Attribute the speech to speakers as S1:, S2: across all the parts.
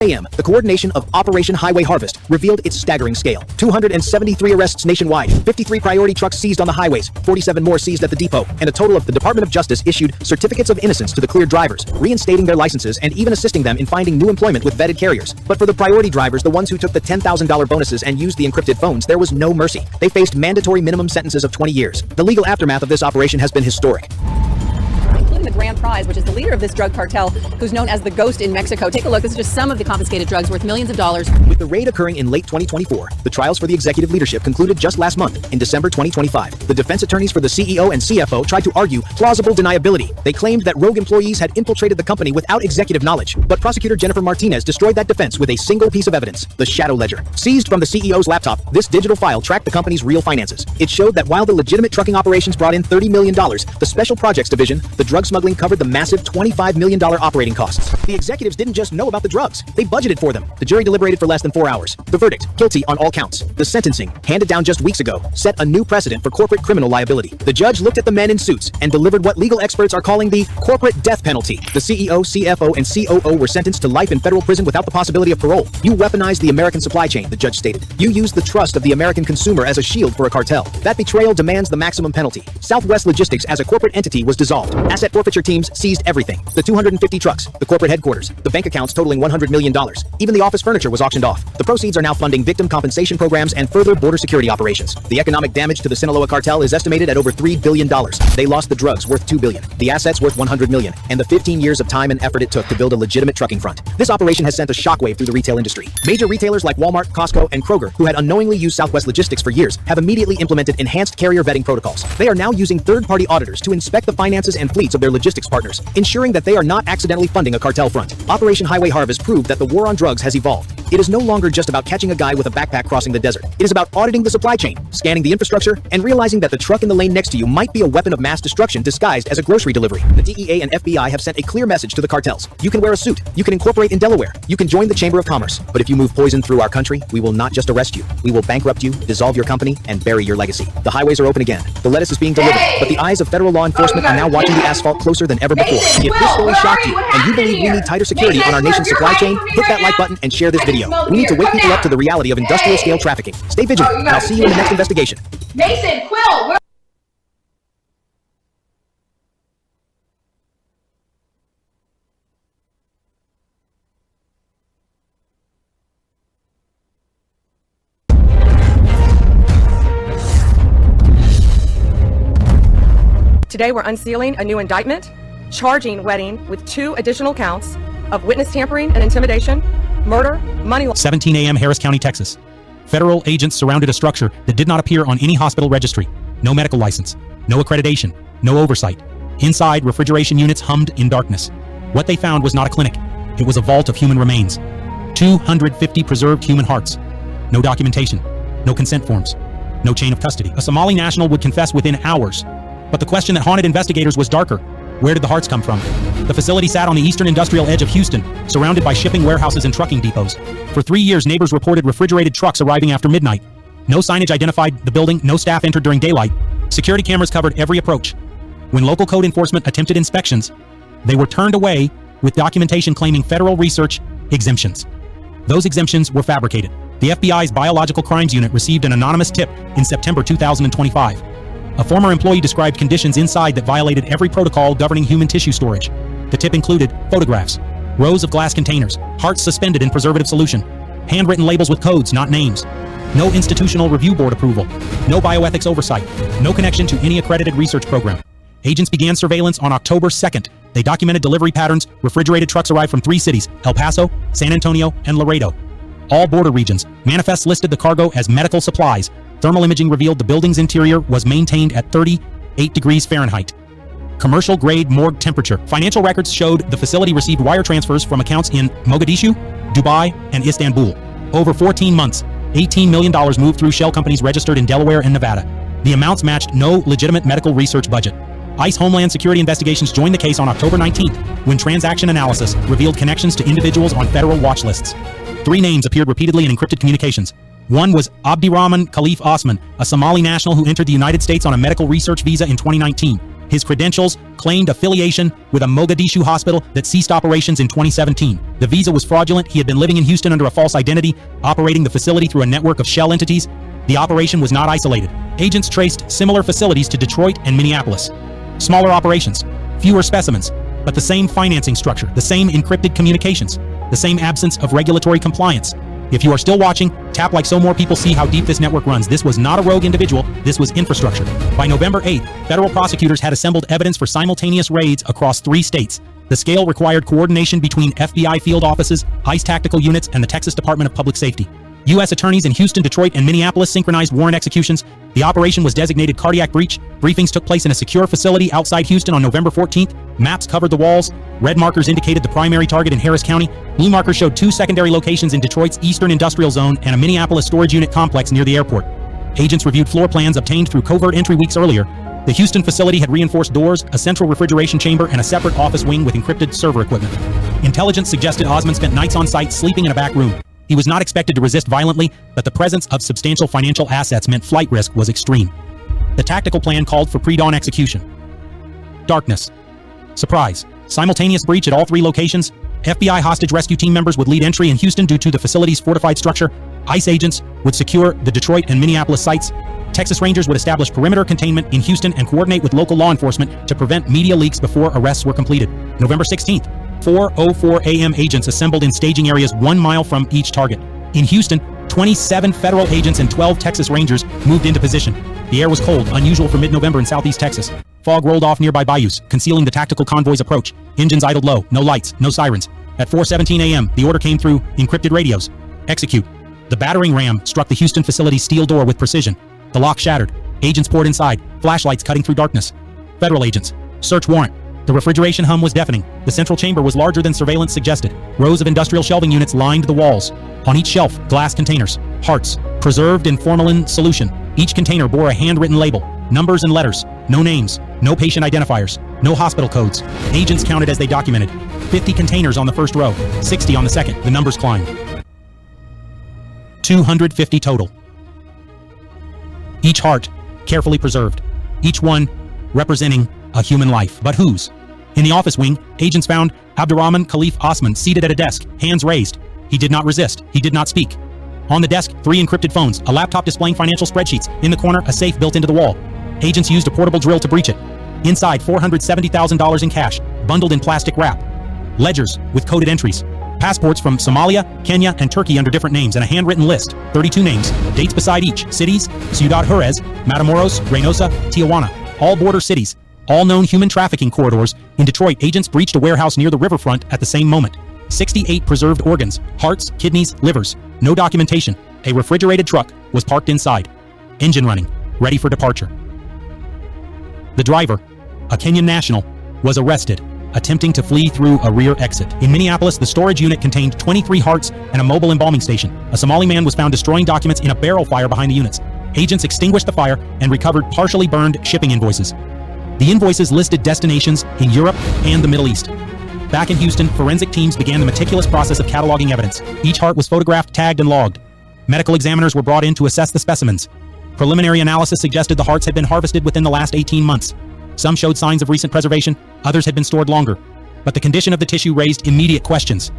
S1: a.m., the coordination of Operation Highway Harvest revealed its staggering scale. 273 arrests nationwide, 53 priority trucks seized on the highways, 47 more seized at the depot, and a total of the Department of Justice issued certificates of innocence to the cleared drivers, reinstating their licenses and even assisting them in finding new employment with vetted carriers. But for the priority drivers, the ones who took the $10,000 bonuses and used the encrypted phones, there was no mercy. They faced mandatory minimum sentences of 20 years. The legal aftermath of this operation has been historic.
S2: Including the grand prize, which is the leader of this drug cartel, who's known as the Ghost in Mexico. Take a look. This is just some of the confiscated drugs worth millions of dollars.
S1: With the raid occurring in late 2024, the trials for the executive leadership concluded just last month, in December 2025. The defense attorneys for the CEO and CFO tried to argue plausible deniability. They claimed that rogue employees had infiltrated the company without executive knowledge. But prosecutor Jennifer Martinez destroyed that defense with a single piece of evidence, the shadow ledger. Seized from the CEO's laptop, this digital file tracked the company's real finances. It showed that while the legitimate trucking operations brought in $30 million, the Special Projects Division, the drug smuggling, covered the massive $25 million operating costs. The executives didn't just know about the drugs, they budgeted for them. The jury deliberated for less than 4 hours. The verdict, guilty on all counts. The sentencing, handed down just weeks ago, set a new precedent for corporate criminal liability. The judge looked at the men in suits and delivered what legal experts are calling the corporate death penalty. The CEO, CFO, and COO were sentenced to life in federal prison without the possibility of parole. You weaponized the American supply chain, the judge stated. You used the trust of the American consumer as a shield for a cartel. That betrayal demands the maximum penalty. Southwest Logistics as a corporate entity was dissolved. Asset forfeiture teams seized everything. The 250 trucks, the corporate headquarters, the bank accounts totaling $100 million. Even the office furniture was auctioned off. The proceeds are now funding victim compensation programs and further border security operations. The economic damage to the Sinaloa cartel is estimated at over $3 billion. They lost the drugs worth $2 billion, the assets worth $100 million, and the 15 years of time and effort it took to build a legitimate trucking front. This operation has sent a shockwave through the retail industry. Major retailers like Walmart, Costco, and Kroger, who had unknowingly used Southwest Logistics for years, have immediately implemented enhanced carrier vetting protocols. They are now using third-party auditors to inspect the finances and fleets of their logistics partners, ensuring that they are not accidentally funding a cartel front. Operation Highway Harvest proved that the war on drugs has evolved. It is no longer just about catching a guy with a backpack crossing the desert. It is about auditing the supply chain, scanning the infrastructure, and realizing that the truck in the lane next to you might be a weapon of mass destruction disguised as a grocery delivery. The DEA and FBI have sent a clear message to the cartels. You can wear a suit. You can incorporate in Delaware. You can join the Chamber of Commerce. But if you move poison through our country, we will not just arrest you. We will bankrupt you, dissolve your company, and bury your legacy. The highways are open again. The lettuce is being delivered, but the eyes of federal law enforcement are now watching the asphalt closer than ever before. If this story shocked you, and you believe we need tighter security on our nation's supply chain, hit that like button and share this video. We need to wake people up to the reality of industrial scale trafficking. Stay vigilant, and I'll see you in the next investigation.
S3: Mason, Quill,
S4: Today we're unsealing a new indictment, charging Wedding with 2 additional counts of witness tampering and intimidation, murder, money laundering.
S5: 17 a.m. Harris County, Texas. Federal agents surrounded a structure that did not appear on any hospital registry. No medical license, no accreditation, no oversight. Inside, refrigeration units hummed in darkness. What they found was not a clinic. It was a vault of human remains. 250 preserved human hearts. No documentation, no consent forms, no chain of custody. A Somali national would confess within hours. But the question that haunted investigators was darker. Where did the hearts come from? The facility sat on the eastern industrial edge of Houston, surrounded by shipping warehouses and trucking depots. For 3 years, neighbors reported refrigerated trucks arriving after midnight. No signage identified the building, no staff entered during daylight. Security cameras covered every approach. When local code enforcement attempted inspections, they were turned away with documentation claiming federal research exemptions. Those exemptions were fabricated. The FBI's Biological Crimes Unit received an anonymous tip in September 2025. A former employee described conditions inside that violated every protocol governing human tissue storage. The tip included photographs, rows of glass containers, hearts suspended in preservative solution, handwritten labels with codes, not names, no institutional review board approval, no bioethics oversight, no connection to any accredited research program. Agents began surveillance on October 2nd. They documented delivery patterns. Refrigerated trucks arrived from 3 cities, El Paso, San Antonio, and Laredo. All border regions. Manifests listed the cargo as medical supplies. Thermal imaging revealed the building's interior was maintained at 38 degrees Fahrenheit. Commercial-grade morgue temperature. Financial records showed the facility received wire transfers from accounts in Mogadishu, Dubai, and Istanbul. Over 14 months, $18 million moved through shell companies registered in Delaware and Nevada. The amounts matched no legitimate medical research budget. ICE Homeland Security investigations joined the case on October 19th, when transaction analysis revealed connections to individuals on federal watch lists. 3 names appeared repeatedly in encrypted communications: One was Abdirahman Khalif Osman, a Somali national who entered the United States on a medical research visa in 2019. His credentials claimed affiliation with a Mogadishu hospital that ceased operations in 2017. The visa was fraudulent. He had been living in Houston under a false identity, operating the facility through a network of shell entities. The operation was not isolated. Agents traced similar facilities to Detroit and Minneapolis. Smaller operations, fewer specimens, but the same financing structure, the same encrypted communications, the same absence of regulatory compliance. If you are still watching, tap like so more people see how deep this network runs. This was not a rogue individual, this was infrastructure. By November 8th, federal prosecutors had assembled evidence for simultaneous raids across 3 states. The scale required coordination between FBI field offices, ICE tactical units, and the Texas Department of Public Safety. U.S. attorneys in Houston, Detroit, and Minneapolis synchronized warrant executions. The operation was designated cardiac breach. Briefings took place in a secure facility outside Houston on November 14th. Maps covered the walls. Red markers indicated the primary target in Harris County. Blue markers showed 2 secondary locations in Detroit's Eastern Industrial Zone and a Minneapolis storage unit complex near the airport. Agents reviewed floor plans obtained through covert entry weeks earlier. The Houston facility had reinforced doors, a central refrigeration chamber, and a separate office wing with encrypted server equipment. Intelligence suggested Osman spent nights on site sleeping in a back room. He was not expected to resist violently, but the presence of substantial financial assets meant flight risk was extreme. The tactical plan called for pre-dawn execution. Darkness. Surprise. Simultaneous breach at all 3 locations. FBI hostage rescue team members would lead entry in Houston due to the facility's fortified structure. ICE agents would secure the Detroit and Minneapolis sites. Texas Rangers would establish perimeter containment in Houston and coordinate with local law enforcement to prevent media leaks before arrests were completed. November 16th. 4:04 a.m. agents assembled in staging areas 1 mile from each target. In Houston, 27 federal agents and 12 Texas Rangers moved into position. The air was cold, unusual for mid-November in southeast Texas. Fog rolled off nearby bayous, concealing the tactical convoy's approach. Engines idled low, no lights, no sirens. At 4:17 a.m., the order came through encrypted radios. Execute. The battering ram struck the Houston facility's steel door with precision. The lock shattered. Agents poured inside, flashlights cutting through darkness. Federal agents. Search warrant. The refrigeration hum was deafening. The central chamber was larger than surveillance suggested. Rows of industrial shelving units lined the walls. On each shelf, glass containers. Hearts. Preserved in formalin solution. Each container bore a handwritten label. Numbers and letters. No names. No patient identifiers. No hospital codes. Agents counted as they documented. 50 containers on the first row. 60 on the second. The numbers climbed. 250 total. Each heart carefully preserved. Each one representing a human life. But whose? In the office wing, agents found Abdirahman Khalif Osman seated at a desk, hands raised. He did not resist. He did not speak. On the desk, 3 encrypted phones, a laptop displaying financial spreadsheets. In the corner, a safe built into the wall. Agents used a portable drill to breach it. Inside, $470,000 in cash, bundled in plastic wrap. Ledgers with coded entries. Passports from Somalia, Kenya, and Turkey under different names, and a handwritten list, 32 names, dates beside each. Cities: Ciudad Juarez, Matamoros, Reynosa, Tijuana. All border cities. All known human trafficking corridors. In Detroit, agents breached a warehouse near the riverfront at the same moment. 68 preserved organs, hearts, kidneys, livers. No documentation. A refrigerated truck was parked inside. Engine running, ready for departure. The driver, a Kenyan national, was arrested, attempting to flee through a rear exit. In Minneapolis, the storage unit contained 23 hearts and a mobile embalming station. A Somali man was found destroying documents in a barrel fire behind the units. Agents extinguished the fire and recovered partially burned shipping invoices. The invoices listed destinations in Europe and the Middle East. Back in Houston, forensic teams began the meticulous process of cataloging evidence. Each heart was photographed, tagged, and logged. Medical examiners were brought in to assess the specimens. Preliminary analysis suggested the hearts had been harvested within the last 18 months. Some showed signs of recent preservation, others had been stored longer. But the condition of the tissue raised immediate questions.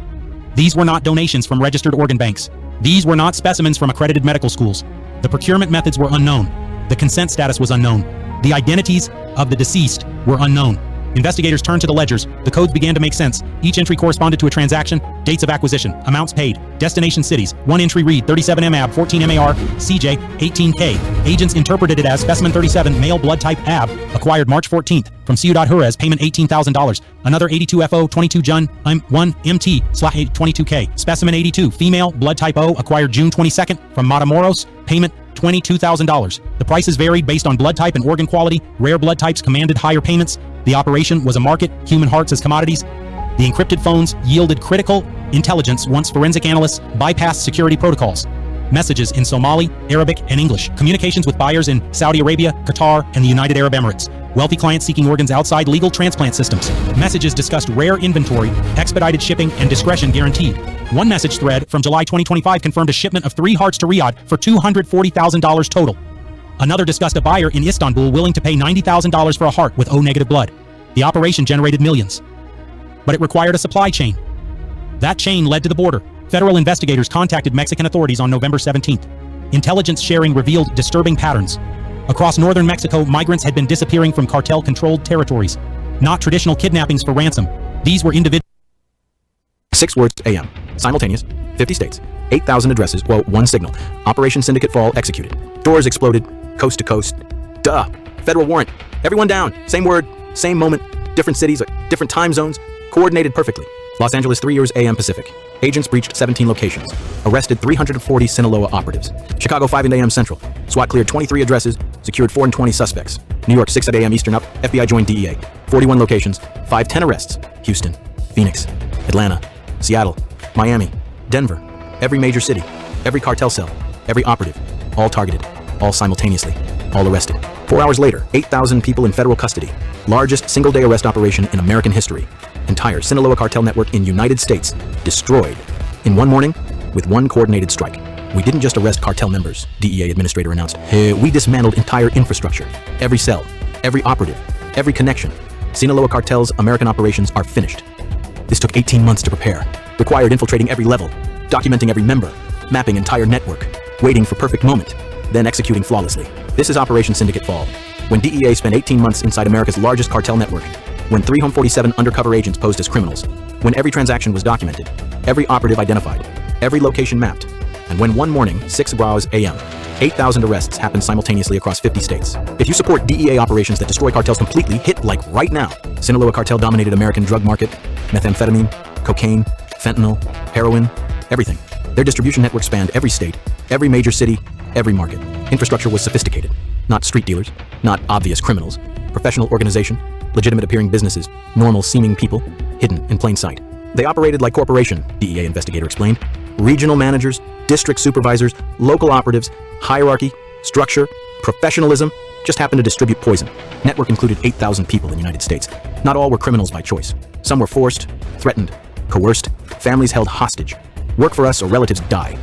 S5: These were not donations from registered organ banks. These were not specimens from accredited medical schools. The procurement methods were unknown. The consent status was unknown. The identities of the deceased were unknown. Investigators turned to the ledgers. The codes began to make sense. Each entry corresponded to a transaction, dates of acquisition, amounts paid, destination cities. One entry read 37 MAB, 14 MAR, CJ, 18K. Agents interpreted it as specimen 37, male blood type AB, acquired March 14th from Ciudad Juarez, payment $18,000. Another 82 FO, 22 Jun, 1 MT, /22K. Specimen 82, female, blood type O, acquired June 22nd from Matamoros, payment $22,000. The prices varied based on blood type and organ quality. Rare blood types commanded higher payments. The operation was a market, human hearts as commodities. The encrypted phones yielded critical intelligence once forensic analysts bypassed security protocols. Messages in Somali, Arabic, and English. Communications with buyers in Saudi Arabia, Qatar, and the United Arab Emirates. Wealthy clients seeking organs outside legal transplant systems. Messages discussed rare inventory, expedited shipping, and discretion guaranteed. One message thread from July 2025 confirmed a shipment of 3 hearts to Riyadh for $240,000 total. Another discussed a buyer in Istanbul willing to pay $90,000 for a heart with O-negative blood. The operation generated millions. But it required a supply chain. That chain led to the border. Federal investigators contacted Mexican authorities on November 17th. Intelligence sharing revealed disturbing patterns. Across northern Mexico, migrants had been disappearing from cartel-controlled territories. Not traditional kidnappings for ransom. These were individual.
S1: 6 words AM. Simultaneous. 50 states. 8,000 addresses. Well, 1 signal. Operation Syndicate Fall executed. Doors exploded. Coast to coast. Duh. Federal warrant. Everyone down. Same word. Same moment. Different cities. Different time zones. Coordinated perfectly. Los Angeles 3 years AM Pacific. Agents breached 17 locations. Arrested 340 Sinaloa operatives. Chicago 5 AM Central. SWAT cleared 23 addresses. Secured 420 suspects. New York 6 AM Eastern up. FBI joined DEA. 41 locations. 510 arrests. Houston. Phoenix. Atlanta. Seattle. Miami. Denver. Every major city. Every cartel cell. Every operative. All targeted. All simultaneously. All arrested. 4 hours later, 8,000 people in federal custody. Largest single-day arrest operation in American history. Entire Sinaloa cartel network in United States destroyed in one morning with one coordinated strike. We didn't just arrest cartel members, DEA administrator announced. We dismantled entire infrastructure. Every cell, every operative, every connection. Sinaloa cartel's American operations are finished. This took 18 months to prepare. Required infiltrating every level, documenting every member, mapping entire network, waiting for perfect moment, then executing flawlessly. This is Operation Syndicate Fall. When DEA spent 18 months inside America's largest cartel network, when 347 undercover agents posed as criminals, when every transaction was documented, every operative identified, every location mapped, and when one morning, 6 AM, 8,000 arrests happened simultaneously across 50 states. If you support DEA operations that destroy cartels completely, hit like right now. Sinaloa cartel dominated American drug market, methamphetamine, cocaine, fentanyl, heroin, everything. Their distribution network spanned every state, every major city, every market. Infrastructure was sophisticated. Not street dealers, not obvious criminals. Professional organization, legitimate appearing businesses, normal seeming people, hidden in plain sight. They operated like corporation, DEA investigator explained. Regional managers, district supervisors, local operatives, hierarchy, structure, professionalism, just happened to distribute poison. Network included 8,000 people in the United States. Not all were criminals by choice. Some were forced, threatened, coerced, families held hostage. Work for us or relatives die.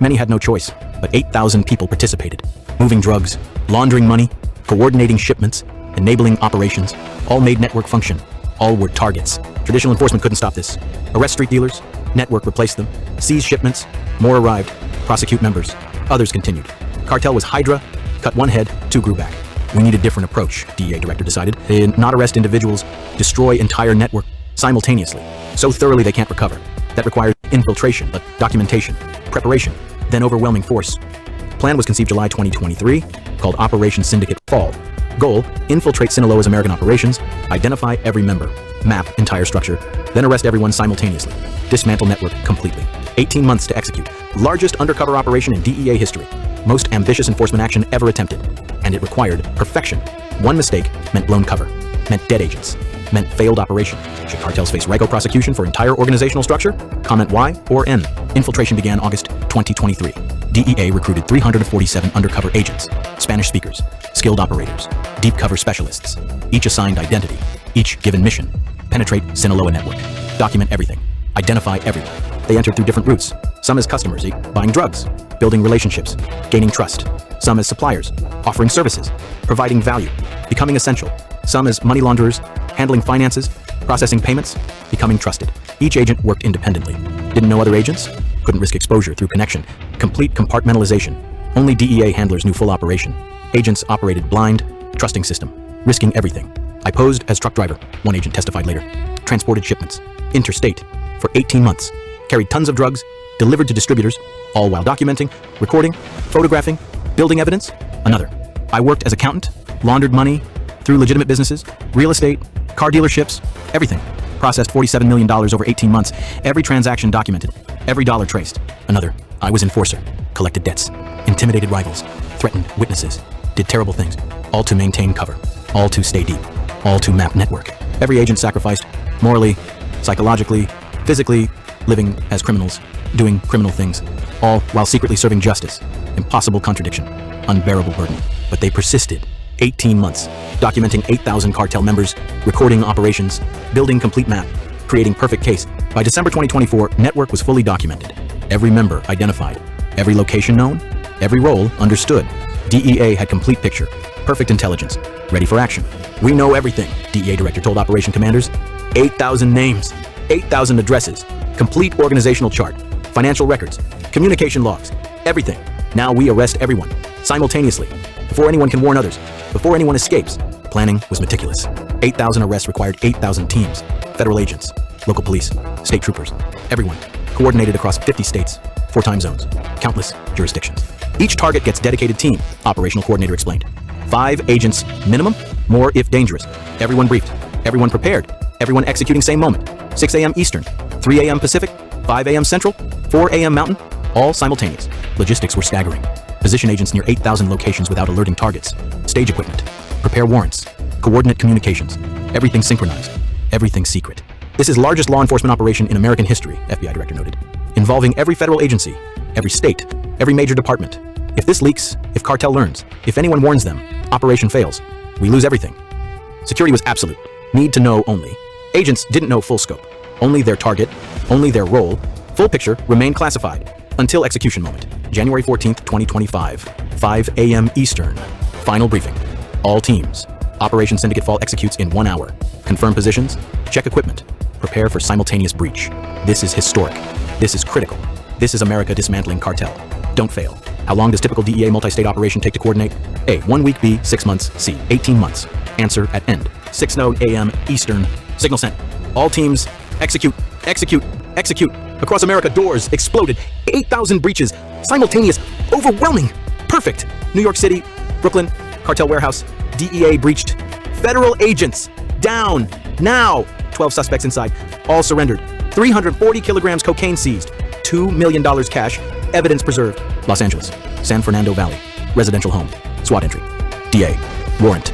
S1: Many had no choice, but 8,000 people participated. Moving drugs, laundering money, coordinating shipments, enabling operations, all made network function. All were targets. Traditional enforcement couldn't stop this. Arrest street dealers, network replaced them, seize shipments, more arrived, prosecute members. Others continued. Cartel was Hydra, cut one head, 2 grew back. We need a different approach, DEA director decided. Not arrest individuals, destroy entire network simultaneously, so thoroughly they can't recover. That required infiltration, but documentation, preparation, then overwhelming force. Plan was conceived July 2023, called Operation Syndicate Fall. Goal, infiltrate Sinaloa's American operations, identify every member, map entire structure, then arrest everyone simultaneously. Dismantle network completely. 18 months to execute. Largest undercover operation in DEA history. Most ambitious enforcement action ever attempted. And it required perfection. One mistake meant blown cover, meant dead agents, meant failed operation. Should cartels face RICO prosecution for entire organizational structure? Comment Y or N. Infiltration began August 2023. DEA recruited 347 undercover agents, Spanish speakers, skilled operators, deep cover specialists, each assigned identity, each given mission. Penetrate Sinaloa network. Document everything. Identify everyone. They entered through different routes. Some as customers, buying drugs, building relationships, gaining trust. Some as suppliers, offering services, providing value, becoming essential. Some as money launderers, handling finances, processing payments, becoming trusted. Each agent worked independently. Didn't know other agents? Couldn't risk exposure through connection. Complete compartmentalization. Only DEA handlers knew full operation. Agents operated blind, trusting system, risking everything. I posed as truck driver, one agent testified later. Transported shipments, interstate, for 18 months. Carried tons of drugs, delivered to distributors, all while documenting, recording, photographing, building evidence. Another. I worked as accountant, laundered money through legitimate businesses, real estate, car dealerships, everything. Processed $47 million over 18 months. Every transaction documented, every dollar traced. Another. I was enforcer, collected debts, intimidated rivals, threatened witnesses, did terrible things, all to maintain cover, all to stay deep, all to map network. Every agent sacrificed, morally, psychologically, physically, living as criminals, doing criminal things, all while secretly serving justice. Impossible contradiction, unbearable burden. But they persisted. 18 months, documenting 8,000 cartel members, recording operations, building complete map, creating perfect case. By December 2024, network was fully documented. Every member identified. Every location known. Every role understood. DEA had complete picture. Perfect intelligence. Ready for action. We know everything, DEA director told operation commanders. 8,000 names. 8,000 addresses. Complete organizational chart. Financial records. Communication logs. Everything. Now we arrest everyone. Simultaneously. Before anyone can warn others. Before anyone escapes. Planning was meticulous. 8,000 arrests required 8,000 teams. Federal agents. Local police. State troopers. Everyone. Coordinated across 50 states. 4 time zones. Countless jurisdictions. Each target gets dedicated team, operational coordinator explained. 5 agents minimum, more if dangerous. Everyone briefed. Everyone prepared. Everyone executing same moment. 6 a.m. Eastern, 3 a.m. Pacific, 5 a.m. Central, 4 a.m. Mountain, all simultaneous. Logistics were staggering. Position agents near 8,000 locations without alerting targets. Stage equipment. Prepare warrants. Coordinate communications. Everything synchronized. Everything secret. This is largest law enforcement operation in American history, FBI director noted. Involving every federal agency, every state, every major department. If this leaks, if cartel learns, if anyone warns them, operation fails. We lose everything. Security was absolute. Need to know only. Agents didn't know full scope. Only their target, only their role. Full picture remained classified until execution moment. January 14th, 2025, 5 a.m. Eastern. Final briefing. All teams. Operation Syndicate Fall executes in 1 hour. Confirm positions. Check equipment. Prepare for simultaneous breach. This is historic. This is critical. This is America dismantling cartel. Don't fail. How long does typical DEA multi-state operation take to coordinate? A. 1 week. B. 6 months. C. 18 months. Answer at end. 6:00 a.m. Eastern. Signal sent. All teams, execute, execute, execute. Across America, doors exploded. 8,000 breaches. Simultaneous. Overwhelming. Perfect. New York City, Brooklyn, cartel warehouse. DEA breached. Federal agents. Down. Now. 12 suspects inside. All surrendered. 340 kilograms cocaine seized. $2 million cash. Evidence preserved. Los Angeles. San Fernando Valley. Residential home. SWAT entry. DA. Warrant.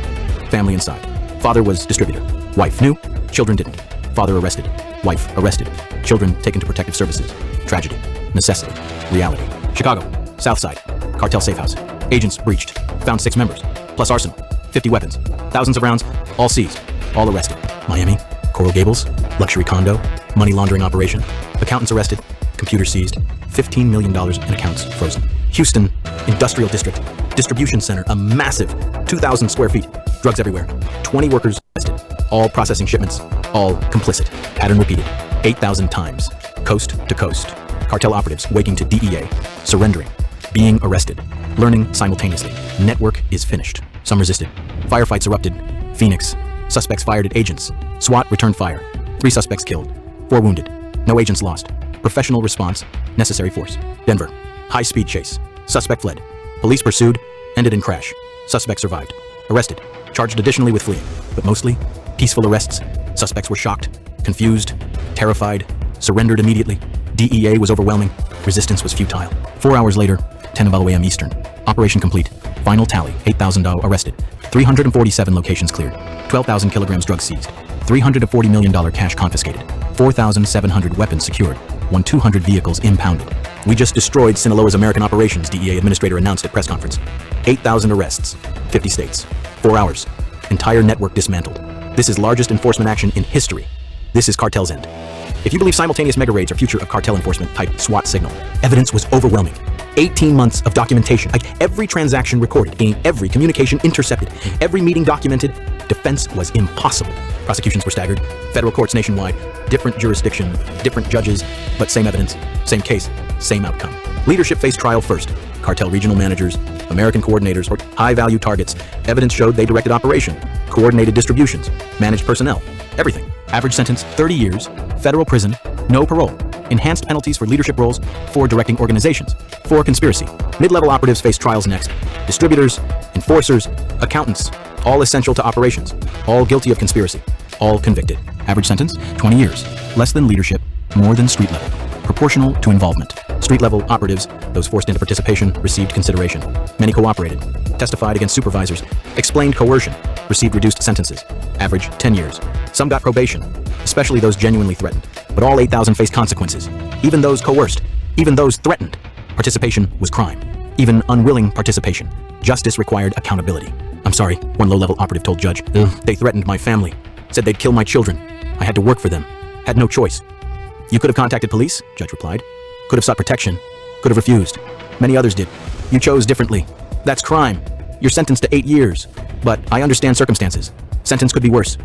S1: Family inside. Father was distributor. Wife knew. Children didn't. Father arrested. Wife arrested. Children taken to protective services. Tragedy. Necessity. Reality. Chicago. South Side. Cartel safe house. Agents breached. Found 6 members. Plus arsenal. 50 weapons. Thousands of rounds. All seized. All arrested. Miami. Coral Gables. Luxury condo. Money laundering operation. Accountants arrested. Computer seized. $15 million in accounts frozen. Houston. Industrial district. Distribution center. A massive 2,000 square feet. Drugs everywhere. 20 workers arrested. All processing shipments. All complicit. Pattern repeated. 8,000 times. Coast to coast. Cartel operatives waking to DEA. Surrendering. Being arrested. Learning simultaneously. Network is finished. Some resisted. Firefights erupted. Phoenix. Suspects fired at agents. SWAT returned fire. 3 suspects killed. 4 wounded. No agents lost. Professional response. Necessary force. Denver. High-speed chase. Suspect fled. Police pursued. Ended in crash. Suspect survived. Arrested. Charged additionally with fleeing. But mostly, peaceful arrests. Suspects were shocked, confused, terrified, surrendered immediately. DEA was overwhelming. Resistance was futile. 4 hours later, 10:00 a.m. Eastern. Operation complete. Final tally, 8,000 arrested. 347 locations cleared. 12,000 kilograms drugs seized. $340 million cash confiscated. 4,700 weapons secured. 200 vehicles impounded. We just destroyed Sinaloa's American operations, DEA administrator announced at press conference. 8,000 arrests. 50 states. 4 hours. Entire network dismantled. This is largest enforcement action in history. This is cartel's end. If you believe simultaneous mega raids are future of cartel enforcement, type SWAT signal. Evidence was overwhelming. 18 months of documentation, like every transaction recorded, meaning every communication intercepted, every meeting documented. Defense was impossible. Prosecutions were staggered. Federal courts nationwide, different jurisdiction, different judges, but same evidence, same case, same outcome. Leadership faced trial first. Cartel regional managers, American coordinators, or high-value targets. Evidence showed they directed operation, coordinated distributions, managed personnel, everything. Average sentence, 30 years, federal prison, no parole. Enhanced penalties for leadership roles, for directing organizations, for conspiracy. Mid-level operatives face trials next. Distributors, enforcers, accountants, all essential to operations, all guilty of conspiracy, all convicted. Average sentence, 20 years. Less than leadership, more than street level. Proportional to involvement. Street level operatives, those forced into participation, received consideration. Many cooperated, testified against supervisors, explained coercion, received reduced sentences. Average 10 years. Some got probation, especially those genuinely threatened. But all 8,000 faced consequences. Even those coerced, even those threatened. Participation was crime. Even unwilling participation. Justice required accountability. I'm sorry, one low-level operative told judge. They threatened my family. Said they'd kill my children. I had to work for them. had no choice. You could have contacted police, judge replied. Could have sought protection. Could have refused. Many others did. You chose differently. That's crime. You're sentenced to 8 years. But I understand circumstances. Sentence could be worse.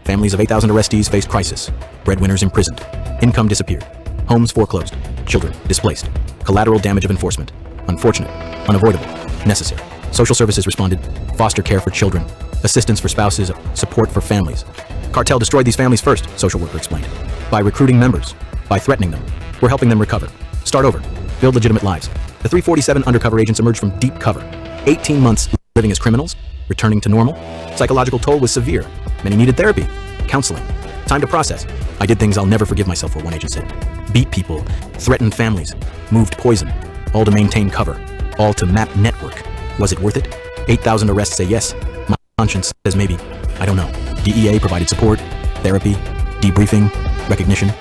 S1: Families of 8,000 arrestees faced crisis. Breadwinners imprisoned. Income disappeared. Homes foreclosed. Children displaced. Collateral damage of enforcement. Unfortunate. Unavoidable. Necessary. Social services responded. Foster care for children. Assistance for spouses. Support for families. Cartel destroyed these families first, social worker explained. By recruiting members. By threatening them. We're helping them recover. Start over. Build legitimate lives. The 347 undercover agents emerged from deep cover. 18 months living as criminals. Returning to normal. Psychological toll was severe. Many needed therapy. Counseling. Time to process. I did things I'll never forgive myself for, one agent said. Beat people. Threatened families. Moved poison. All to maintain cover. All to map network. Was it worth it? 8,000 arrests say yes. My conscience says maybe. I don't know. DEA provided support, therapy, debriefing, recognition.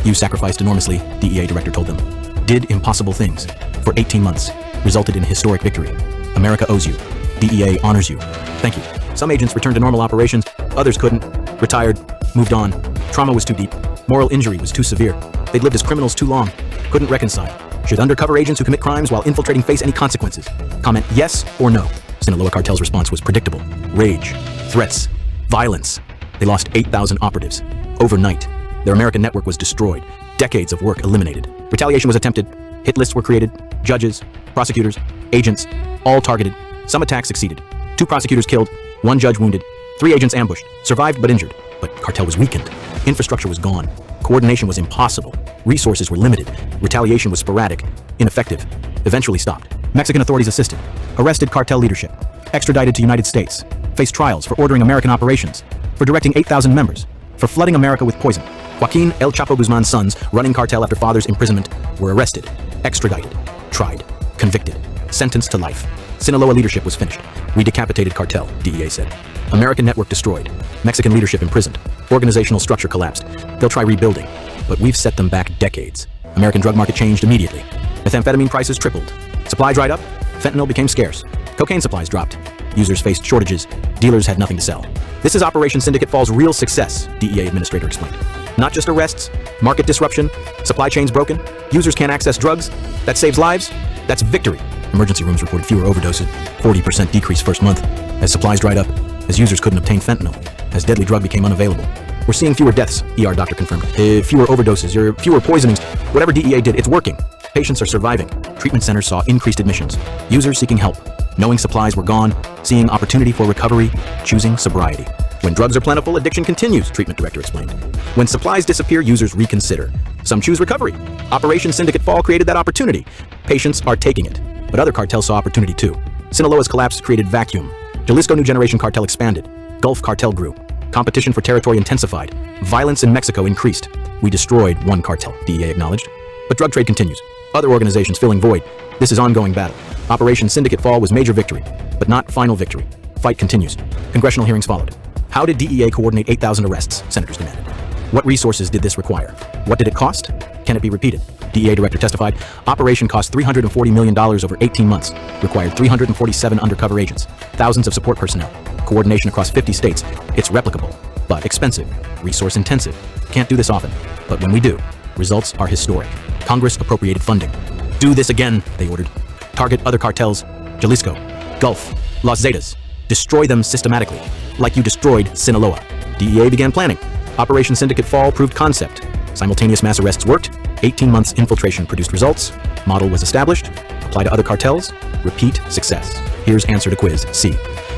S1: You sacrificed enormously, DEA director told them. Did impossible things. For 18 months. Resulted in a historic victory. America owes you. DEA honors you. Thank you. Some agents returned to normal operations. Others couldn't. Retired. Moved on. Trauma was too deep. Moral injury was too severe. They'd lived as criminals too long. Couldn't reconcile. Should undercover agents who commit crimes while infiltrating face any consequences? Comment yes or no. Sinaloa cartel's response was predictable. Rage. Threats. Violence. They lost 8,000 operatives. Overnight. Their American network was destroyed. Decades of work eliminated. Retaliation was attempted. Hit lists were created. Judges, prosecutors, agents, all targeted. Some attacks succeeded. 2 prosecutors killed. 1 judge wounded. 3 agents ambushed. Survived but injured. But cartel was weakened. Infrastructure was gone. Coordination was impossible. Resources were limited. Retaliation was sporadic. Ineffective. Eventually stopped. Mexican authorities assisted. Arrested cartel leadership. Extradited to United States. Faced trials for ordering American operations. For directing 8,000 members. For flooding America with poison. Joaquin El Chapo Guzman's sons, running cartel after father's imprisonment, were arrested. Extradited. Tried. Convicted. Sentenced to life. Sinaloa leadership was finished. We decapitated cartel, DEA said. American network destroyed. Mexican leadership imprisoned. Organizational structure collapsed. They'll try rebuilding. But we've set them back decades. American drug market changed immediately. Methamphetamine prices tripled. Supply dried up. Fentanyl became scarce. Cocaine supplies dropped. Users faced shortages. Dealers had nothing to sell. This is Operation Syndicate Fall's real success, DEA administrator explained. Not just arrests, market disruption, supply chains broken, users can't access drugs. That saves lives. That's victory. Emergency rooms reported fewer overdoses, 40% decrease first month, as supplies dried up, as users couldn't obtain fentanyl, as deadly drug became unavailable. We're seeing fewer deaths, ER doctor confirmed. Fewer overdoses, or fewer poisonings. Whatever DEA did, it's working. Patients are surviving. Treatment centers saw increased admissions. Users seeking help. Knowing supplies were gone, seeing opportunity for recovery, choosing sobriety. When drugs are plentiful, addiction continues, treatment director explained. When supplies disappear, users reconsider. Some choose recovery. Operation Syndicate Fall created that opportunity. Patients are taking it. But other cartels saw opportunity too. Sinaloa's collapse created vacuum. Jalisco New Generation cartel expanded. Gulf cartel grew. Competition for territory intensified. Violence in Mexico increased. We destroyed one cartel, DEA acknowledged. But drug trade continues. Other organizations filling void. This is ongoing battle. Operation Syndicate Fall was major victory, but not final victory. Fight continues. Congressional hearings followed. How did DEA coordinate 8,000 arrests? Senators demanded. What resources did this require? What did it cost? Can it be repeated? DEA director testified, operation cost $340 million over 18 months, required 347 undercover agents, thousands of support personnel, coordination across 50 states. It's replicable, but expensive, resource intensive. Can't do this often, but when we do, results are historic. Congress appropriated funding. Do this again, they ordered. Target other cartels, Jalisco, Gulf, Los Zetas. Destroy them systematically, like you destroyed Sinaloa. DEA began planning. Operation Syndicate Fall proved concept. Simultaneous mass arrests worked. 18 months infiltration produced results. Model was established. Apply to other cartels. Repeat success. Here's answer to quiz C.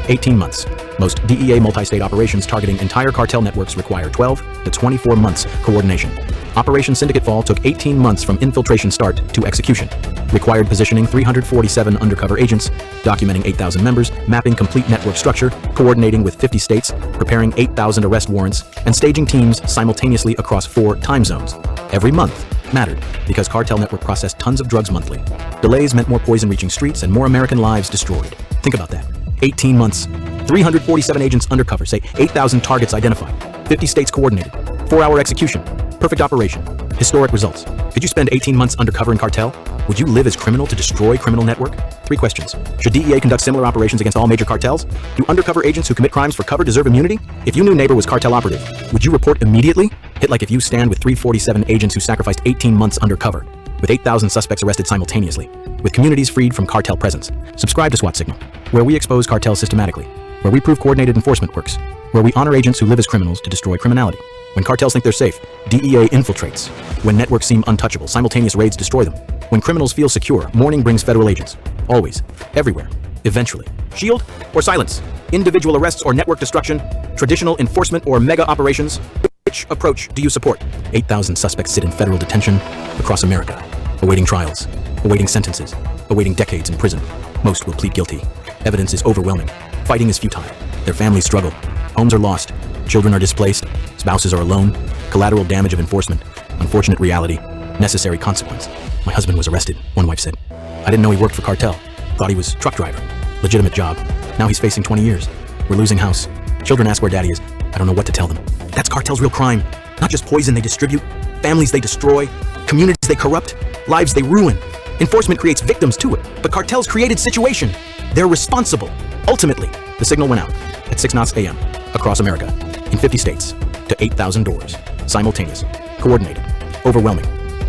S1: 18 months. Most DEA multi-state operations targeting entire cartel networks require 12 to 24 months coordination. Operation Syndicate Fall took 18 months from infiltration start to execution. Required positioning 347 undercover agents, documenting 8,000 members, mapping complete network structure, coordinating with 50 states, preparing 8,000 arrest warrants, and staging teams simultaneously across 4 time zones. Every month mattered because cartel network processed tons of drugs monthly. Delays meant more poison reaching streets and more American lives destroyed. Think about that. 18 months. 347 agents undercover, say 8,000 targets identified. 50 states coordinated. 4-hour execution. Perfect operation. Historic results. Could you spend 18 months undercover in cartel? Would you live as criminal to destroy criminal network? 3 questions. Should DEA conduct similar operations against all major cartels? Do undercover agents who commit crimes for cover deserve immunity? If you knew neighbor was cartel operative, would you report immediately? Hit like if you stand with 347 agents who sacrificed 18 months undercover, with 8,000 suspects arrested simultaneously, with communities freed from cartel presence. Subscribe to SWAT Signal, where we expose cartels systematically, where we prove coordinated enforcement works, where we honor agents who live as criminals to destroy criminality. When cartels think they're safe, DEA infiltrates. When networks seem untouchable, simultaneous raids destroy them. When criminals feel secure, morning brings federal agents. Always, everywhere, eventually. Shield or silence? Individual arrests or network destruction? Traditional enforcement or mega operations? Which approach do you support? 8,000 suspects sit in federal detention across America, awaiting trials, awaiting sentences, awaiting decades in prison. Most will plead guilty. Evidence is overwhelming. Fighting is futile. Their families struggle. Homes are lost. Children are displaced. Spouses are alone. Collateral damage of enforcement. Unfortunate reality. Necessary consequence. My husband was arrested, one wife said. I didn't know he worked for cartel. Thought he was truck driver. Legitimate job. Now he's facing 20 years. We're losing house. Children ask where daddy is. I don't know what to tell them. That's cartel's real crime. Not just poison they distribute, families they destroy, communities they corrupt, lives they ruin. Enforcement creates victims to it, but cartels created situation. They're responsible. Ultimately, the signal went out at 6 knots a.m. across America, in 50 states, to 8,000 doors. Simultaneous, coordinated, overwhelming.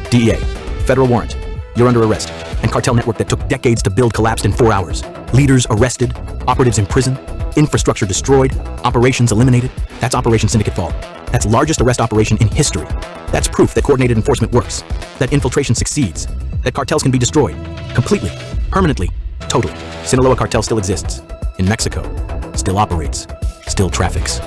S1: DEA, federal warrant. You're under arrest. And cartel network that took decades to build collapsed in 4 hours. Leaders arrested, operatives in prison, infrastructure destroyed, operations eliminated. That's Operation Syndicate Fall. That's largest arrest operation in history. That's proof that coordinated enforcement works, that infiltration succeeds, that cartels can be destroyed, completely, permanently, totally. Sinaloa cartel still exists. In Mexico, still operates, still traffics.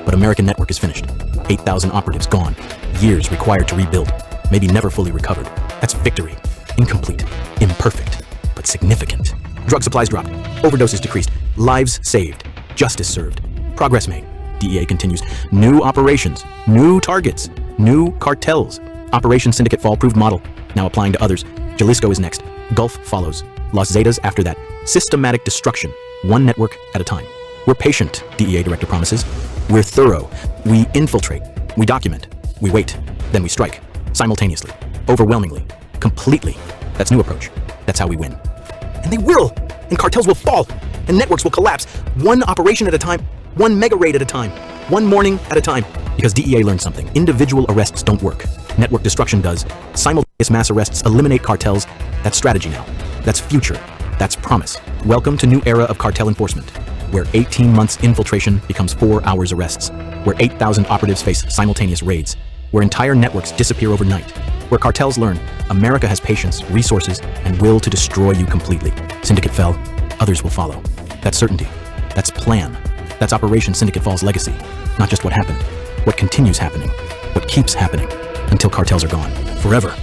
S1: But American network is finished. 8,000 operatives gone. Years required to rebuild, maybe never fully recovered. That's victory. Incomplete, imperfect, but significant. Drug supplies dropped, overdoses decreased, lives saved, justice served, progress made. DEA continues. New operations, new targets, new cartels. Operation Syndicate Fall proved model, now applying to others. Jalisco is next. Gulf follows. Los Zetas after that. Systematic destruction, one network at a time. We're patient, DEA director promises. We're thorough. We infiltrate. We document. We wait. Then we strike. Simultaneously. Overwhelmingly. Completely. That's new approach. That's how we win. And they will! And cartels will fall! And networks will collapse. One operation at a time. One mega raid at a time. One morning at a time. Because DEA learned something. Individual arrests don't work. Network destruction does. Simultaneous mass arrests eliminate cartels. That's strategy now. That's future. That's promise. Welcome to new era of cartel enforcement, where 18 months infiltration becomes 4 hours arrests, where 8,000 operatives face simultaneous raids, where entire networks disappear overnight, where cartels learn America has patience, resources, and will to destroy you completely. Syndicate fell. Others will follow. That's certainty. That's plan. That's Operation Syndicate Fall's legacy. Not just what happened, what continues happening, what keeps happening, until cartels are gone. Forever.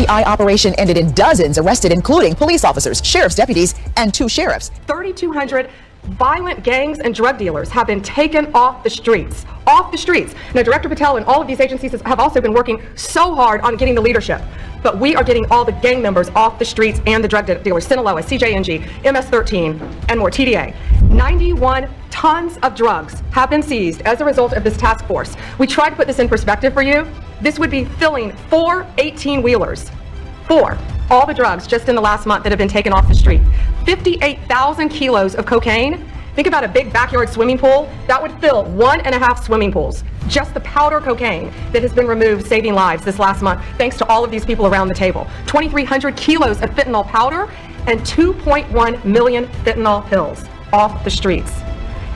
S3: FBI operation ended in dozens arrested, including police officers, sheriff's deputies, and 2 sheriffs.
S4: 3,200 violent gangs and drug dealers have been taken off the streets. Off the streets. Now, Director Patel and all of these agencies have also been working so hard on getting the leadership. But we are getting all the gang members off the streets and the drug dealers, Sinaloa, CJNG, MS-13, and more, TDA. 91 tons of drugs have been seized as a result of this task force. We tried to put this in perspective for you. This would be filling 4 18-wheelers. 4. All the drugs just in the last month that have been taken off the street. 58,000 kilos of cocaine. Think about a big backyard swimming pool. That would fill 1.5 swimming pools. Just the powder cocaine that has been removed, saving lives this last month, thanks to all of these people around the table. 2,300 kilos of fentanyl powder and 2.1 million fentanyl pills off the streets.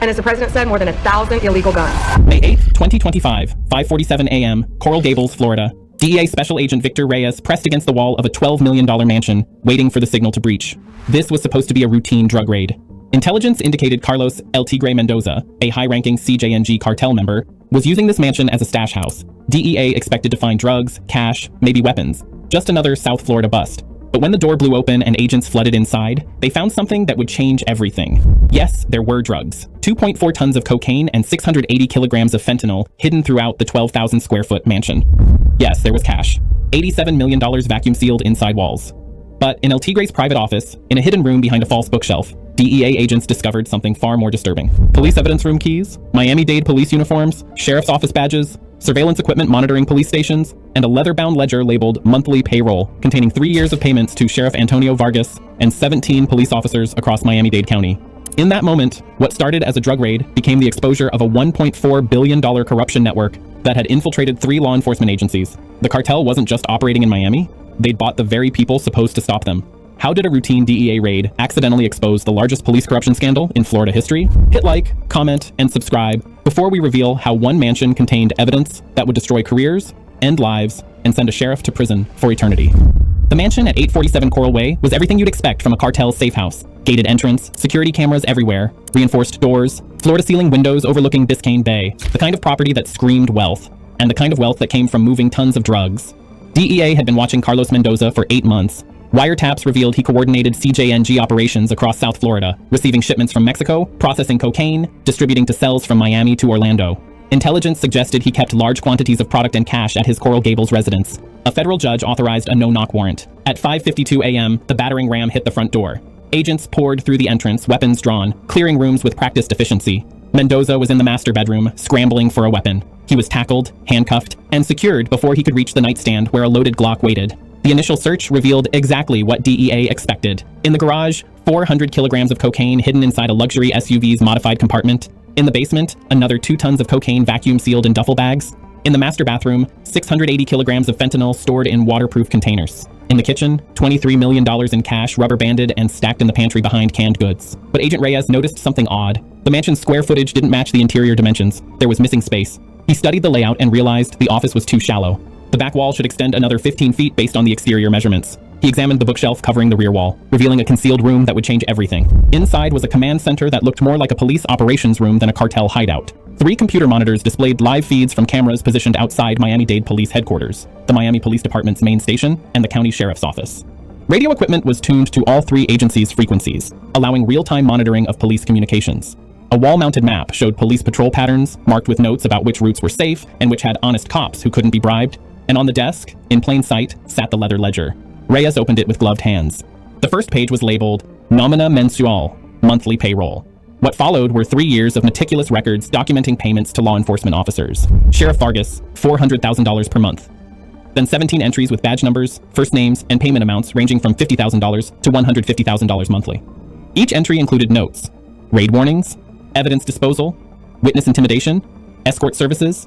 S4: And as the president said, more than 1,000 illegal guns.
S6: May 8th, 2025, 5:47 a.m., Coral Gables, Florida. DEA Special Agent Victor Reyes pressed against the wall of a $12 million mansion, waiting for the signal to breach. This was supposed to be a routine drug raid. Intelligence indicated Carlos El Tigre Mendoza, a high-ranking CJNG cartel member, was using this mansion as a stash house. DEA expected to find drugs, cash, maybe weapons. Just another South Florida bust. But when the door blew open and agents flooded inside, they found something that would change everything. Yes, there were drugs. 2.4 tons of cocaine and 680 kilograms of fentanyl hidden throughout the 12,000 square foot mansion. Yes, there was cash. $87 million vacuum sealed inside walls. But in El Tigre's private office, in a hidden room behind a false bookshelf, DEA agents discovered something far more disturbing. Police evidence room keys, Miami-Dade police uniforms, sheriff's office badges, surveillance equipment monitoring police stations, and a leather-bound ledger labeled monthly payroll containing 3 years of payments to Sheriff Antonio Vargas and 17 police officers across Miami-Dade County. In that moment, what started as a drug raid became the exposure of a $1.4 billion corruption network that had infiltrated 3 law enforcement agencies. The cartel wasn't just operating in Miami, they'd bought the very people supposed to stop them. How did a routine DEA raid accidentally expose the largest police corruption scandal in Florida history? Hit like, comment, and subscribe before we reveal how one mansion contained evidence that would destroy careers, end lives, and send a sheriff to prison for eternity. The mansion at 847 Coral Way was everything you'd expect from a cartel safe house. Gated entrance, security cameras everywhere, reinforced doors, floor-to-ceiling windows overlooking Biscayne Bay, the kind of property that screamed wealth, and the kind of wealth that came from moving tons of drugs. DEA had been watching Carlos Mendoza for 8 months. Wiretaps revealed he coordinated CJNG operations across South Florida, receiving shipments from Mexico, processing cocaine, distributing to cells from Miami to Orlando. Intelligence suggested he kept large quantities of product and cash at his Coral Gables residence. A federal judge authorized a no-knock warrant. At 5:52 a.m., the battering ram hit the front door. Agents poured through the entrance, weapons drawn, clearing rooms with practiced efficiency. Mendoza was in the master bedroom, scrambling for a weapon. He was tackled, handcuffed, and secured before he could reach the nightstand where a loaded Glock waited. The initial search revealed exactly what DEA expected. In the garage, 400 kilograms of cocaine hidden inside a luxury SUV's modified compartment. In the basement, another 2 tons of cocaine vacuum sealed in duffel bags. In the master bathroom, 680 kilograms of fentanyl stored in waterproof containers. In the kitchen, $23 million in cash rubber banded and stacked in the pantry behind canned goods. But Agent Reyes noticed something odd. The mansion's square footage didn't match the interior dimensions. There was missing space. He studied the layout and realized the office was too shallow. The back wall should extend another 15 feet based on the exterior measurements. He examined the bookshelf covering the rear wall, revealing a concealed room that would change everything. Inside was a command center that looked more like a police operations room than a cartel hideout. 3 computer monitors displayed live feeds from cameras positioned outside Miami-Dade Police Headquarters, the Miami Police Department's main station, and the county sheriff's office. Radio equipment was tuned to all 3 agencies' frequencies, allowing real-time monitoring of police communications. A wall-mounted map showed police patrol patterns, marked with notes about which routes were safe and which had honest cops who couldn't be bribed. And on the desk, in plain sight, sat the leather ledger. Reyes opened it with gloved hands. The first page was labeled Nomina Mensual, monthly payroll. What followed were 3 years of meticulous records documenting payments to law enforcement officers. Sheriff Vargas, $400,000 per month. Then 17 entries with badge numbers, first names, and payment amounts ranging from $50,000 to $150,000 monthly. Each entry included notes, raid warnings, evidence disposal, witness intimidation, escort services.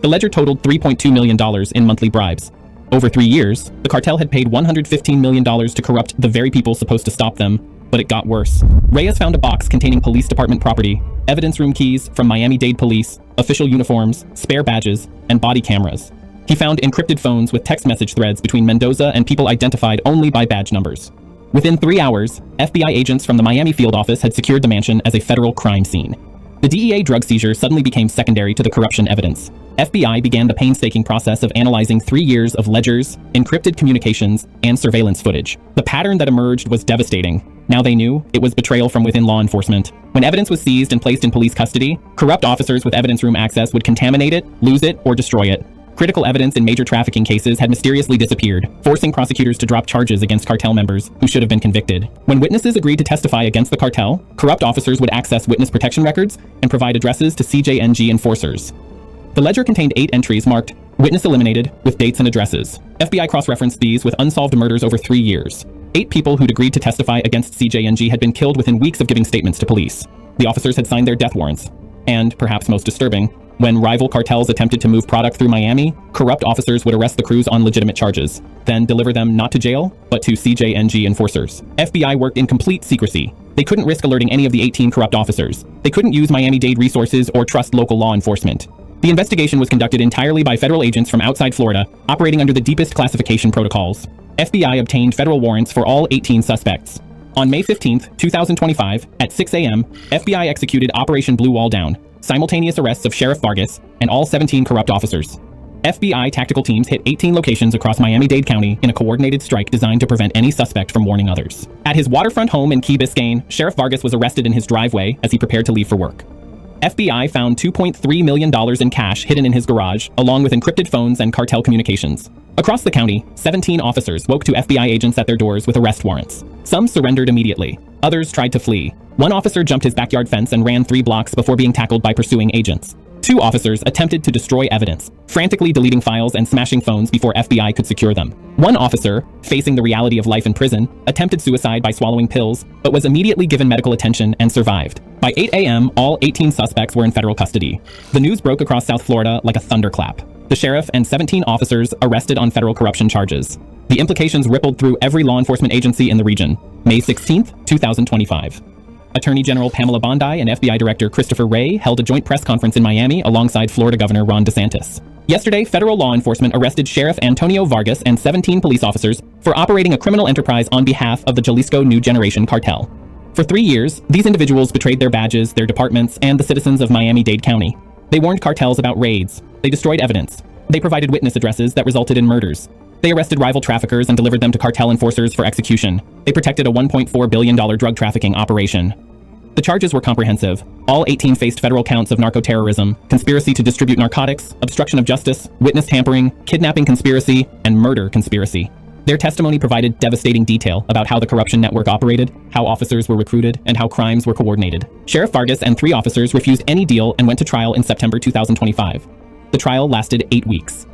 S6: The ledger totaled $3.2 million in monthly bribes. Over 3 years, the cartel had paid $115 million to corrupt the very people supposed to stop them, but it got worse. Reyes found a box containing police department property, evidence room keys from Miami-Dade Police, official uniforms, spare badges, and body cameras. He found encrypted phones with text message threads between Mendoza and people identified only by badge numbers. Within 3 hours, FBI agents from the Miami field office had secured the mansion as a federal crime scene. The DEA drug seizure suddenly became secondary to the corruption evidence. FBI began the painstaking process of analyzing 3 years of ledgers, encrypted communications, and surveillance footage. The pattern that emerged was devastating. Now they knew it was betrayal from within law enforcement. When evidence was seized and placed in police custody, corrupt officers with evidence room access would contaminate it, lose it, or destroy it. Critical evidence in major trafficking cases had mysteriously disappeared, forcing prosecutors to drop charges against cartel members who should have been convicted. When witnesses agreed to testify against the cartel, corrupt officers would access witness protection records and provide addresses to CJNG enforcers. The ledger contained 8 entries marked "Witness Eliminated" with dates and addresses. FBI cross-referenced these with unsolved murders over 3 years. 8 people who'd agreed to testify against CJNG had been killed within weeks of giving statements to police. The officers had signed their death warrants. And, perhaps most disturbing, when rival cartels attempted to move product through Miami, corrupt officers would arrest the crews on legitimate charges, then deliver them not to jail, but to CJNG enforcers. FBI worked in complete secrecy. They couldn't risk alerting any of the 18 corrupt officers. They couldn't use Miami-Dade resources or trust local law enforcement. The investigation was conducted entirely by federal agents from outside Florida, operating under the deepest classification protocols. FBI obtained federal warrants for all 18 suspects. On May 15, 2025, at 6 a.m., FBI executed Operation Blue Wall Down, simultaneous arrests of Sheriff Vargas and all 17 corrupt officers. FBI tactical teams hit 18 locations across Miami-Dade County in a coordinated strike designed to prevent any suspect from warning others. At his waterfront home in Key Biscayne, Sheriff Vargas was arrested in his driveway as he prepared to leave for work. FBI found $2.3 million in cash hidden in his garage, along with encrypted phones and cartel communications. Across the county, 17 officers woke to FBI agents at their doors with arrest warrants. Some surrendered immediately. Others tried to flee. One officer jumped his backyard fence and ran 3 blocks before being tackled by pursuing agents. 2 officers attempted to destroy evidence, frantically deleting files and smashing phones before FBI could secure them. One officer, facing the reality of life in prison, attempted suicide by swallowing pills, but was immediately given medical attention and survived. By 8 a.m., all 18 suspects were in federal custody. The news broke across South Florida like a thunderclap. The sheriff and 17 officers arrested on federal corruption charges. The implications rippled through every law enforcement agency in the region. May 16, 2025. Attorney General Pamela Bondi and FBI Director Christopher Wray held a joint press conference in Miami alongside Florida Governor Ron DeSantis. Yesterday, federal law enforcement arrested Sheriff Antonio Vargas and 17 police officers for operating a criminal enterprise on behalf of the Jalisco New Generation cartel. For 3 years, these individuals betrayed their badges, their departments, and the citizens of Miami-Dade County. They warned cartels about raids. They destroyed evidence. They provided witness addresses that resulted in murders. They arrested rival traffickers and delivered them to cartel enforcers for execution. They protected a $1.4 billion drug trafficking operation. The charges were comprehensive. All 18 faced federal counts of narco-terrorism, conspiracy to distribute narcotics, obstruction of justice, witness tampering, kidnapping conspiracy, and murder conspiracy. Their testimony provided devastating detail about how the corruption network operated, how officers were recruited, and how crimes were coordinated. Sheriff Vargas and 3 officers refused any deal and went to trial in September 2025. The trial lasted 8 weeks.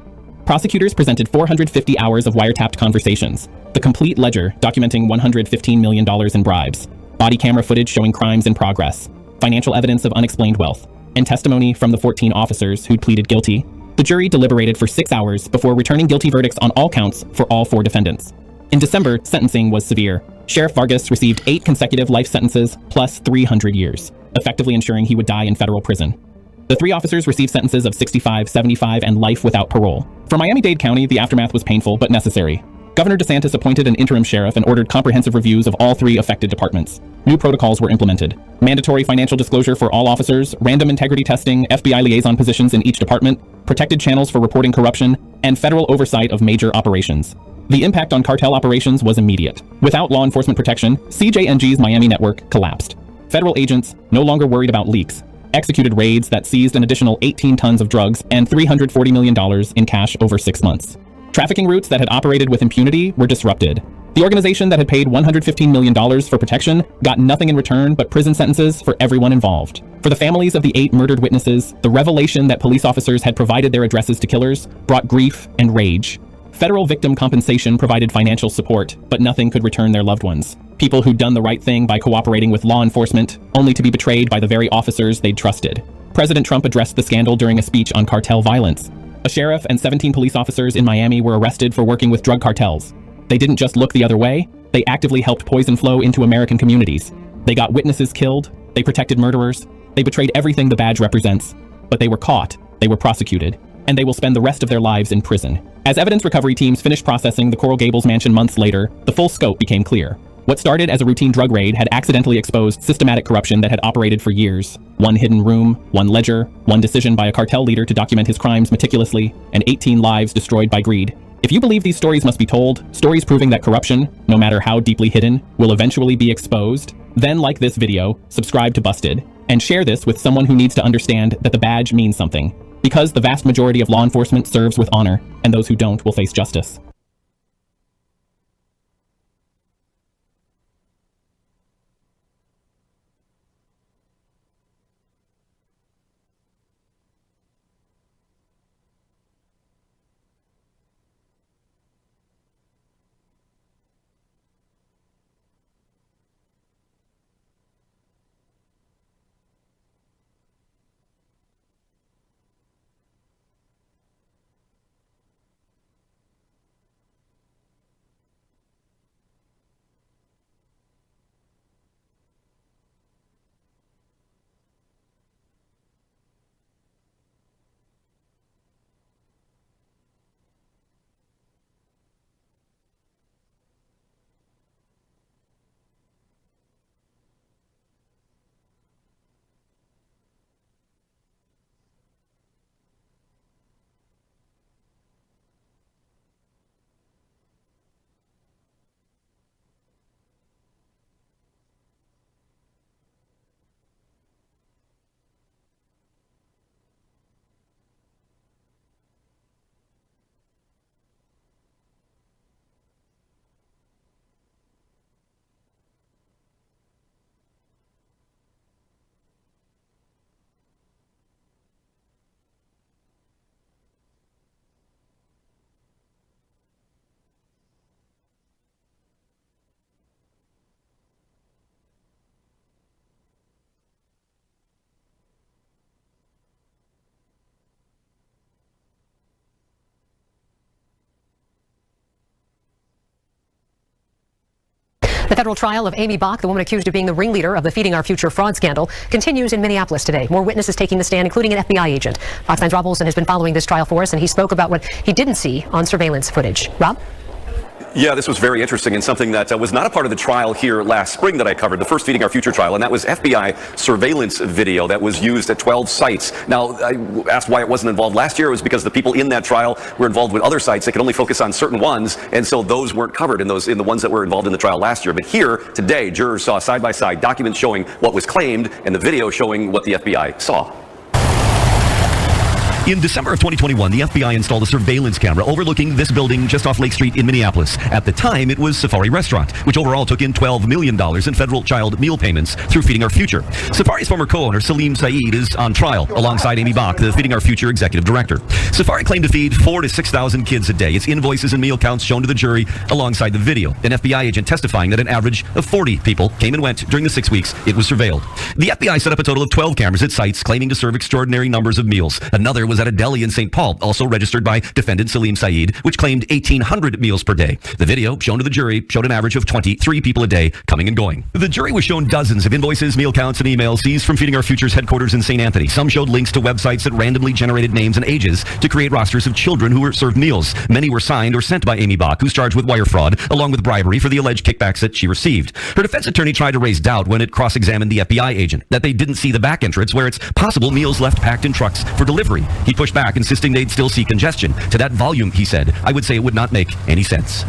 S6: Prosecutors presented 450 hours of wiretapped conversations, the complete ledger documenting $115 million in bribes, body camera footage showing crimes in progress, financial evidence of unexplained wealth, and testimony from the 14 officers who'd pleaded guilty. The jury deliberated for 6 hours before returning guilty verdicts on all counts for all 4 defendants. In December, sentencing was severe. Sheriff Vargas received 8 consecutive life sentences plus 300 years, effectively ensuring he would die in federal prison. The 3 officers received sentences of 65, 75, and life without parole. For Miami-Dade County, the aftermath was painful but necessary. Governor DeSantis appointed an interim sheriff and ordered comprehensive reviews of all 3 affected departments. New protocols were implemented. Mandatory financial disclosure for all officers, random integrity testing, FBI liaison positions in each department, protected channels for reporting corruption, and federal oversight of major operations. The impact on cartel operations was immediate. Without law enforcement protection, CJNG's Miami network collapsed. Federal agents, no longer worried about leaks, executed raids that seized an additional 18 tons of drugs and $340 million in cash over 6 months. Trafficking routes that had operated with impunity were disrupted. The organization that had paid $115 million for protection got nothing in return but prison sentences for everyone involved. For the families of the 8 murdered witnesses, the revelation that police officers had provided their addresses to killers brought grief and rage. Federal victim compensation provided financial support, but nothing could return their loved ones. People who'd done the right thing by cooperating with law enforcement, only to be betrayed by the very officers they'd trusted. President Trump addressed the scandal during a speech on cartel violence. A sheriff and 17 police officers in Miami were arrested for working with drug cartels. They didn't just look the other way, they actively helped poison flow into American communities. They got witnesses killed, they protected murderers, they betrayed everything the badge represents. But they were caught, they were prosecuted, and they will spend the rest of their lives in prison. As evidence recovery teams finished processing the Coral Gables mansion months later, the full scope became clear. What started as a routine drug raid had accidentally exposed systematic corruption that had operated for years. One hidden room, one ledger, one decision by a cartel leader to document his crimes meticulously, and 18 lives destroyed by greed. If you believe these stories must be told, stories proving that corruption, no matter how deeply hidden, will eventually be exposed, then like this video, subscribe to Busted, and share this with someone who needs to understand that the badge means something. Because the vast majority of law enforcement serves with honor, and those who don't will face justice.
S7: The federal trial of Amy Bach, the woman accused of being the ringleader of the Feeding Our Future fraud scandal, continues in Minneapolis today. More witnesses taking the stand, including an FBI agent. Fox 9's Rob Olson has been following this trial for us, and he spoke about what he didn't see on surveillance footage. Rob?
S8: Yeah, this was very interesting and something that was not a part of the trial here last spring that I covered, the first Feeding Our Future trial, and that was FBI surveillance video that was used at 12 sites. Now, I asked why it wasn't involved last year. It was because the people in that trial were involved with other sites. They could only focus on certain ones, and so those weren't covered in the ones that were involved in the trial last year. But here, today, jurors saw side-by-side documents showing what was claimed and the video showing what the FBI saw.
S9: In December of 2021, the FBI installed a surveillance camera overlooking this building just off Lake Street in Minneapolis. At the time, it was Safari Restaurant, which overall took in $12 million in federal child meal payments through Feeding Our Future. Safari's former co-owner, Salim Saeed, is on trial alongside Amy Bach, the Feeding Our Future executive director. Safari claimed to feed 4,000 to 6,000 kids a day. Its invoices and meal counts shown to the jury alongside the video. An FBI agent testifying that an average of 40 people came and went during the 6 weeks it was surveilled. The FBI set up a total of 12 cameras at sites claiming to serve extraordinary numbers of meals. Another was at a deli in St. Paul, also registered by defendant Salim Saeed, which claimed 1,800 meals per day. The video, shown to the jury, showed an average of 23 people a day coming and going. The jury was shown dozens of invoices, meal counts, and emails seized from Feeding Our Future's headquarters in St. Anthony. Some showed links to websites that randomly generated names and ages to create rosters of children who were served meals. Many were signed or sent by Amy Bach, who's charged with wire fraud, along with bribery for the alleged kickbacks that she received. Her defense attorney tried to raise doubt when it cross-examined the FBI agent, that they didn't see the back entrance where it's possible meals left packed in trucks for delivery. He pushed back, insisting they'd still see congestion. To that volume, he said, I would say it would not make any sense.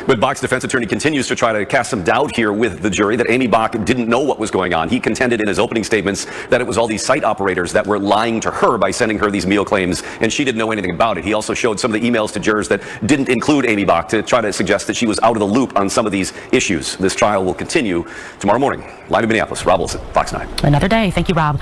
S8: But Bach's defense attorney continues to try to cast some doubt here with the jury that Amy Bach didn't know what was going on. He contended in his opening statements that it was all these site operators that were lying to her by sending her these meal claims, and she didn't know anything about it. He also showed some of the emails to jurors that didn't include Amy Bach to try to suggest that she was out of the loop on some of these issues. This trial will continue tomorrow morning. Live in Minneapolis, Rob Olson, Fox 9.
S7: Another day. Thank you, Rob.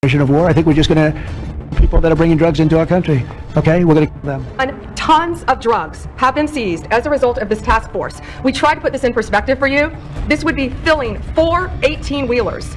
S10: declaration of war. I think we're just going to, people that are bringing drugs into our country, okay, we're going to kill them.
S4: And tons of drugs have been seized as a result of this task force. We tried to put this in perspective for you. This would be filling 4 18-wheelers.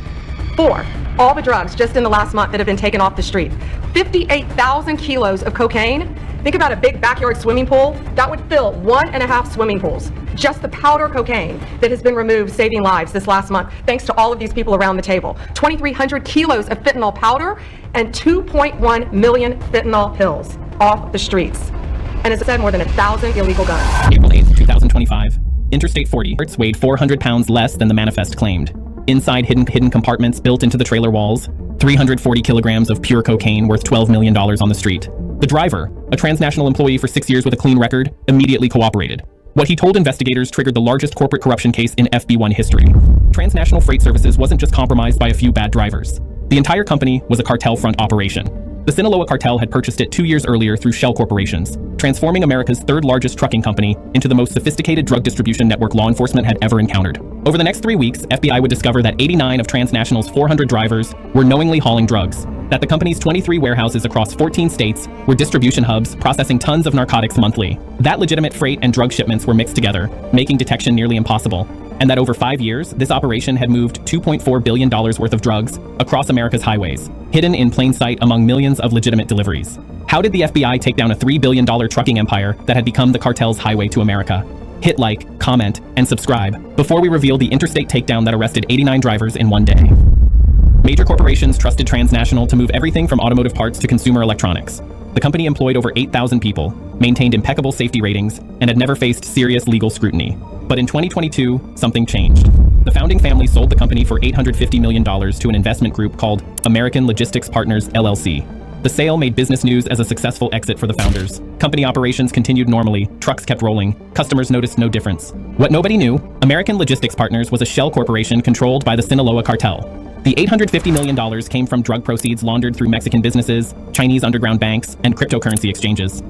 S4: 4. All the drugs just in the last month that have been taken off the street. 58,000 kilos of cocaine. Think about a big backyard swimming pool. That would fill 1.5 swimming pools. Just the powder cocaine that has been removed, saving lives this last month, thanks to all of these people around the table. 2,300 kilos of fentanyl powder and 2.1 million fentanyl pills off the streets. And as I said, more than 1,000 illegal guns.
S6: April 8th, 2025. Interstate 40 weighed 400 pounds less than the manifest claimed. Inside hidden compartments built into the trailer walls, 340 kilograms of pure cocaine worth $12 million on the street. The driver, a transnational employee for 6 years with a clean record, immediately cooperated. What he told investigators triggered the largest corporate corruption case in FB1 history. Transnational Freight Services wasn't just compromised by a few bad drivers. The entire company was a cartel front operation. The Sinaloa cartel had purchased it 2 years earlier through shell corporations, transforming America's third largest trucking company into the most sophisticated drug distribution network law enforcement had ever encountered. Over the next 3 weeks, FBI would discover that 89 of Transnational's 400 drivers were knowingly hauling drugs, that the company's 23 warehouses across 14 states were distribution hubs processing tons of narcotics monthly, that legitimate freight and drug shipments were mixed together, making detection nearly impossible, and that over 5 years, this operation had moved $2.4 billion worth of drugs across America's highways, hidden in plain sight among millions of legitimate deliveries. How did the FBI take down a $3 billion trucking empire that had become the cartel's highway to America? Hit like, comment, and subscribe before we reveal the interstate takedown that arrested 89 drivers in one day. Major corporations trusted Transnational to move everything from automotive parts to consumer electronics. The company employed over 8,000 people, maintained impeccable safety ratings, and had never faced serious legal scrutiny. But in 2022, something changed. The founding family sold the company for $850 million to an investment group called American Logistics Partners, LLC. The sale made business news as a successful exit for the founders. Company operations continued normally, trucks kept rolling, customers noticed no difference. What nobody knew, American Logistics Partners was a shell corporation controlled by the Sinaloa cartel. The $850 million came from drug proceeds laundered through Mexican businesses, Chinese underground banks, and cryptocurrency exchanges.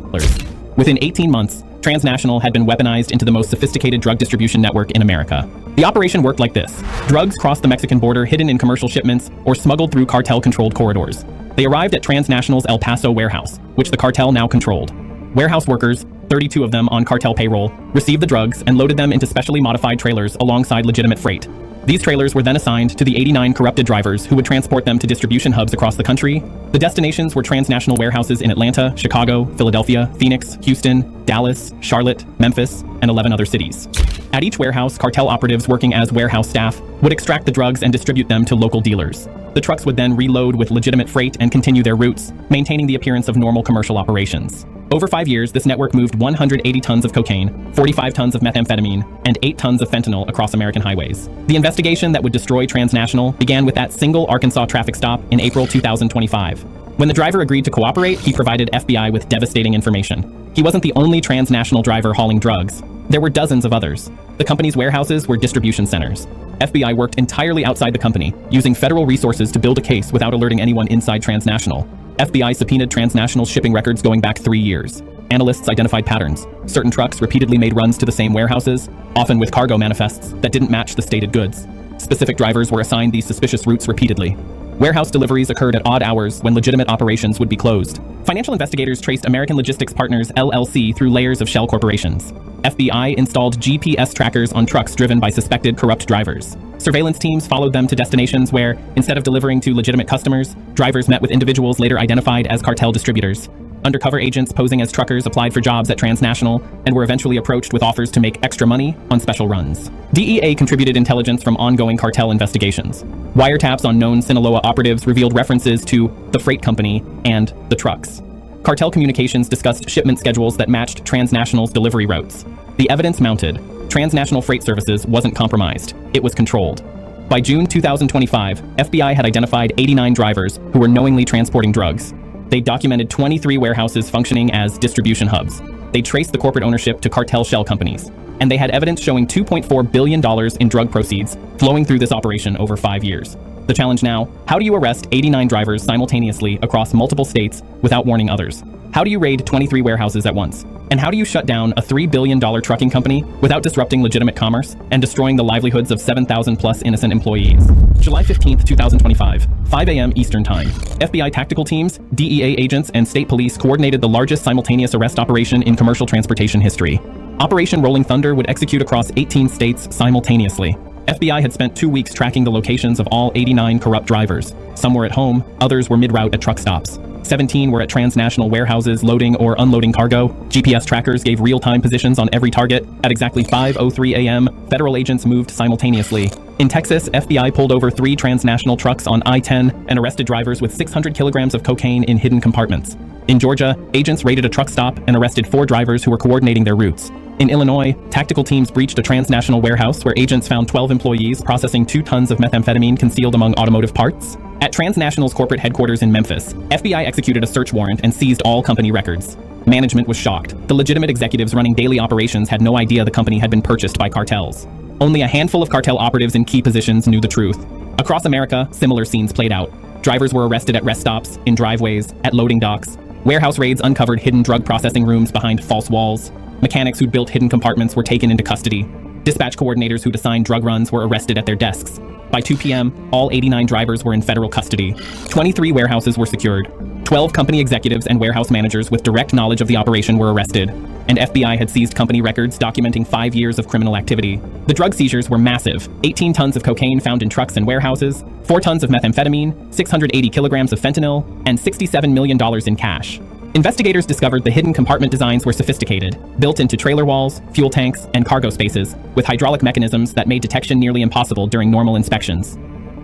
S6: Within 18 months, Transnational had been weaponized into the most sophisticated drug distribution network in America. The operation worked like this. Drugs crossed the Mexican border hidden in commercial shipments or smuggled through cartel-controlled corridors. They arrived at Transnational's El Paso warehouse, which the cartel now controlled. Warehouse workers, 32 of them on cartel payroll, received the drugs and loaded them into specially modified trailers alongside legitimate freight. These trailers were then assigned to the 89 corrupted drivers who would transport them to distribution hubs across the country. The destinations were transnational warehouses in Atlanta, Chicago, Philadelphia, Phoenix, Houston, Dallas, Charlotte, Memphis, and 11 other cities. At each warehouse, cartel operatives working as warehouse staff would extract the drugs and distribute them to local dealers. The trucks would then reload with legitimate freight and continue their routes, maintaining the appearance of normal commercial operations. Over 5 years, this network moved 180 tons of cocaine, 45 tons of methamphetamine, and 8 tons of fentanyl across American highways. The investigation that would destroy Transnational began with that single Arkansas traffic stop in April 2025. When the driver agreed to cooperate, he provided FBI with devastating information. He wasn't the only transnational driver hauling drugs. There were dozens of others. The company's warehouses were distribution centers. FBI worked entirely outside the company, using federal resources to build a case without alerting anyone inside Transnational. FBI subpoenaed Transnational's shipping records going back 3 years. Analysts identified patterns. Certain trucks repeatedly made runs to the same warehouses, often with cargo manifests that didn't match the stated goods. Specific drivers were assigned these suspicious routes repeatedly. Warehouse deliveries occurred at odd hours when legitimate operations would be closed. Financial investigators traced American Logistics Partners, LLC through layers of shell corporations. FBI installed GPS trackers on trucks driven by suspected corrupt drivers. Surveillance teams followed them to destinations where, instead of delivering to legitimate customers, drivers met with individuals later identified as cartel distributors. Undercover agents posing as truckers applied for jobs at Transnational and were eventually approached with offers to make extra money on special runs. DEA contributed intelligence from ongoing cartel investigations. Wiretaps on known Sinaloa operatives revealed references to the freight company and the trucks. Cartel communications discussed shipment schedules that matched Transnational's delivery routes. The evidence mounted. Transnational Freight Services wasn't compromised. It was controlled. By June 2025, FBI had identified 89 drivers who were knowingly transporting drugs. They documented 23 warehouses functioning as distribution hubs. They traced the corporate ownership to cartel shell companies. And they had evidence showing $2.4 billion in drug proceeds flowing through this operation over 5 years. The challenge now, how do you arrest 89 drivers simultaneously across multiple states without warning others? How do you raid 23 warehouses at once? And how do you shut down a $3 billion trucking company without disrupting legitimate commerce and destroying the livelihoods of 7,000 plus innocent employees? July 15th, 2025, 5 a.m. Eastern Time. FBI tactical teams, DEA agents, and state police coordinated the largest simultaneous arrest operation in commercial transportation history. Operation Rolling Thunder would execute across 18 states simultaneously. FBI had spent 2 weeks tracking the locations of all 89 corrupt drivers. Some were at home, others were mid-route at truck stops. 17 were at transnational warehouses loading or unloading cargo. GPS trackers gave real-time positions on every target. At exactly 5:03 a.m., federal agents moved simultaneously. In Texas, FBI pulled over 3 transnational trucks on I-10 and arrested drivers with 600 kilograms of cocaine in hidden compartments. In Georgia, agents raided a truck stop and arrested 4 drivers who were coordinating their routes. In Illinois, tactical teams breached a transnational warehouse where agents found 12 employees processing 2 tons of methamphetamine concealed among automotive parts. At Transnational's corporate headquarters in Memphis, FBI executed a search warrant and seized all company records. Management was shocked. The legitimate executives running daily operations had no idea the company had been purchased by cartels. Only a handful of cartel operatives in key positions knew the truth. Across America, similar scenes played out. Drivers were arrested at rest stops, in driveways, at loading docks. Warehouse raids uncovered hidden drug processing rooms behind false walls. Mechanics who'd built hidden compartments were taken into custody. Dispatch coordinators who'd assigned drug runs were arrested at their desks. By 2 p.m., all 89 drivers were in federal custody. 23 warehouses were secured. 12 company executives and warehouse managers with direct knowledge of the operation were arrested. And FBI had seized company records documenting 5 years of criminal activity. The drug seizures were massive. 18 tons of cocaine found in trucks and warehouses, 4 tons of methamphetamine, 680 kilograms of fentanyl, and $67 million in cash. Investigators discovered the hidden compartment designs were sophisticated, built into trailer walls, fuel tanks, and cargo spaces, with hydraulic mechanisms that made detection nearly impossible during normal inspections.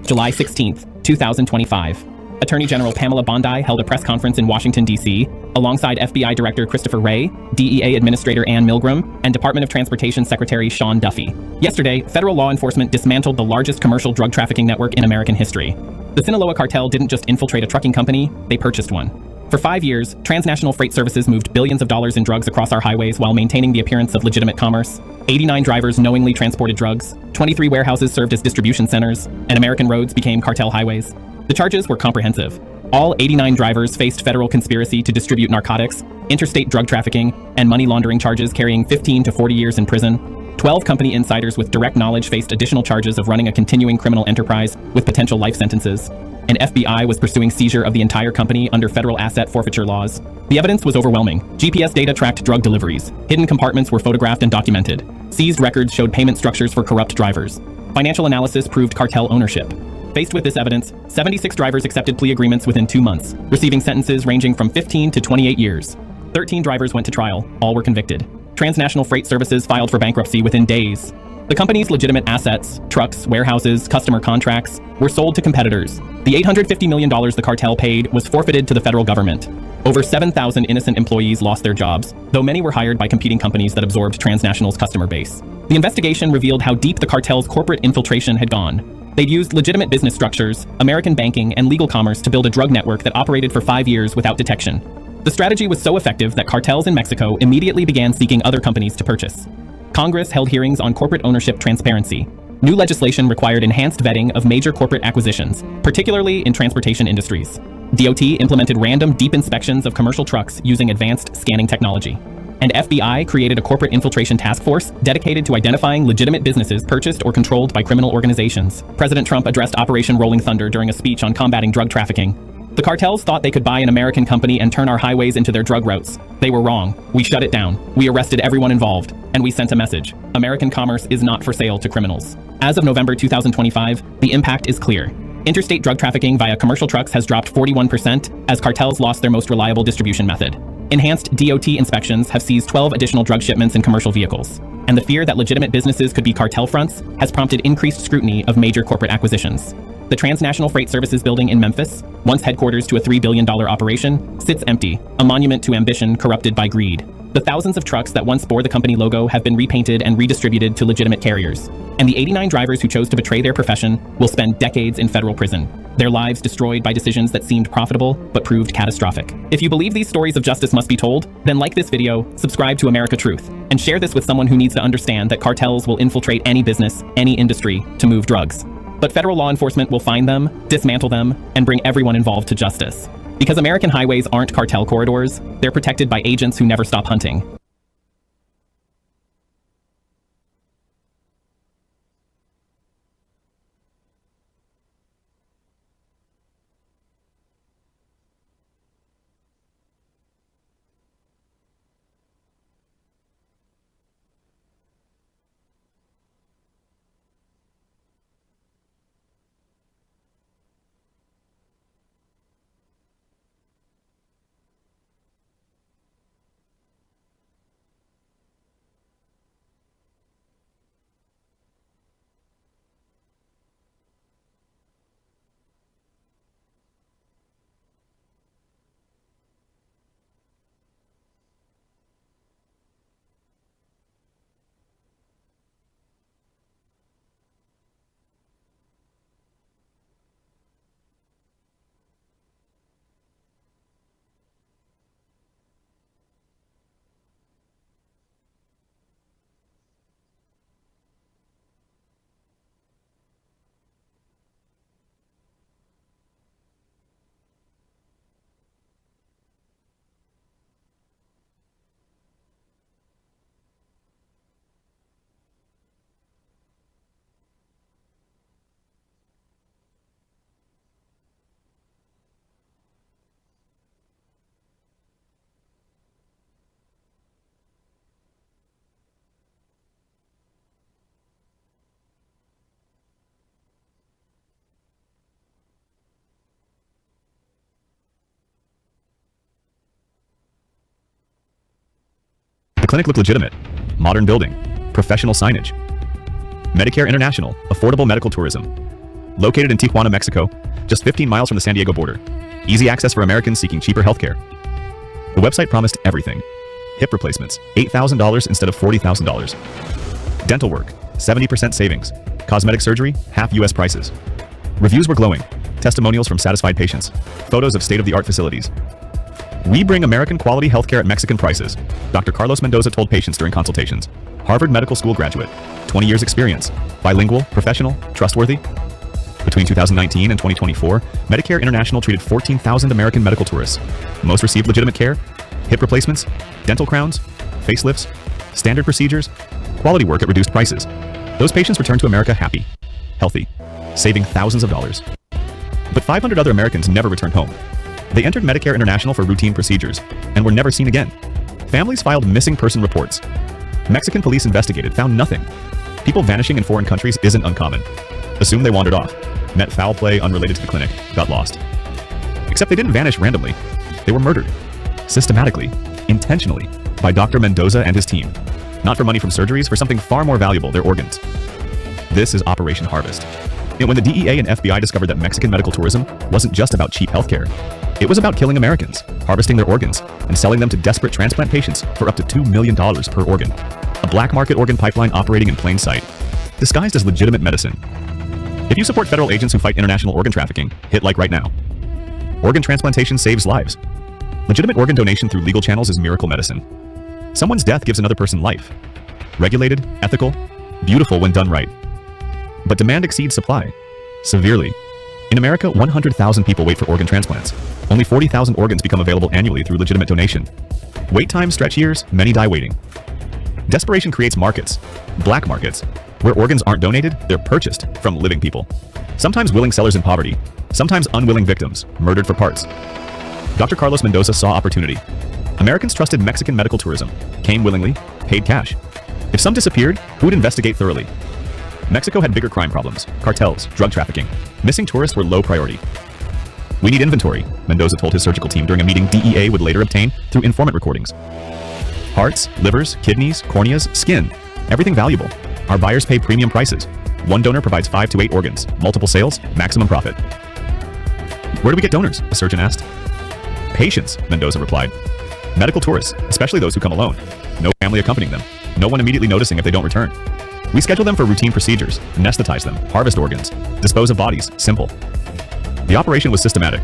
S6: July 16th, 2025. Attorney General Pamela Bondi held a press conference in Washington, D.C., alongside FBI Director Christopher Wray, DEA Administrator Ann Milgram, and Department of Transportation Secretary Sean Duffy. Yesterday, federal law enforcement dismantled the largest commercial drug trafficking network in American history. The Sinaloa cartel didn't just infiltrate a trucking company, they purchased one. For 5 years, transnational freight services moved billions of dollars in drugs across our highways while maintaining the appearance of legitimate commerce. 89 drivers knowingly transported drugs, 23 warehouses served as distribution centers, and American roads became cartel highways. The charges were comprehensive. All 89 drivers faced federal conspiracy to distribute narcotics, interstate drug trafficking, and money laundering charges carrying 15 to 40 years in prison. 12 company insiders with direct knowledge faced additional charges of running a continuing criminal enterprise with potential life sentences. And FBI was pursuing seizure of the entire company under federal asset forfeiture laws. The evidence was overwhelming. GPS data tracked drug deliveries. Hidden compartments were photographed and documented. Seized records showed payment structures for corrupt drivers. Financial analysis proved cartel ownership. Faced with this evidence, 76 drivers accepted plea agreements within 2 months, receiving sentences ranging from 15 to 28 years. 13 drivers went to trial. All were convicted. Transnational freight services filed for bankruptcy within days. The company's legitimate assets, trucks, warehouses, customer contracts, were sold to competitors. The $850 million the cartel paid was forfeited to the federal government. Over 7,000 innocent employees lost their jobs, though many were hired by competing companies that absorbed Transnational's customer base. The investigation revealed how deep the cartel's corporate infiltration had gone. They'd used legitimate business structures, American banking, and legal commerce to build a drug network that operated for 5 years without detection. The strategy was so effective that cartels in Mexico immediately began seeking other companies to purchase. Congress held hearings on corporate ownership transparency. New legislation required enhanced vetting of major corporate acquisitions, particularly in transportation industries. DOT implemented random deep inspections of commercial trucks using advanced scanning technology. And FBI created a corporate infiltration task force dedicated to identifying legitimate businesses purchased or controlled by criminal organizations. President Trump addressed Operation Rolling Thunder during a speech on combating drug trafficking. The cartels thought they could buy an American company and turn our highways into their drug routes. They were wrong. We shut it down. We arrested everyone involved. And we sent a message. American commerce is not for sale to criminals. As of November 2025, the impact is clear. Interstate drug trafficking via commercial trucks has dropped 41% as cartels lost their most reliable distribution method. Enhanced DOT inspections have seized 12 additional drug shipments in commercial vehicles. And the fear that legitimate businesses could be cartel fronts has prompted increased scrutiny of major corporate acquisitions. The Transnational Freight Services building in Memphis, once headquarters to a $3 billion operation, sits empty, a monument to ambition corrupted by greed. The thousands of trucks that once bore the company logo have been repainted and redistributed to legitimate carriers. And the 89 drivers who chose to betray their profession will spend decades in federal prison, their lives destroyed by decisions that seemed profitable but proved catastrophic. If you believe these stories of justice must be told, then like this video, subscribe to America Truth, and share this with someone who needs to understand that cartels will infiltrate any business, any industry, to move drugs. But federal law enforcement will find them, dismantle them, and bring everyone involved to justice. Because American highways aren't cartel corridors, they're protected by agents who never stop hunting.
S11: The clinic looked legitimate. Modern building. Professional signage. Medicare International, affordable medical tourism. Located in Tijuana, Mexico, just 15 miles from the San Diego border. Easy access for Americans seeking cheaper healthcare. The website promised everything. Hip replacements, $8,000 instead of $40,000. Dental work, 70% savings. Cosmetic surgery, half US prices. Reviews were glowing. Testimonials from satisfied patients. Photos of state-of-the-art facilities. We bring American quality healthcare at Mexican prices, Dr. Carlos Mendoza told patients during consultations. Harvard Medical School graduate, 20 years experience, bilingual, professional, trustworthy. Between 2019 and 2024, Medicare International treated 14,000 American medical tourists. Most received legitimate care, hip replacements, dental crowns, facelifts, standard procedures, quality work at reduced prices. Those patients returned to America happy, healthy, saving thousands of dollars. But 500 other Americans never returned home. They entered Medicare International for routine procedures and were never seen again. Families filed missing person reports. Mexican police investigated, found nothing. People vanishing in foreign countries isn't uncommon. Assume they wandered off, met foul play unrelated to the clinic, got lost. Except they didn't vanish randomly. They were murdered. Systematically, intentionally, by Dr. Mendoza and his team. Not for money from surgeries, for something far more valuable, their organs. This is Operation Harvest. And when the DEA and FBI discovered that Mexican medical tourism wasn't just about cheap healthcare, it was about killing Americans, harvesting their organs, and selling them to desperate transplant patients for up to $2 million per organ. A black market organ pipeline operating in plain sight, disguised as legitimate medicine. If you support federal agents who fight international organ trafficking, hit like right now. Organ transplantation saves lives. Legitimate organ donation through legal channels is miracle medicine. Someone's death gives another person life. Regulated, ethical, beautiful when done right. But demand exceeds supply. Severely. In America, 100,000 people wait for organ transplants. Only 40,000 organs become available annually through legitimate donation. Wait times stretch years, many die waiting. Desperation creates markets, black markets, where organs aren't donated, they're purchased from living people. Sometimes willing sellers in poverty, sometimes unwilling victims, murdered for parts. Dr. Carlos Mendoza saw opportunity. Americans trusted Mexican medical tourism, came willingly, paid cash. If some disappeared, who would investigate thoroughly? Mexico had bigger crime problems, cartels, drug trafficking. Missing tourists were low priority. We need inventory, Mendoza told his surgical team during a meeting DEA would later obtain through informant recordings. Hearts, livers, kidneys, corneas, skin, everything valuable. Our buyers pay premium prices. One donor provides 5 to 8 organs. Multiple sales, maximum profit. Where do we get donors? A surgeon asked. Patients, Mendoza replied. Medical tourists, especially those who come alone. No family accompanying them. No one immediately noticing if they don't return. We schedule them for routine procedures, anesthetize them, harvest organs, dispose of bodies, simple. The operation was systematic.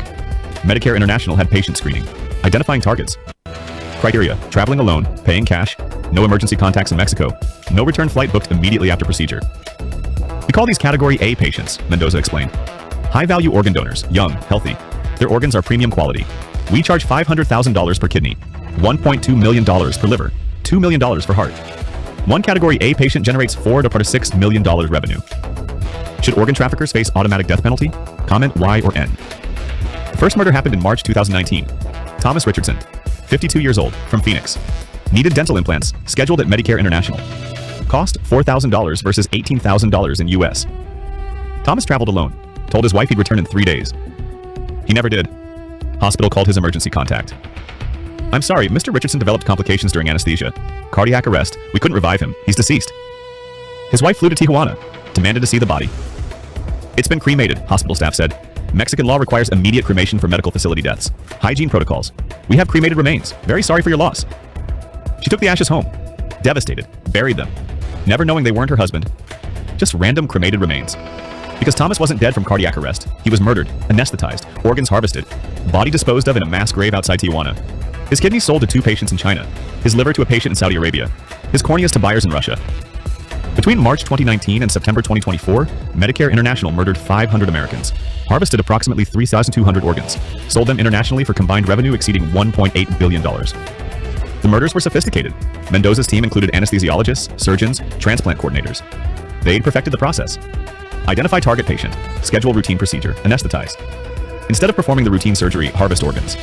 S11: Medicare International had patient screening, identifying targets. Criteria, traveling alone, paying cash, no emergency contacts in Mexico, no return flight booked immediately after procedure. We call these Category A patients, Mendoza explained. High-value organ donors, young, healthy. Their organs are premium quality. We charge $500,000 per kidney, $1.2 million per liver, $2 million for heart. One Category A patient generates $4 to $6 million revenue. Should organ traffickers face automatic death penalty? Comment Y or N. The first murder happened in March 2019. Thomas Richardson, 52 years old, from Phoenix. Needed dental implants, scheduled at Medicare International. Cost $4,000 versus $18,000 in US. Thomas traveled alone, told his wife he'd return in 3 days. He never did. Hospital called his emergency contact. I'm sorry, Mr. Richardson developed complications during anesthesia. Cardiac arrest. We couldn't revive him. He's deceased. His wife flew to Tijuana, demanded to see the body. It's been cremated, hospital staff said. Mexican law requires immediate cremation for medical facility deaths. Hygiene protocols. We have cremated remains. Very sorry for your loss. She took the ashes home. Devastated. Buried them. Never knowing they weren't her husband. Just random cremated remains. Because Thomas wasn't dead from cardiac arrest. He was murdered, anesthetized, organs harvested, body disposed of in a mass grave outside Tijuana. His kidneys sold to 2 patients in China, his liver to a patient in Saudi Arabia, his corneas to buyers in Russia. Between March 2019 and September 2024, Medicare International murdered 500 Americans, harvested approximately 3,200 organs, sold them internationally for combined revenue exceeding $1.8 billion. The murders were sophisticated. Mendoza's team included anesthesiologists, surgeons, transplant coordinators. They'd perfected the process. Identify target patient, schedule routine procedure, anesthetize. Instead of performing the routine surgery, harvest organs.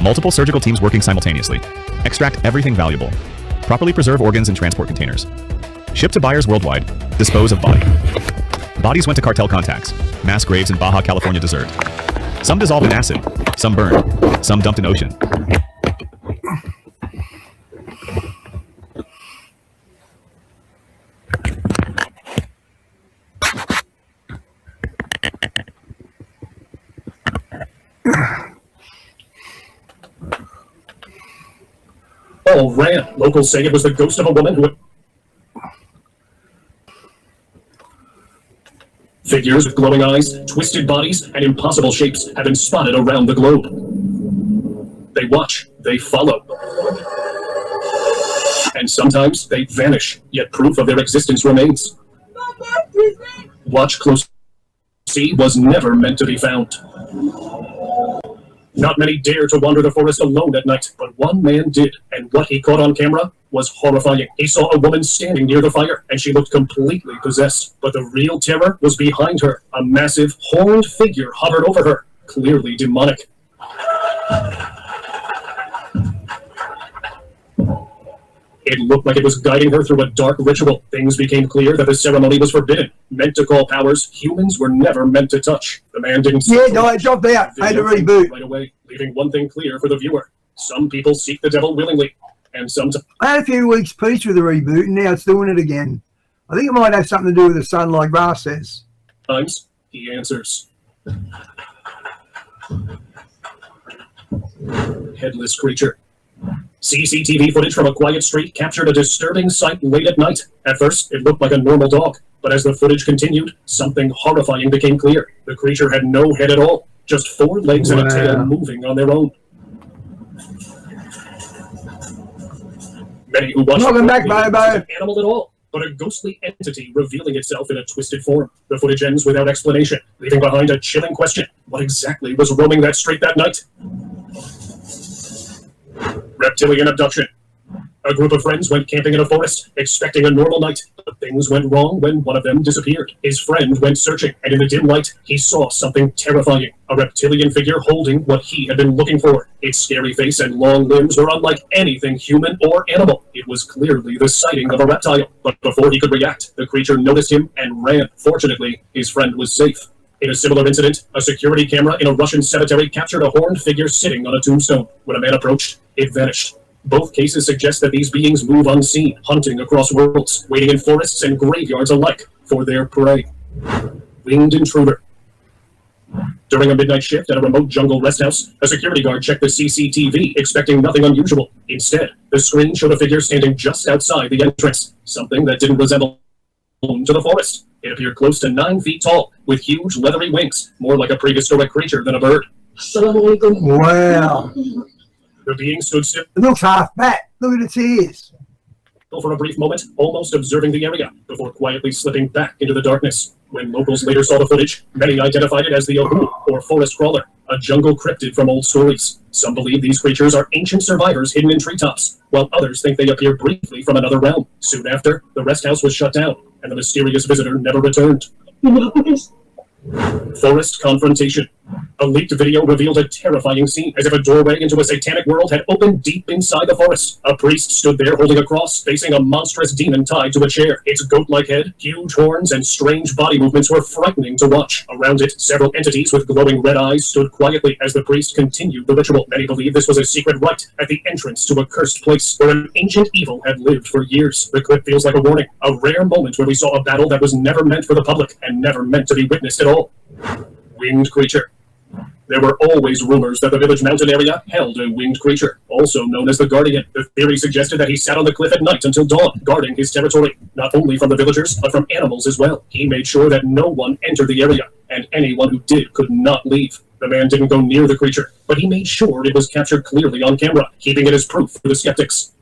S11: Multiple surgical teams working simultaneously. Extract everything valuable. Properly preserve organs in transport containers. Ship to buyers worldwide. Dispose of body. Bodies went to cartel contacts. Mass graves in Baja California desert. Some dissolved in acid. Some burned. Some dumped in ocean.
S12: All ran. Locals say it was the ghost of a woman who... Figures with glowing eyes, twisted bodies, and impossible shapes have been spotted around the globe. They watch, they follow. And sometimes they vanish, yet proof of their existence remains. Watch closely. See was never meant to be found. Not many dare to wander the forest alone at night, but one man did, and what he caught on camera was horrifying. He saw a woman standing near the fire, and she looked completely possessed. But the real terror was behind her. A massive, horned figure hovered over her, clearly demonic. It looked like it was guiding her through a dark ritual. Things became clear that the ceremony was forbidden, meant to call powers humans were never meant to touch. The man didn't...
S10: Yeah, no, it dropped out. Made a reboot.
S12: Right away, leaving one thing clear for the viewer. Some people seek the devil willingly, and some...
S10: I had a few weeks peace with the reboot, and now it's doing it again. I think it might have something to do with the sun, like Grass says.
S12: Times, he answers. Headless creature. CCTV footage from a quiet street captured a disturbing sight late at night. At first, it looked like a normal dog, but as the footage continued, something horrifying became clear. The creature had no head at all, just 4 legs and a tail moving on their own. Many who watched
S10: Welcome back, Bobo.
S12: an animal at all, but a ghostly entity revealing itself in a twisted form. The footage ends without explanation, leaving behind a chilling question. What exactly was roaming that street that night? Reptilian abduction. A group of friends went camping in a forest, expecting a normal night, but things went wrong when one of them disappeared. His friend went searching, and in the dim light, he saw something terrifying. A reptilian figure holding what he had been looking for. Its scary face and long limbs were unlike anything human or animal. It was clearly the sighting of a reptile. But before he could react, the creature noticed him and ran. Fortunately, his friend was safe. In a similar incident, a security camera in a Russian cemetery captured a horned figure sitting on a tombstone. When a man approached, it vanished. Both cases suggest that these beings move unseen, hunting across worlds, waiting in forests and graveyards alike for their prey. Winged intruder. During a midnight shift at a remote jungle rest house, a security guard checked the CCTV, expecting nothing unusual. Instead, the screen showed a figure standing just outside the entrance, something that didn't resemble home to the forest. It appeared close to 9 feet tall, with huge leathery wings, more like a prehistoric creature than a bird.
S10: Wow.
S12: The being stood still.
S10: It looks half bat. Look at its ears.
S12: For a brief moment, almost observing the area, before quietly slipping back into the darkness. When locals later saw the footage, many identified it as the Ahu, or forest crawler, a jungle cryptid from old stories. Some believe these creatures are ancient survivors hidden in treetops, while others think they appear briefly from another realm. Soon after, the rest house was shut down, and the mysterious visitor never returned. Forest confrontation. A leaked video revealed a terrifying scene, as if a doorway into a satanic world had opened deep inside the forest. A priest stood there holding a cross, facing a monstrous demon tied to a chair. Its goat-like head, huge horns, and strange body movements were frightening to watch. Around it, several entities with glowing red eyes stood quietly as the priest continued the ritual. Many believe this was a secret rite at the entrance to a cursed place where an ancient evil had lived for years. The clip feels like a warning, a rare moment where we saw a battle that was never meant for the public and never meant to be witnessed at all. Winged creature. There were always rumors that the village mountain area held a winged creature, also known as the Guardian. The theory suggested that he sat on the cliff at night until dawn, guarding his territory, not only from the villagers, but from animals as well. He made sure that no one entered the area, and anyone who did could not leave. The man didn't go near the creature, but he made sure it was captured clearly on camera, keeping it as proof for the skeptics.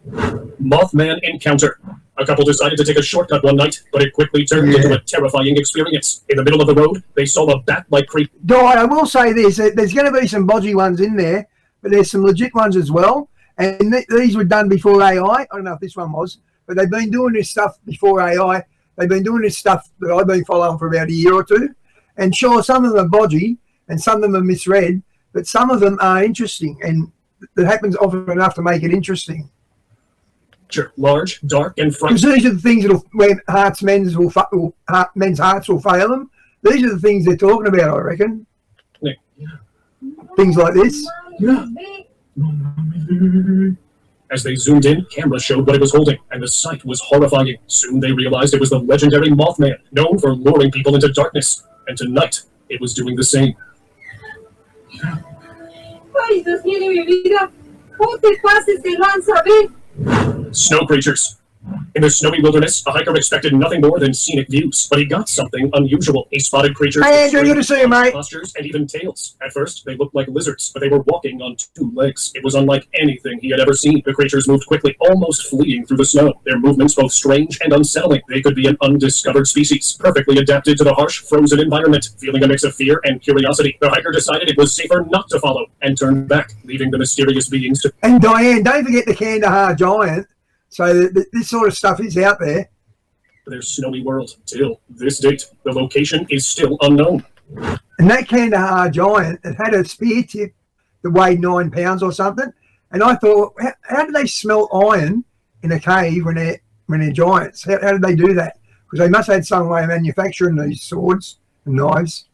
S12: Mothman encounter. A couple decided to take a shortcut one night, but it quickly turned into a terrifying experience. In the middle of the road, they saw a bat-like creature.
S10: I will say this, there's going to be some bodgy ones in there, but there's some legit ones as well. And these were done before AI. I don't know if this one was, but they've been doing this stuff before AI. They've been doing this stuff that I've been following for about a year or two. And sure, some of them are bodgy and some of them are misread, but some of them are interesting. And that happens often enough to make it interesting.
S12: Large, dark, and frightening.
S10: Because these are the things that when men's hearts will fail them. These are the things they're talking about, I reckon.
S12: Yeah.
S10: Things like this.
S12: Yeah. As they zoomed in, camera showed what it was holding, and the sight was horrifying. Soon they realized it was the legendary Mothman, known for luring people into darkness. And tonight, it was doing the same.
S13: Ay, Dios mío de mi vida. ¿Cómo te pases de lanza, ve?
S12: Snow creatures. In the snowy wilderness, a hiker expected nothing more than scenic views, but he got something unusual. He spotted creatures
S10: Hey, Andrew, good to see you, mate.
S12: postures and even tails. At first, they looked like lizards, but they were walking on 2 legs. It was unlike anything he had ever seen. The creatures moved quickly, almost fleeing through the snow. Their movements both strange and unsettling. They could be an undiscovered species, perfectly adapted to the harsh, frozen environment. Feeling a mix of fear and curiosity, the hiker decided it was safer not to follow and turned back, leaving the mysterious beings to...
S10: And Diane, don't forget the Kandahar giant. So this sort of stuff is out there.
S12: their snowy world. Till this date, the location is still unknown.
S10: And that Kandahar giant, it had a spear tip that weighed 9 pounds or something. And I thought, how do they smelt iron in a cave when they're giants? How did they do that? Because they must have had some way of manufacturing these swords and knives.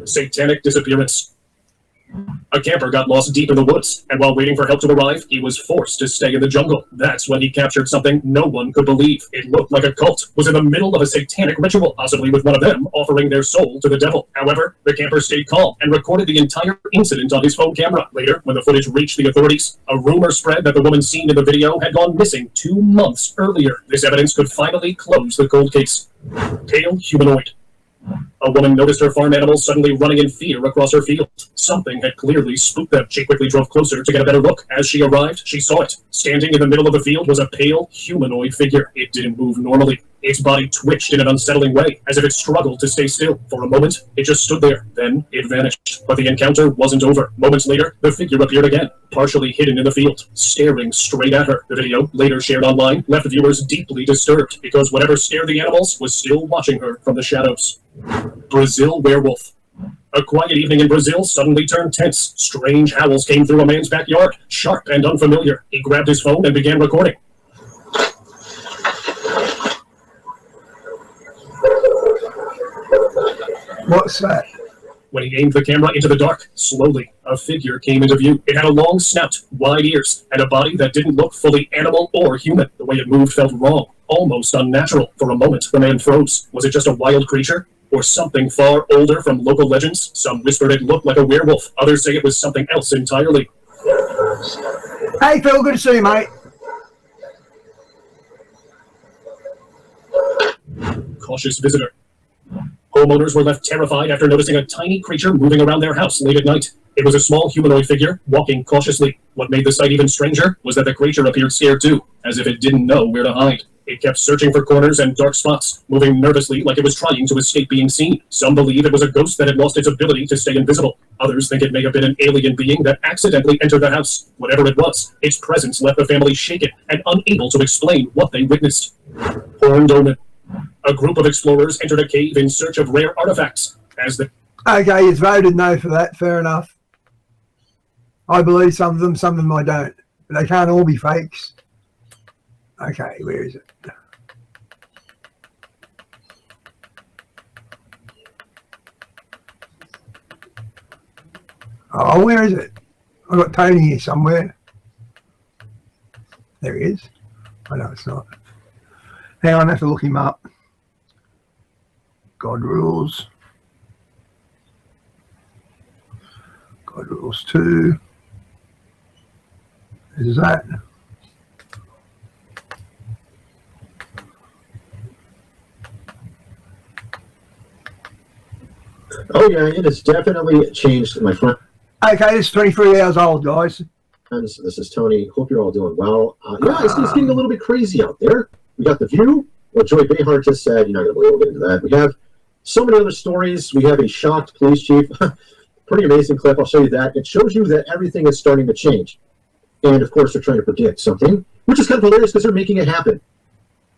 S12: Satanic disappearance. A camper got lost deep in the woods, and while waiting for help to arrive, he was forced to stay in the jungle. That's when he captured something no one could believe. It looked like a cult was in the middle of a satanic ritual, possibly with one of them offering their soul to the devil. However, the camper stayed calm and recorded the entire incident on his phone camera. Later, when the footage reached the authorities, a rumor spread that the woman seen in the video had gone missing 2 months earlier. This evidence could finally close the cold case. Pale humanoid. A woman noticed her farm animals suddenly running in fear across her field. Something had clearly spooked them. She quickly drove closer to get a better look. As she arrived, she saw it. Standing in the middle of the field was a pale, humanoid figure. It didn't move normally. Its body twitched in an unsettling way, as if it struggled to stay still. For a moment, it just stood there. Then it vanished. But the encounter wasn't over. Moments later, the figure appeared again, partially hidden in the field, staring straight at her. The video, later shared online, left viewers deeply disturbed, because whatever scared the animals was still watching her from the shadows. Brazil werewolf. A quiet evening in Brazil suddenly turned tense. Strange howls came through a man's backyard, sharp and unfamiliar. He grabbed his phone and began recording.
S10: What's that?
S12: When he aimed the camera into the dark, slowly, a figure came into view. It had a long snout, wide ears, and a body that didn't look fully animal or human. The way it moved felt wrong, almost unnatural. For a moment, the man froze. Was it just a wild creature? Or something far older from local legends? Some whispered it looked like a werewolf. Others say it was something else entirely.
S10: Hey, Phil, good to see you, mate.
S12: Cautious visitor. Homeowners were left terrified after noticing a tiny creature moving around their house late at night. It was a small humanoid figure, walking cautiously. What made the sight even stranger was that the creature appeared scared too, as if it didn't know where to hide. It kept searching for corners and dark spots, moving nervously like it was trying to escape being seen. Some believe it was a ghost that had lost its ability to stay invisible. Others think it may have been an alien being that accidentally entered the house. Whatever it was, its presence left the family shaken and unable to explain what they witnessed. Horned omen. A group of explorers entered a cave in search of rare artifacts.
S10: Okay, it's voted no for that. Fair enough. I believe some of them I don't. But they can't all be fakes. Okay, where is it? Oh, where is it? I've got Tony here somewhere. There he is. I know it's not. Hang on, I have to look him up. God Rules. God Rules 2. Is that?
S13: Oh yeah, it has definitely changed, my friend.
S10: Okay, it's 23 hours old, guys.
S13: This is Tony. Hope you're all doing well. Yeah, it's getting a little bit crazy out there. We got The View, what Joy Behar just said. You're not going to believe we'll get into that. We have so many other stories. We have a shocked police chief. Pretty amazing clip. I'll show you that. It shows you that everything is starting to change. And, of course, they're trying to predict something, which is kind of hilarious because they're making it happen.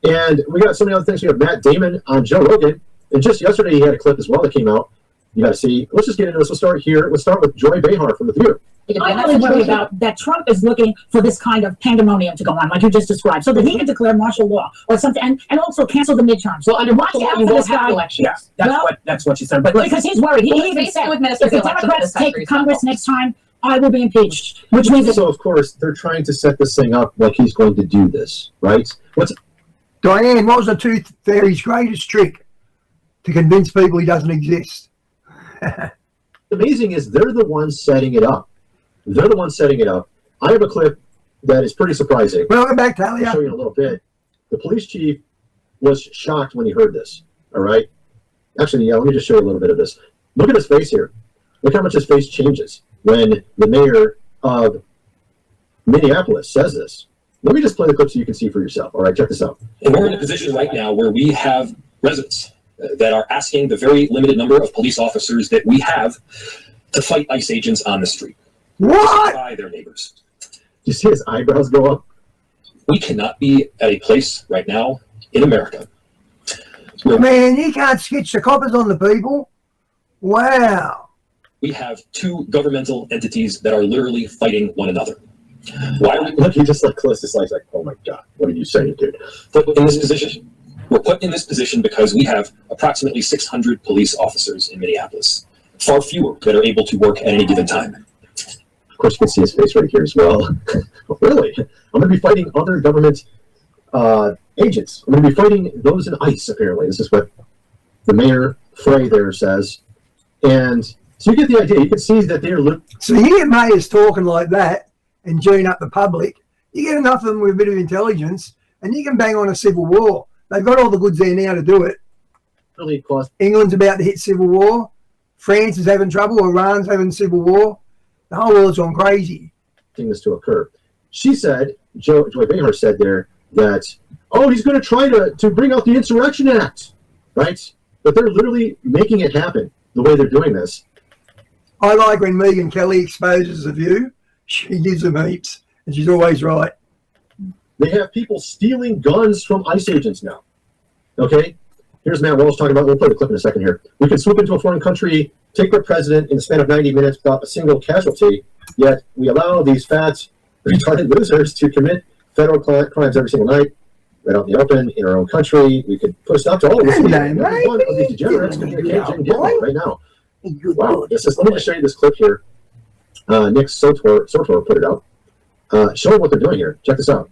S13: And we got so many other things. We have Matt Damon on Joe Rogan. And just yesterday, he had a clip as well that came out. You got to see. Let's just get into this. We'll start here. Let's start with Joy Behar from The View.
S14: I'm really worried about that Trump is looking for this kind of pandemonium to go on, like you just described, so that he can declare martial law or something, and also cancel the midterms.
S15: Well, under martial law, you won't have elections. Yeah, that's what she said. But
S14: because he's worried. He even said, if the Democrats take Congress next time, I will be impeached. Which means
S13: so, of course, they're trying to set this thing up like he's going to do this, right?
S10: Diane, what was the Tooth Fairy's greatest trick to convince people he doesn't exist?
S13: Amazing is they're the ones setting it up. They're the ones setting it up. I have a clip that is pretty surprising.
S10: Welcome back, Talia.
S13: I'll show you in a little bit. The police chief was shocked when he heard this. All right. Actually, yeah, let me just show you a little bit of this. Look at his face here. Look how much his face changes when the mayor of Minneapolis says this. Let me just play the clip so you can see for yourself. All right, check this out.
S16: And we're in a position right now where we have residents that are asking the very limited number of police officers that we have to fight ICE agents on the street.
S10: What?
S16: By their neighbors.
S13: You see his eyebrows go up?
S16: We cannot be at a place right now in America.
S10: Man, you can't sketch the coppers on the people. Wow.
S16: We have two governmental entities that are literally fighting one another. Why are we?
S13: Look, he just like closed his eyes like, oh my God, what are you saying, dude?
S16: Put in this position? We're put in this position because we have approximately 600 police officers in Minneapolis. Far fewer that are able to work at any given time.
S13: Of course, you can see his face right here as well. Really? I'm going to be fighting other government agents. I'm going to be fighting those in ICE, apparently. This is what the mayor, Frey, there says. And so you get the idea. You can see that they're...
S10: So you get mayors talking like that and join up the public. You get enough of them with a bit of intelligence, and you can bang on a civil war. They've got all the goods there now to do it.
S13: Really cost.
S10: England's about to hit civil war. France is having trouble. Iran's having civil war. The whole world's gone crazy.
S13: This to occur. She said, Joy Behar said there that, oh, he's going to try to bring out the Insurrection Act, right? But they're literally making it happen the way they're doing this.
S10: I like when Megyn Kelly exposes a view. She gives them heaps, and she's always right.
S13: They have people stealing guns from ICE agents now. Okay? Here's Matt Walsh talking about, we'll play the clip in a second here. We can swoop into a foreign country, take their president in the span of 90 minutes without a single casualty, yet we allow these fat, retarded losers to commit federal crimes every single night, right out in the open, in our own country. We could put a stop to all of this. Every one of these degenerates could be a cage in jail right now. Wow. Let me just show you this clip here. Nick Sotor put it out. Show them what they're doing here. Check this out.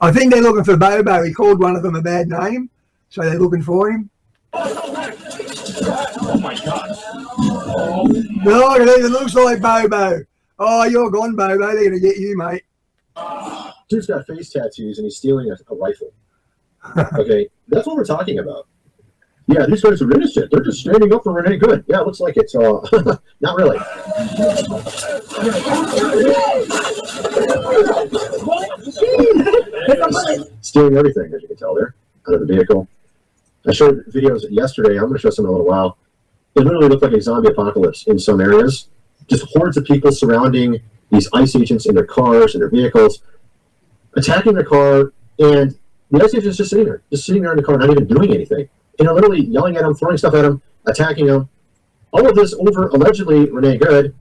S10: I think they're looking for Bobo. He called one of them a bad name, so they're looking for him.
S16: Oh my God.
S10: No, it looks like Bobo. Oh, you're gone, Bobo. They're going to get you, mate.
S13: Dude's got face tattoos and he's stealing a rifle. Okay, that's what we're talking about. Yeah, these guys are innocent. They're just standing up for Renee Good. Yeah, it looks like it's not really. Stealing everything, as you can tell there, out of the vehicle. I showed videos yesterday. I'm going to show some in a little while. It literally looked like a zombie apocalypse in some areas. Just hordes of people surrounding these ICE agents in their cars and their vehicles, attacking their car, and the ICE agents just sitting there in the car, not even doing anything. And they're literally yelling at them, throwing stuff at them, attacking them. All of this over, allegedly, Renee Good.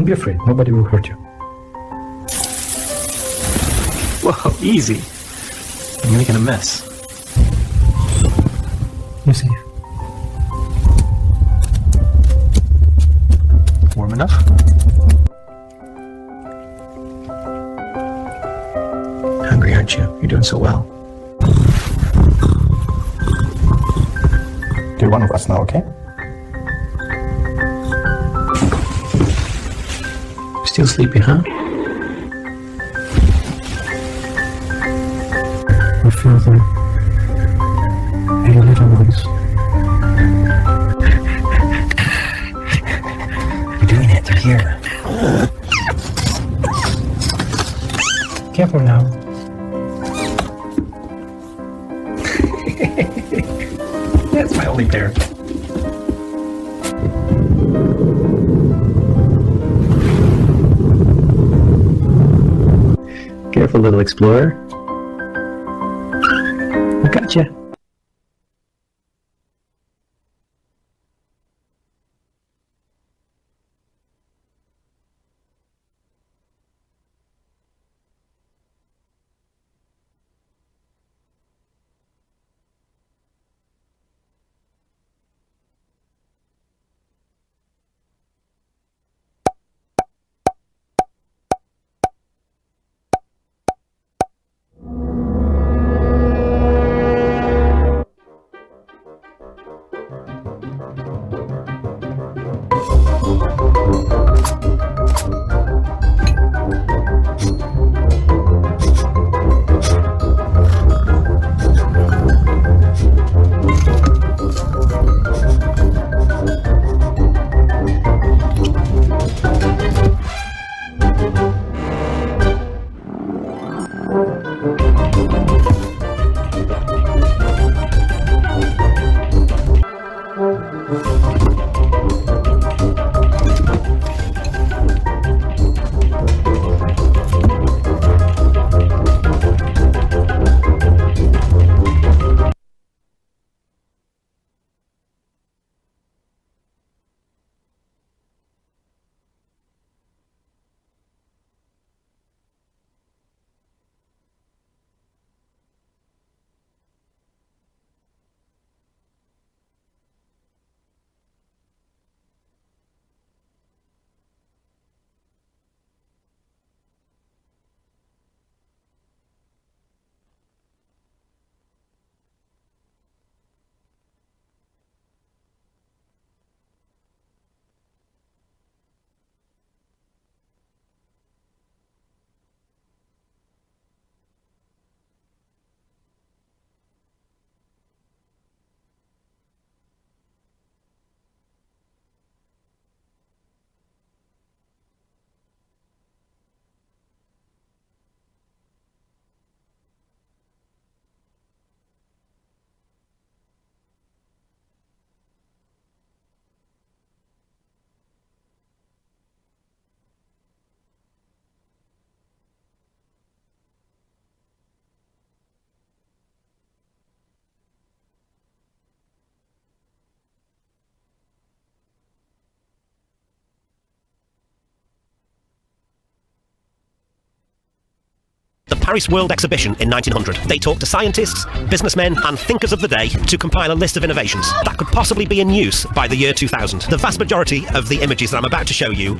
S17: be afraid. Nobody will hurt you.
S18: Whoa, easy. I'm making a mess.
S17: You're safe.
S18: Warm enough? Hungry, aren't you? You're doing so well.
S17: You're one of us now, okay?
S18: Still sleepy, huh?
S17: I feel them. Any little noise.
S18: You're doing it. They're here.
S17: Careful now.
S18: That's my only pair. Careful, little explorer. I gotcha.
S19: The Paris World Exhibition in 1900. They talked to scientists, businessmen, and thinkers of the day to compile a list of innovations that could possibly be in use by the year 2000. The vast majority of the images that I'm about to show you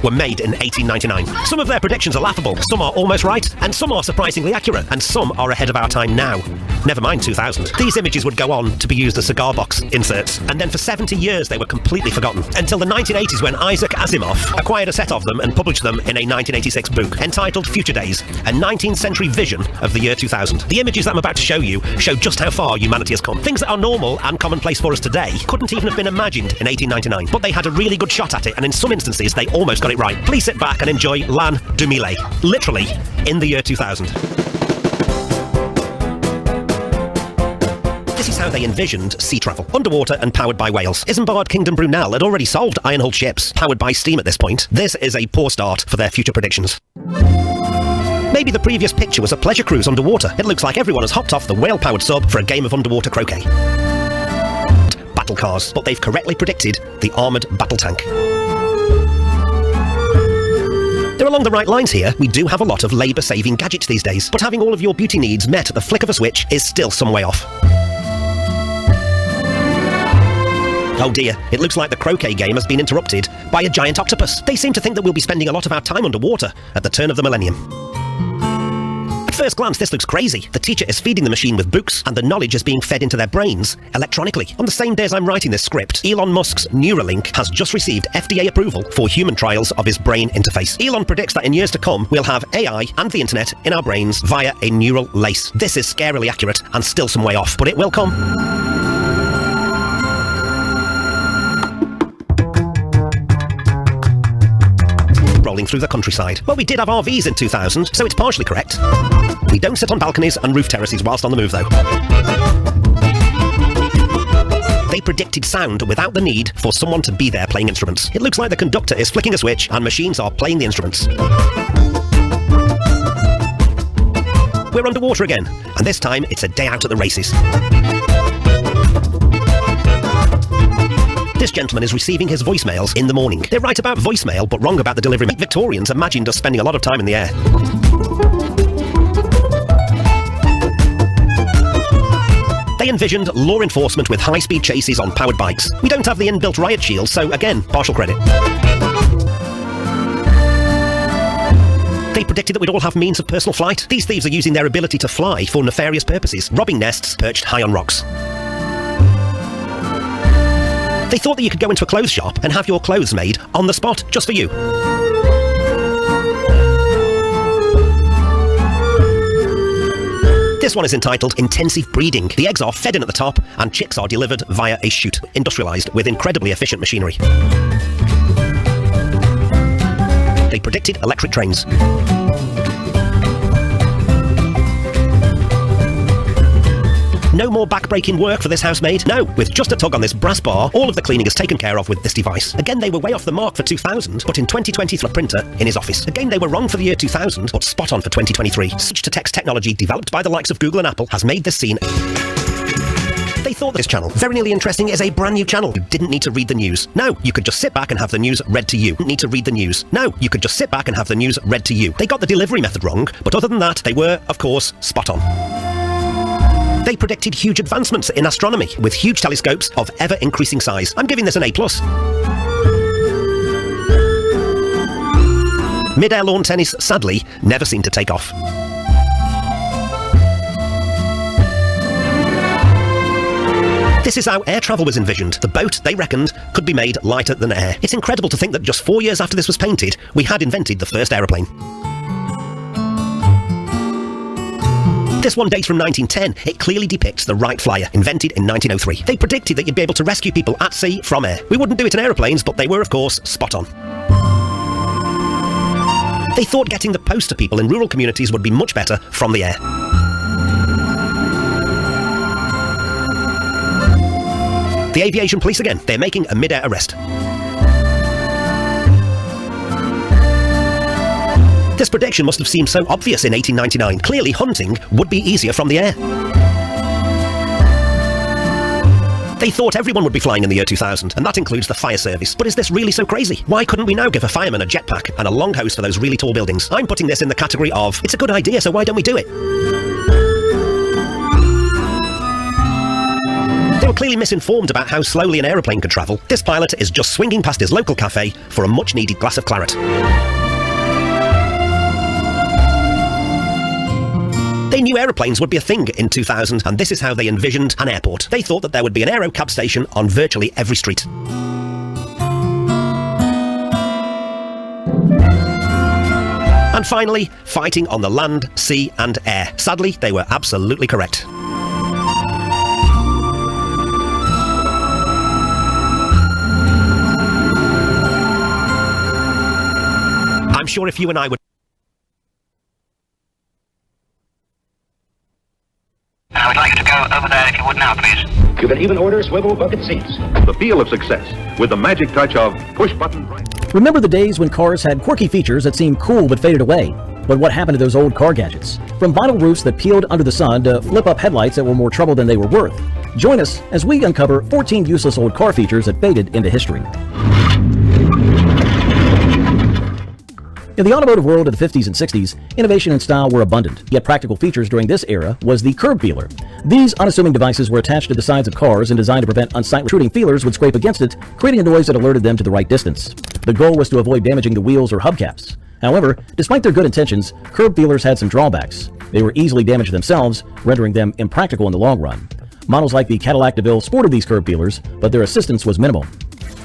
S19: were made in 1899. Some of their predictions are laughable, some are almost right, and some are surprisingly accurate, and some are ahead of our time now. Never mind 2000. These images would go on to be used as cigar box inserts, and then for 70 years they were completely forgotten, until the 1980s when Isaac Asimov acquired a set of them and published them in a 1986 book entitled Future Days, a 19th century vision of the year 2000. The images that I'm about to show you show just how far humanity has come. Things that are normal and commonplace for us today couldn't even have been imagined in 1899, but they had a really good shot at it, and in some instances they almost got it right. Please sit back and enjoy L'an 2000, literally in the year 2000. This is how they envisioned sea travel, underwater and powered by whales. Isambard Kingdom Brunel had already solved iron-hulled ships, powered by steam at this point. This is a poor start for their future predictions. Maybe the previous picture was a pleasure cruise underwater. It looks like everyone has hopped off the whale-powered sub for a game of underwater croquet. Battle cars, but they've correctly predicted the armoured battle tank. They're along the right lines here. We do have a lot of labour-saving gadgets these days, but having all of your beauty needs met at the flick of a switch is still some way off. Oh dear, it looks like the croquet game has been interrupted by a giant octopus. They seem to think that we'll be spending a lot of our time underwater at the turn of the millennium. At first glance, this looks crazy. The teacher is feeding the machine with books, and the knowledge is being fed into their brains electronically. On the same day as I'm writing this script, Elon Musk's Neuralink has just received FDA approval for human trials of his brain interface. Elon predicts that in years to come, we'll have AI and the internet in our brains via a neural lace. This is scarily accurate and still some way off, but it will come. Rolling through the countryside. Well, we did have RVs in 2000, so it's partially correct. We don't sit on balconies and roof terraces whilst on the move, though. They predicted sound without the need for someone to be there playing instruments. It looks like the conductor is flicking a switch and machines are playing the instruments. We're underwater again, and this time it's a day out at the races. This gentleman is receiving his voicemails in the morning. They're right about voicemail, but wrong about the delivery. Victorians imagined us spending a lot of time in the air. They envisioned law enforcement with high-speed chases on powered bikes. We don't have the inbuilt riot shield, so again, partial credit. They predicted that we'd all have means of personal flight. These thieves are using their ability to fly for nefarious purposes, robbing nests perched high on rocks. They thought that you could go into a clothes shop and have your clothes made on the spot, just for you. This one is entitled Intensive Breeding. The eggs are fed in at the top and chicks are delivered via a chute, industrialised with incredibly efficient machinery. They predicted electric trains. No more back-breaking work for this housemaid. No, with just a tug on this brass bar, all of the cleaning is taken care of with this device. Again, they were way off the mark for 2000, but in 2020 through a printer in his office. Again, they were wrong for the year 2000, but spot on for 2023. Speech-to-text technology developed by the likes of Google and Apple has made this scene. They thought this channel, Very Nearly Interesting, is a brand new channel. You didn't need to read the news. No, you could just sit back and have the news read to you. You didn't need to read the news. No, you could just sit back and have the news read to you. They got the delivery method wrong, but other than that, they were, of course, spot on. They predicted huge advancements in astronomy, with huge telescopes of ever-increasing size. I'm giving this an A+. Mid-air lawn tennis, sadly, never seemed to take off. This is how air travel was envisioned. The boat, they reckoned, could be made lighter than air. It's incredible to think that just 4 years after this was painted, we had invented the first aeroplane. This one dates from 1910. It clearly depicts the Wright Flyer, invented in 1903. They predicted that you'd be able to rescue people at sea from air. We wouldn't do it in aeroplanes, but they were, of course, spot on. They thought getting the post to people in rural communities would be much better from the air. The aviation police again, they're making a mid-air arrest. This prediction must have seemed so obvious in 1899. Clearly, hunting would be easier from the air. They thought everyone would be flying in the year 2000, and that includes the fire service. But is this really so crazy? Why couldn't we now give a fireman a jetpack and a long hose for those really tall buildings? I'm putting this in the category of, it's a good idea, so why don't we do it? They were clearly misinformed about how slowly an aeroplane could travel. This pilot is just swinging past his local cafe for a much-needed glass of claret. They knew aeroplanes would be a thing in 2000, and this is how they envisioned an airport. They thought that there would be an aero cab station on virtually every street. And finally, fighting on the land, sea and air. Sadly, they were absolutely correct. I'm sure if you and I would...
S20: I would like you to go over there if you would now, please.
S21: You can even order swivel bucket seats. The feel of success with the magic touch of push-button drive.
S1: Remember the days when cars had quirky features that seemed cool but faded away? But what happened to those old car gadgets? From vinyl roofs that peeled under the sun to flip-up headlights that were more trouble than they were worth. Join us as we uncover 14 useless old car features that faded into history. In the automotive world of the 50s and 60s, innovation and style were abundant, yet practical features during this era was the curb feeler. These unassuming devices were attached to the sides of cars and designed to prevent unsightly intruding feelers would scrape against it, creating a noise that alerted them to the right distance. The goal was to avoid damaging the wheels or hubcaps. However, despite their good intentions, curb feelers had some drawbacks. They were easily damaged themselves, rendering them impractical in the long run. Models like the Cadillac DeVille sported these curb feelers, but their assistance was minimal.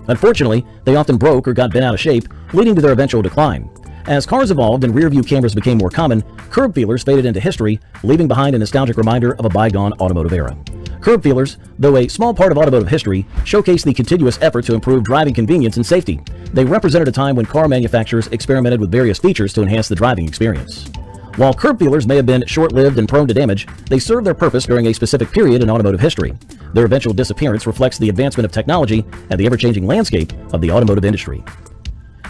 S1: Unfortunately, they often broke or got bent out of shape, leading to their eventual decline. As cars evolved and rear-view cameras became more common, curb feelers faded into history, leaving behind a nostalgic reminder of a bygone automotive era. Curb feelers, though a small part of automotive history, showcase the continuous effort to improve driving convenience and safety. They represented a time when car manufacturers experimented with various features to enhance the driving experience. While curb feelers may have been short-lived and prone to damage, they served their purpose during a specific period in automotive history. Their eventual disappearance reflects the advancement of technology and the ever-changing landscape of the automotive industry.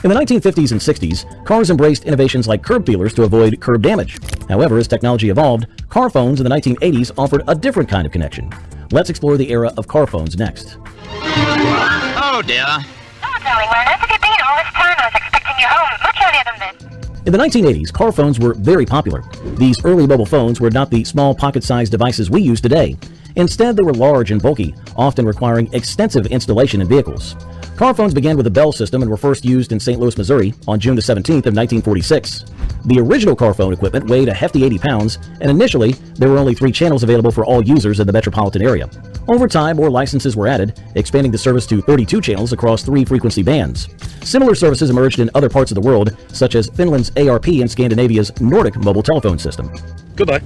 S1: In the 1950s and 60s, cars embraced innovations like curb feelers to avoid curb damage. However, as technology evolved, car phones in the 1980s offered a different kind of connection. Let's explore the era of car phones next.
S20: Oh dear. Oh darling, where on earth have you been all this time? I was expecting you home much earlier than this.
S1: In the 1980s, car phones were very popular. These early mobile phones were not the small pocket-sized devices we use today. Instead, they were large and bulky, often requiring extensive installation in vehicles. Car phones began with a Bell system and were first used in St. Louis, Missouri on June the 17th of 1946. The original car phone equipment weighed a hefty 80 pounds, and initially, there were only 3 channels available for all users in the metropolitan area. Over time, more licenses were added, expanding the service to 32 channels across 3 frequency bands. Similar services emerged in other parts of the world, such as Finland's ARP and Scandinavia's Nordic mobile telephone system.
S2: Goodbye.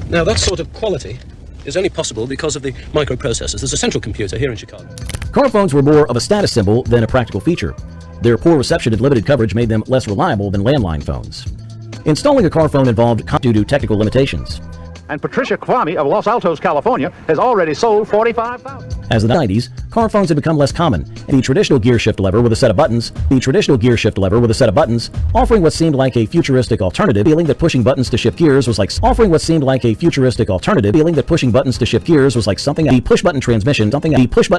S2: Now, that sort of quality is only possible because of the microprocessors. There's a central computer here in Chicago.
S1: Car phones were more of a status symbol than a practical feature. Their poor reception and limited coverage made them less reliable than landline phones. Installing a car phone involved due to technical limitations.
S21: And Patricia Kwame of Los Altos, California, has already sold 45,000.
S1: As in the 90s, car phones had become less common. The traditional gear shift lever with a set of buttons, offering what seemed like a futuristic alternative, feeling that pushing buttons to shift gears was like something. The push button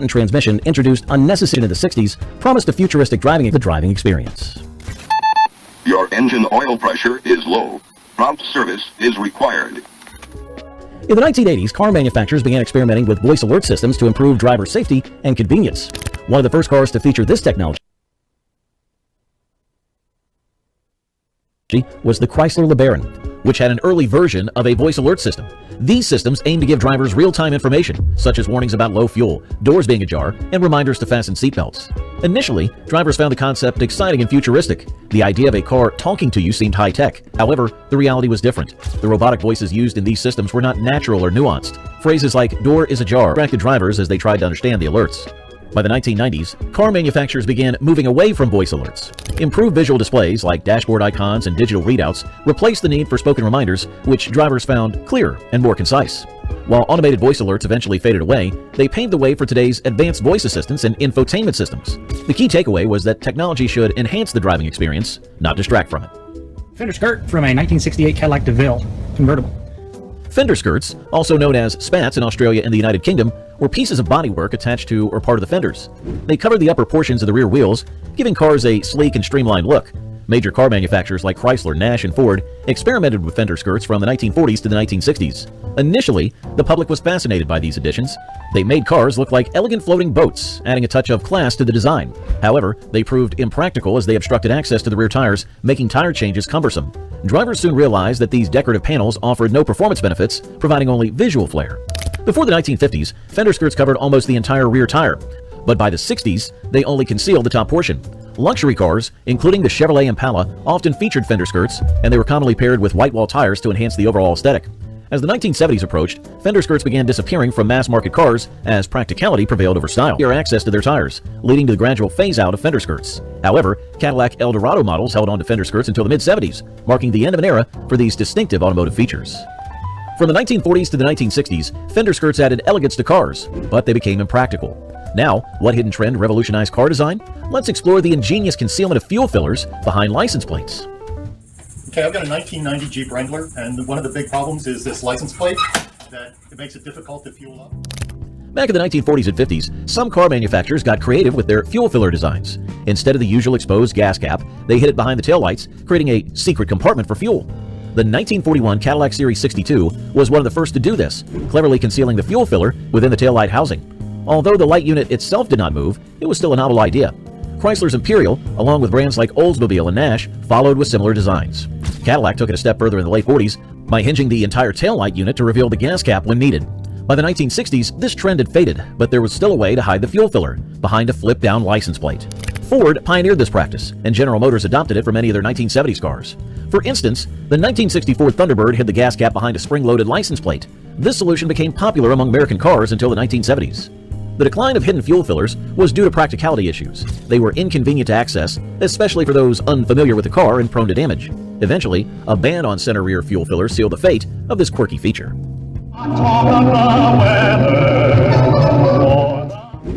S1: transmission, introduced unnecessarily in the 60s, promised a futuristic driving experience.
S21: Your engine oil pressure is low. Prompt service is required.
S1: In the 1980s, car manufacturers began experimenting with voice alert systems to improve driver safety and convenience. One of the first cars to feature this technology was the Chrysler LeBaron, which had an early version of a voice alert system. These systems aimed to give drivers real-time information, such as warnings about low fuel, doors being ajar, and reminders to fasten seatbelts. Initially, drivers found the concept exciting and futuristic. The idea of a car talking to you seemed high-tech. However, the reality was different. The robotic voices used in these systems were not natural or nuanced. Phrases like "door is ajar" distracted drivers as they tried to understand the alerts. By the 1990s, car manufacturers began moving away from voice alerts. Improved visual displays like dashboard icons and digital readouts replaced the need for spoken reminders, which drivers found clearer and more concise. While automated voice alerts eventually faded away, they paved the way for today's advanced voice assistants and infotainment systems. The key takeaway was that technology should enhance the driving experience, not distract from it.
S22: Fender skirt from a 1968 Cadillac DeVille convertible.
S1: Fender skirts, also known as spats in Australia and the United Kingdom, were pieces of bodywork attached to or part of the fenders. They covered the upper portions of the rear wheels, giving cars a sleek and streamlined look. Major car manufacturers like Chrysler, Nash, and Ford experimented with fender skirts from the 1940s to the 1960s. Initially, the public was fascinated by these additions. They made cars look like elegant floating boats, adding a touch of class to the design. However, they proved impractical as they obstructed access to the rear tires, making tire changes cumbersome. Drivers soon realized that these decorative panels offered no performance benefits, providing only visual flair. Before the 1950s, fender skirts covered almost the entire rear tire, but by the 60s, they only concealed the top portion. Luxury cars, including the Chevrolet Impala, often featured fender skirts, and they were commonly paired with white wall tires to enhance the overall aesthetic. As the 1970s approached, fender skirts began disappearing from mass-market cars as practicality prevailed over style. Easier access to their tires, leading to the gradual phase-out of fender skirts. However, Cadillac Eldorado models held on to fender skirts until the mid-70s, marking the end of an era for these distinctive automotive features. From the 1940s to the 1960s, fender skirts added elegance to cars, but they became impractical. Now, what hidden trend revolutionized car design? Let's explore the ingenious concealment of fuel fillers behind license plates.
S23: Okay, I've got a 1990 Jeep Wrangler, and one of the big problems is this license plate, that it makes it difficult to fuel up.
S3: Back in the 1940s and 50s, some car manufacturers got creative with their fuel filler designs. Instead of the usual exposed gas cap, they hid it behind the taillights, creating a secret compartment for fuel. The 1941 Cadillac Series 62 was one of the first to do this, cleverly concealing the fuel filler within the taillight housing. Although the light unit itself did not move, it was still a novel idea. Chrysler's Imperial, along with brands like Oldsmobile and Nash, followed with similar designs. Cadillac took it a step further in the late 40s by hinging the entire taillight unit to reveal the gas cap when needed. By the 1960s, this trend had faded, but there was still a way to hide the fuel filler behind a flip-down license plate. Ford pioneered this practice, and General Motors adopted it for many of their 1970s cars. For instance, the 1964 Thunderbird hid the gas cap behind a spring-loaded license plate. This solution became popular among American cars until the 1970s. The decline of hidden fuel fillers was due to practicality issues. They were inconvenient to access, especially for those unfamiliar with the car and prone to damage. Eventually, a ban on center rear fuel fillers sealed the fate of this quirky feature.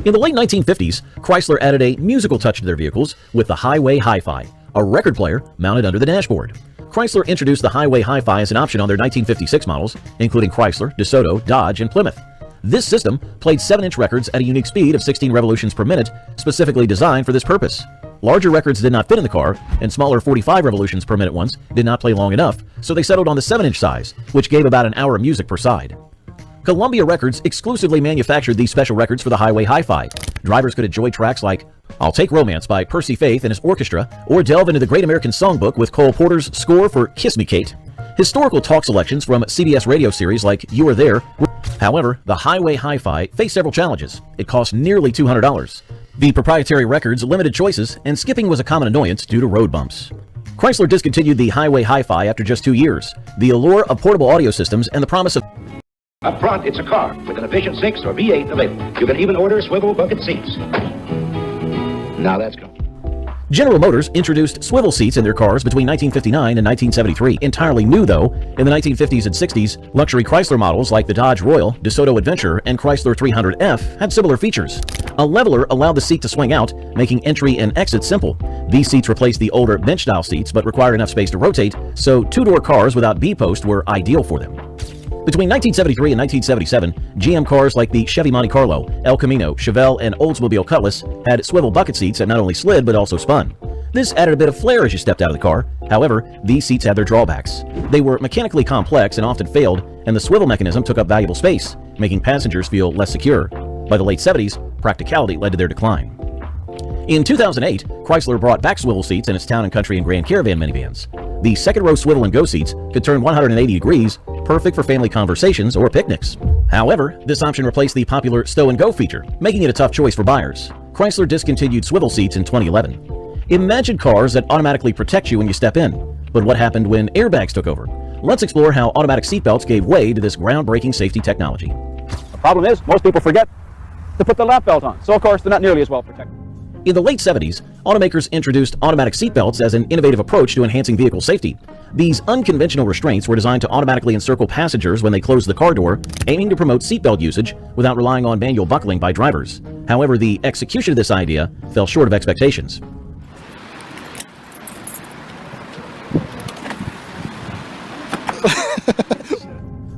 S3: In the late 1950s, Chrysler added a musical touch to their vehicles with the Highway Hi-Fi, a record player mounted under the dashboard. Chrysler introduced the Highway Hi-Fi as an option on their 1956 models, including Chrysler, DeSoto, Dodge, and Plymouth. This system played 7-inch records at a unique speed of 16 revolutions per minute, specifically designed for this purpose. Larger records did not fit in the car, and smaller 45 revolutions per minute ones did not play long enough, so they settled on the 7-inch size, which gave about an hour of music per side. Columbia Records exclusively manufactured these special records for the Highway Hi-Fi. Drivers could enjoy tracks like I'll Take Romance by Percy Faith and his orchestra, or delve into the Great American Songbook with Cole Porter's score for Kiss Me Kate. Historical talk selections from CBS radio series like You Were There. However, the Highway Hi-Fi faced several challenges. It cost nearly $200. The proprietary records limited choices, and skipping was a common annoyance due to road bumps. Chrysler discontinued the Highway Hi-Fi after just 2 years. The allure of portable audio systems and the promise of
S5: Up front, it's a car with an efficient 6 or V8 available. You can even order swivel bucket seats. Now that's gone.
S3: General Motors introduced swivel seats in their cars between 1959 and 1973. Entirely new, though, in the 1950s and 60s, luxury Chrysler models like the Dodge Royal, DeSoto Adventure, and Chrysler 300F had similar features. A leveler allowed the seat to swing out, making entry and exit simple. These seats replaced the older bench-style seats but required enough space to rotate, so two-door cars without B-post were ideal for them. Between 1973 and 1977, GM cars like the Chevy Monte Carlo, El Camino, Chevelle, and Oldsmobile Cutlass had swivel bucket seats that not only slid but also spun. This added a bit of flair as you stepped out of the car. However, these seats had their drawbacks. They were mechanically complex and often failed, and the swivel mechanism took up valuable space, making passengers feel less secure. By the late 70s, practicality led to their decline. In 2008, Chrysler brought back swivel seats in its Town & Country and Grand Caravan minivans. The second-row swivel and go seats could turn 180 degrees, perfect for family conversations or picnics. However, this option replaced the popular stow and go feature, making it a tough choice for buyers. Chrysler discontinued swivel seats in 2011. Imagine cars that automatically protect you when you step in. But what happened when airbags took over? Let's explore how automatic seatbelts gave way to this groundbreaking safety technology.
S9: The problem is, most people forget to put the lap belt on, so of course they're not nearly as well protected.
S3: In the late 70s, automakers introduced automatic seatbelts as an innovative approach to enhancing vehicle safety. These unconventional restraints were designed to automatically encircle passengers when they closed the car door, aiming to promote seatbelt usage without relying on manual buckling by drivers. However, the execution of this idea fell short of expectations.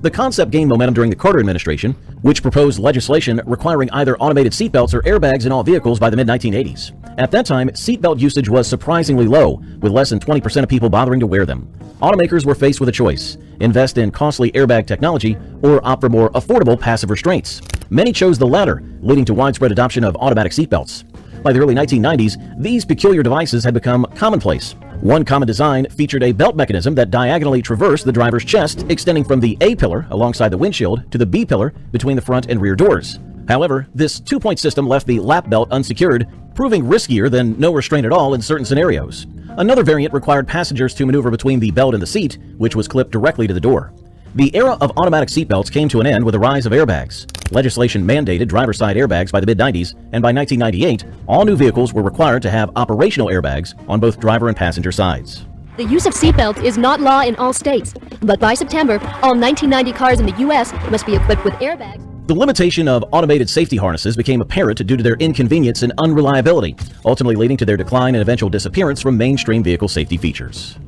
S3: The concept gained momentum during the Carter administration, which proposed legislation requiring either automated seatbelts or airbags in all vehicles by the mid-1980s. At that time, seatbelt usage was surprisingly low, with less than 20% of people bothering to wear them. Automakers were faced with a choice: invest in costly airbag technology or opt for more affordable passive restraints. Many chose the latter, leading to widespread adoption of automatic seatbelts. By the early 1990s, these peculiar devices had become commonplace. One common design featured a belt mechanism that diagonally traversed the driver's chest, extending from the A pillar alongside the windshield to the B pillar between the front and rear doors. However, this two-point system left the lap belt unsecured, proving riskier than no restraint at all in certain scenarios. Another variant required passengers to maneuver between the belt and the seat, which was clipped directly to the door. The era of automatic seatbelts came to an end with the rise of airbags. Legislation mandated driver-side airbags by the mid-90s, and by 1998, all new vehicles were required to have operational airbags on both driver and passenger sides.
S24: The use of seatbelts is not law in all states, but by September, all 1990 cars in the U.S. must be equipped with airbags.
S3: The limitation of automated safety harnesses became apparent due to their inconvenience and unreliability, ultimately leading to their decline and eventual disappearance from mainstream vehicle safety features.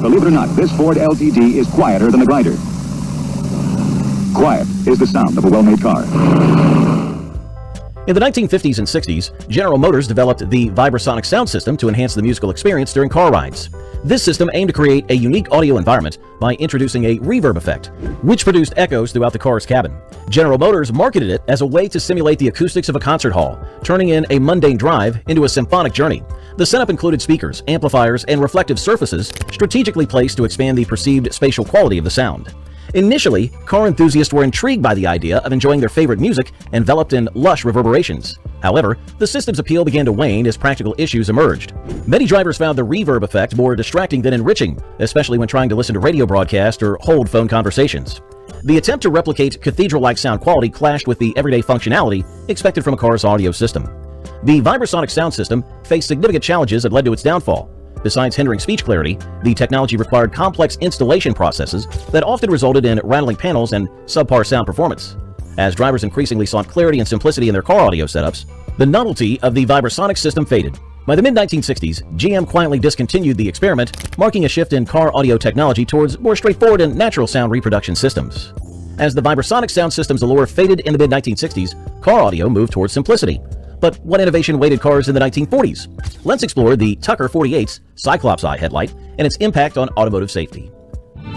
S21: Believe it or not, this Ford LTD is quieter than the Grinder. Quiet.
S4: quiet is the sound of a well-made car.
S3: In the 1950s and 60s, General Motors developed the vibrasonic sound system to enhance the musical experience during car rides. This system aimed to create a unique audio environment by introducing a reverb effect, which produced echoes throughout the car's cabin. General Motors marketed it as a way to simulate the acoustics of a concert hall, turning in a mundane drive into a symphonic journey. The setup included speakers, amplifiers, and reflective surfaces strategically placed to expand the perceived spatial quality of the sound. Initially, car enthusiasts were intrigued by the idea of enjoying their favorite music enveloped in lush reverberations. However, the system's appeal began to wane as practical issues emerged. Many drivers found the reverb effect more distracting than enriching, especially when trying to listen to radio broadcasts or hold phone conversations. The attempt to replicate cathedral-like sound quality clashed with the everyday functionality expected from a car's audio system. The vibrasonic sound system faced significant challenges that led to its downfall. Besides hindering speech clarity, the technology required complex installation processes that often resulted in rattling panels and subpar sound performance. As drivers increasingly sought clarity and simplicity in their car audio setups, the novelty of the vibrasonic system faded. By the mid-1960s, GM quietly discontinued the experiment, marking a shift in car audio technology towards more straightforward and natural sound reproduction systems. As the vibrasonic sound system's allure faded in the mid-1960s, car audio moved towards simplicity. But what innovation awaited cars in the 1940s? Let's explore the Tucker 48's Cyclops Eye headlight and its impact on automotive safety.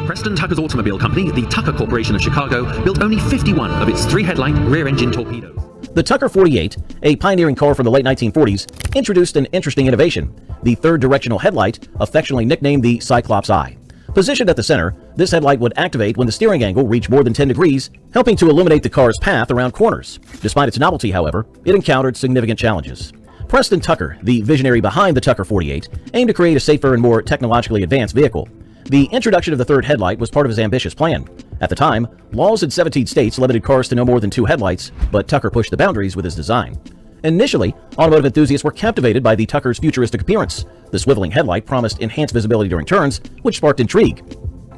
S6: Preston Tucker's automobile company, the Tucker Corporation of Chicago, built only 51 of its 3-headlight rear-engine torpedoes.
S3: The Tucker 48, a pioneering car from the late 1940s, introduced an interesting innovation, the third directional headlight, affectionately nicknamed the Cyclops Eye. Positioned at the center, this headlight would activate when the steering angle reached more than 10 degrees, helping to illuminate the car's path around corners. Despite its novelty, however, it encountered significant challenges. Preston Tucker, the visionary behind the Tucker 48, aimed to create a safer and more technologically advanced vehicle. The introduction of the third headlight was part of his ambitious plan. At the time, laws in 17 states limited cars to no more than 2 headlights, but Tucker pushed the boundaries with his design. Initially, automotive enthusiasts were captivated by the Tucker's futuristic appearance. The swiveling headlight promised enhanced visibility during turns, which sparked intrigue.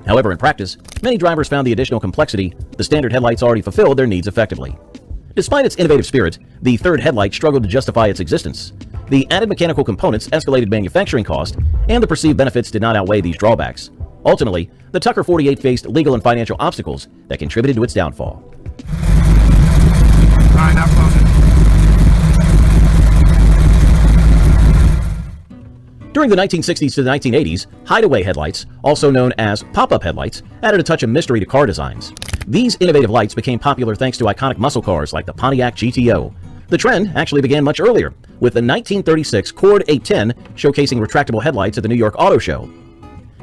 S3: However, in practice, many drivers found the additional complexity. The standard headlights already fulfilled their needs effectively. Despite its innovative spirit, the third headlight struggled to justify its existence. The added mechanical components escalated manufacturing cost, and the perceived benefits did not outweigh these drawbacks. Ultimately, the Tucker 48 faced legal and financial obstacles that contributed to its downfall. During the 1960s to the 1980s, hideaway headlights, also known as pop-up headlights, added a touch of mystery to car designs. These innovative lights became popular thanks to iconic muscle cars like the Pontiac GTO. The trend actually began much earlier, with the 1936 Cord 810 showcasing retractable headlights at the New York Auto Show.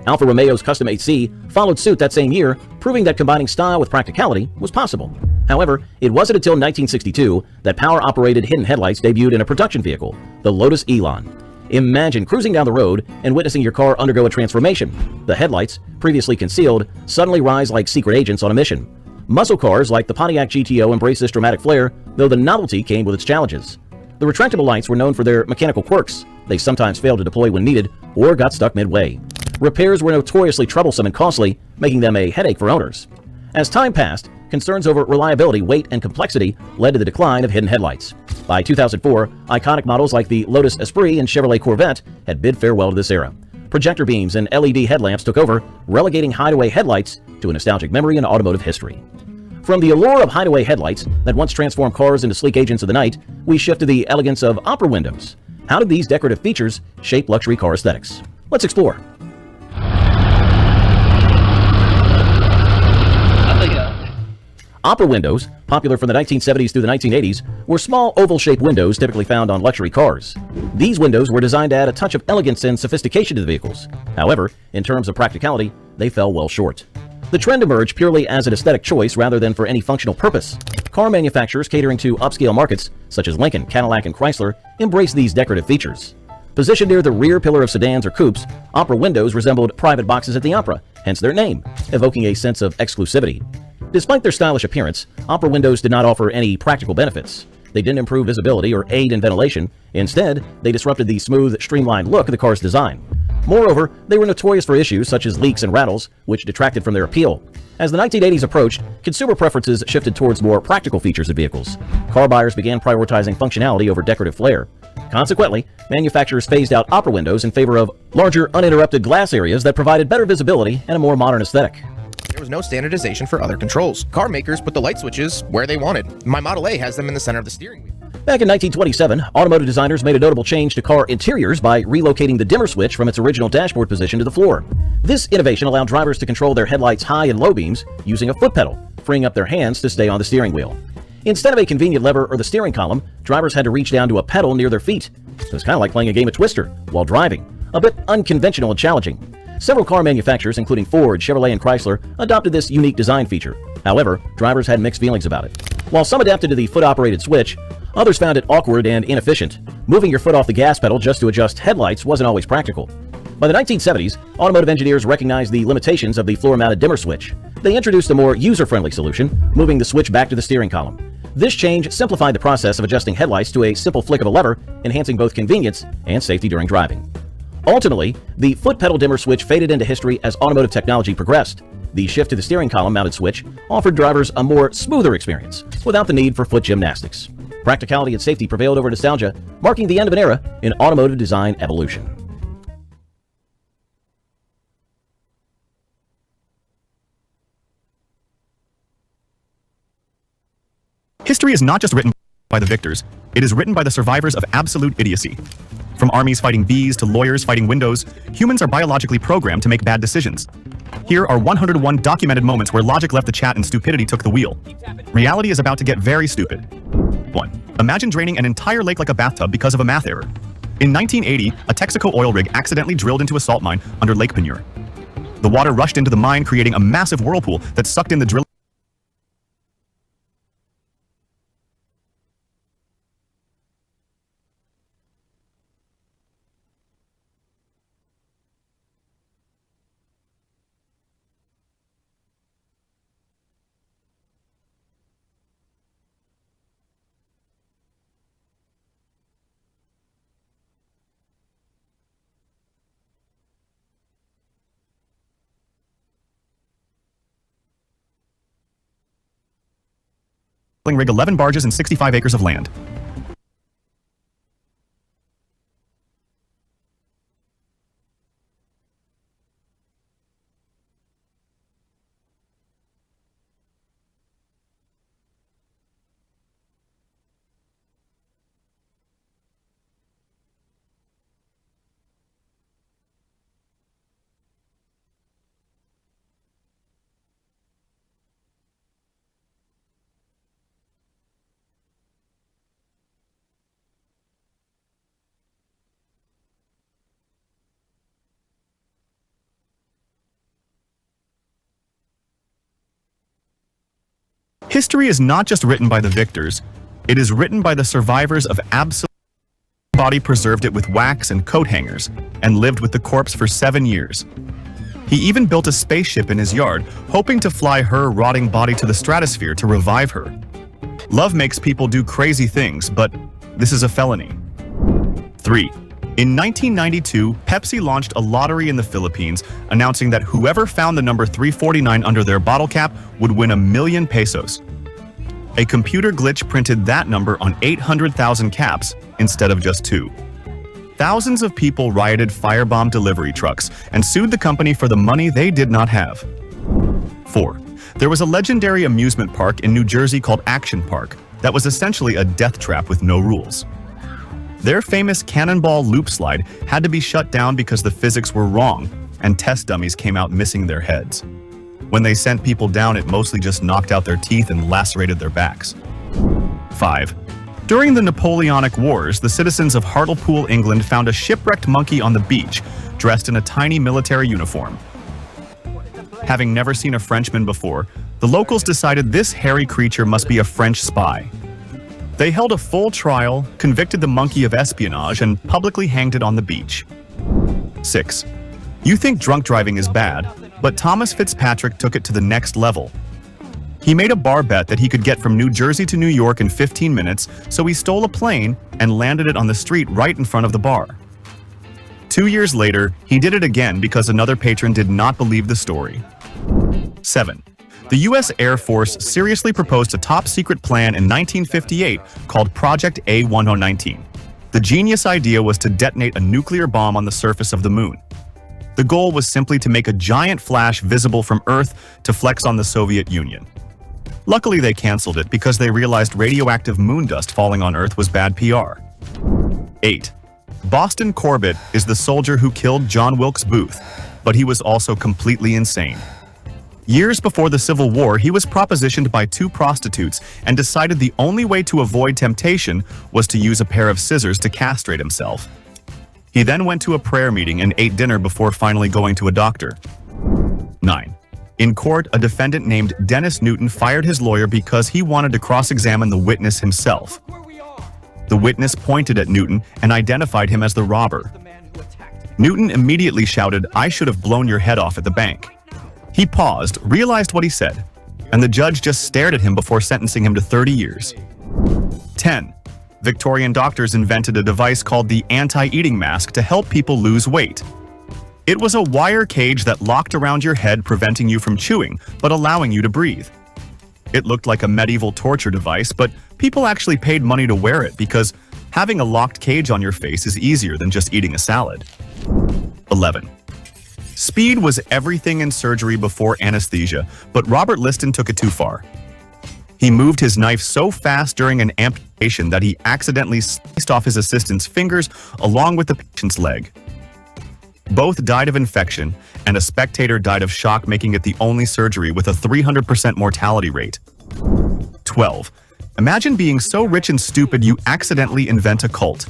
S3: Alfa Romeo's Custom 8C followed suit that same year, proving that combining style with practicality was possible. However, it wasn't until 1962 that power-operated hidden headlights debuted in a production vehicle, the Lotus Elon. Imagine cruising down the road and witnessing your car undergo a transformation. The headlights, previously concealed, suddenly rise like secret agents on a mission. Muscle cars like the Pontiac GTO embraced this dramatic flair, though the novelty came with its challenges. The retractable lights were known for their mechanical quirks. They sometimes failed to deploy when needed or got stuck midway. Repairs were notoriously troublesome and costly, making them a headache for owners. As time passed, concerns over reliability, weight, and complexity led to the decline of hidden headlights. By 2004, iconic models like the Lotus Esprit and Chevrolet Corvette had bid farewell to this era. Projector beams and LED headlamps took over, relegating hideaway headlights to a nostalgic memory in automotive history. From the allure of hideaway headlights that once transformed cars into sleek agents of the night, we shift to the elegance of opera windows. How did these decorative features shape luxury car aesthetics? Let's explore. Opera windows, popular from the 1970s through the 1980s, were small oval-shaped windows typically found on luxury cars. These windows were designed to add a touch of elegance and sophistication to the vehicles. However, in terms of practicality, they fell well short. The trend emerged purely as an aesthetic choice rather than for any functional purpose. Car manufacturers catering to upscale markets, such as Lincoln, Cadillac, and Chrysler, embraced these decorative features. Positioned near the rear pillar of sedans or coupes, opera windows resembled private boxes at the opera, hence their name, evoking a sense of exclusivity. Despite their stylish appearance, opera windows did not offer any practical benefits. They didn't improve visibility or aid in ventilation. Instead, they disrupted the smooth, streamlined look of the car's design. Moreover, they were notorious for issues such as leaks and rattles, which detracted from their appeal. As the 1980s approached, consumer preferences shifted towards more practical features of vehicles. Car buyers began prioritizing functionality over decorative flair. Consequently, manufacturers phased out opera windows in favor of larger, uninterrupted glass areas that provided better visibility and a more modern aesthetic.
S7: There was no standardization for other controls. Car makers put the light switches where they wanted. My Model A has them in the center of the steering wheel.
S3: Back in 1927, automotive designers made a notable change to car interiors by relocating the dimmer switch from its original dashboard position to the floor. This innovation allowed drivers to control their headlights' high and low beams using a foot pedal, freeing up their hands to stay on the steering wheel. Instead of a convenient lever or the steering column, drivers had to reach down to a pedal near their feet. It was kind of like playing a game of Twister while driving, a bit unconventional and challenging. Several car manufacturers, including Ford, Chevrolet, and Chrysler, adopted this unique design feature. However, drivers had mixed feelings about it. While some adapted to the foot-operated switch, others found it awkward and inefficient. Moving your foot off the gas pedal just to adjust headlights wasn't always practical. By the 1970s, automotive engineers recognized the limitations of the floor-mounted dimmer switch. They introduced a more user-friendly solution, moving the switch back to the steering column. This change simplified the process of adjusting headlights to a simple flick of a lever, enhancing both convenience and safety during driving. Ultimately, the foot pedal dimmer switch faded into history as automotive technology progressed. The shift to the steering column mounted switch offered drivers a more smoother experience without the need for foot gymnastics. Practicality and safety prevailed over nostalgia, marking the end of an era in automotive design evolution.
S8: History is not just written by the victors, it is written by the survivors of absolute idiocy. From armies fighting bees to lawyers fighting windows, humans are biologically programmed to make bad decisions. Here are 101 documented moments where logic left the chat and stupidity took the wheel. Reality is about to get very stupid. 1. Imagine draining an entire lake like a bathtub because of a math error. In 1980, a Texaco oil rig accidentally drilled into a salt mine under Lake Panier. The water rushed into the mine, creating a massive whirlpool that sucked in the drilling. rig 11 barges and 65 acres of land. History is not just written by the victors, it is written by the survivors of absolute. Body preserved it with wax and coat hangers, and lived with the corpse for 7 years. He even built a spaceship in his yard, hoping to fly her rotting body to the stratosphere to revive her. Love makes people do crazy things, but this is a felony. 3. In 1992, Pepsi launched a lottery in the Philippines, announcing that whoever found the number 349 under their bottle cap would win 1 million pesos. A computer glitch printed that number on 800,000 caps instead of just 2. Thousands of people rioted firebomb delivery trucks and sued the company for the money they did not have. 4. There was a legendary amusement park in New Jersey called Action Park that was essentially a death trap with no rules. Their famous cannonball loop slide had to be shut down because the physics were wrong and test dummies came out missing their heads. When they sent people down, it mostly just knocked out their teeth and lacerated their backs. 5. During the Napoleonic Wars, the citizens of Hartlepool, England found a shipwrecked monkey on the beach, dressed in a tiny military uniform. Having never seen a Frenchman before, the locals decided this hairy creature must be a French spy. They held a full trial, convicted the monkey of espionage, and publicly hanged it on the beach. 6. You think drunk driving is bad, but Thomas Fitzpatrick took it to the next level. He made a bar bet that he could get from New Jersey to New York in 15 minutes, so he stole a plane and landed it on the street right in front of the bar. 2 years later, he did it again because another patron did not believe the story. 7. The U.S. Air Force seriously proposed a top-secret plan in 1958 called Project A-1019. The genius idea was to detonate a nuclear bomb on the surface of the moon. The goal was simply to make a giant flash visible from Earth to flex on the Soviet Union. Luckily, they canceled it because they realized radioactive moon dust falling on Earth was bad PR. 8. Boston Corbett is the soldier who killed John Wilkes Booth, but he was also completely insane. Years before the Civil War, he was propositioned by 2 prostitutes and decided the only way to avoid temptation was to use a pair of scissors to castrate himself. He then went to a prayer meeting and ate dinner before finally going to a doctor. 9. In court, a defendant named Dennis Newton fired his lawyer because he wanted to cross-examine the witness himself. The witness pointed at Newton and identified him as the robber. Newton immediately shouted, "I should have blown your head off at the bank." He paused, realized what he said, and the judge just stared at him before sentencing him to 30 years. 10. Victorian doctors invented a device called the anti-eating mask to help people lose weight. It was a wire cage that locked around your head, preventing you from chewing, but allowing you to breathe. It looked like a medieval torture device, but people actually paid money to wear it because having a locked cage on your face is easier than just eating a salad. 11. Speed was everything in surgery before anesthesia, but Robert Liston took it too far. He moved his knife so fast during an amputation that he accidentally sliced off his assistant's fingers along with the patient's leg. Both died of infection, and a spectator died of shock, making it the only surgery with a 300% mortality rate. 12. Imagine being so rich and stupid you accidentally invent a cult.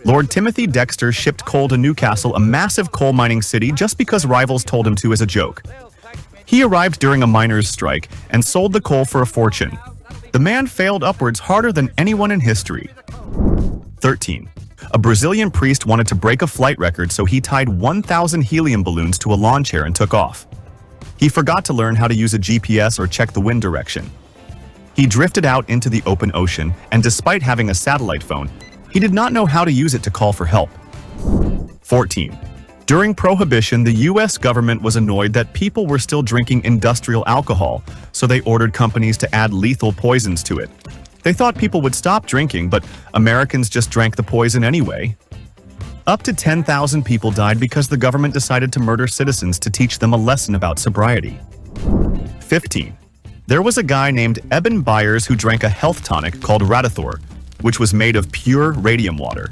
S8: Lord Timothy Dexter shipped coal to Newcastle, a massive coal mining city, just because rivals told him to as a joke. He arrived during a miners' strike and sold the coal for a fortune. The man failed upwards harder than anyone in history. 13. A Brazilian priest wanted to break a flight record, so he tied 1,000 helium balloons to a lawn chair and took off. He forgot to learn how to use a GPS or check the wind direction. He drifted out into the open ocean, and despite having a satellite phone, he did not know how to use it to call for help. 14. During Prohibition, the US government was annoyed that people were still drinking industrial alcohol, so they ordered companies to add lethal poisons to it. They thought people would stop drinking, but Americans just drank the poison anyway. Up to 10,000 people died because the government decided to murder citizens to teach them a lesson about sobriety. 15. There was a guy named Eben Byers who drank a health tonic called Radithor, which was made of pure radium water.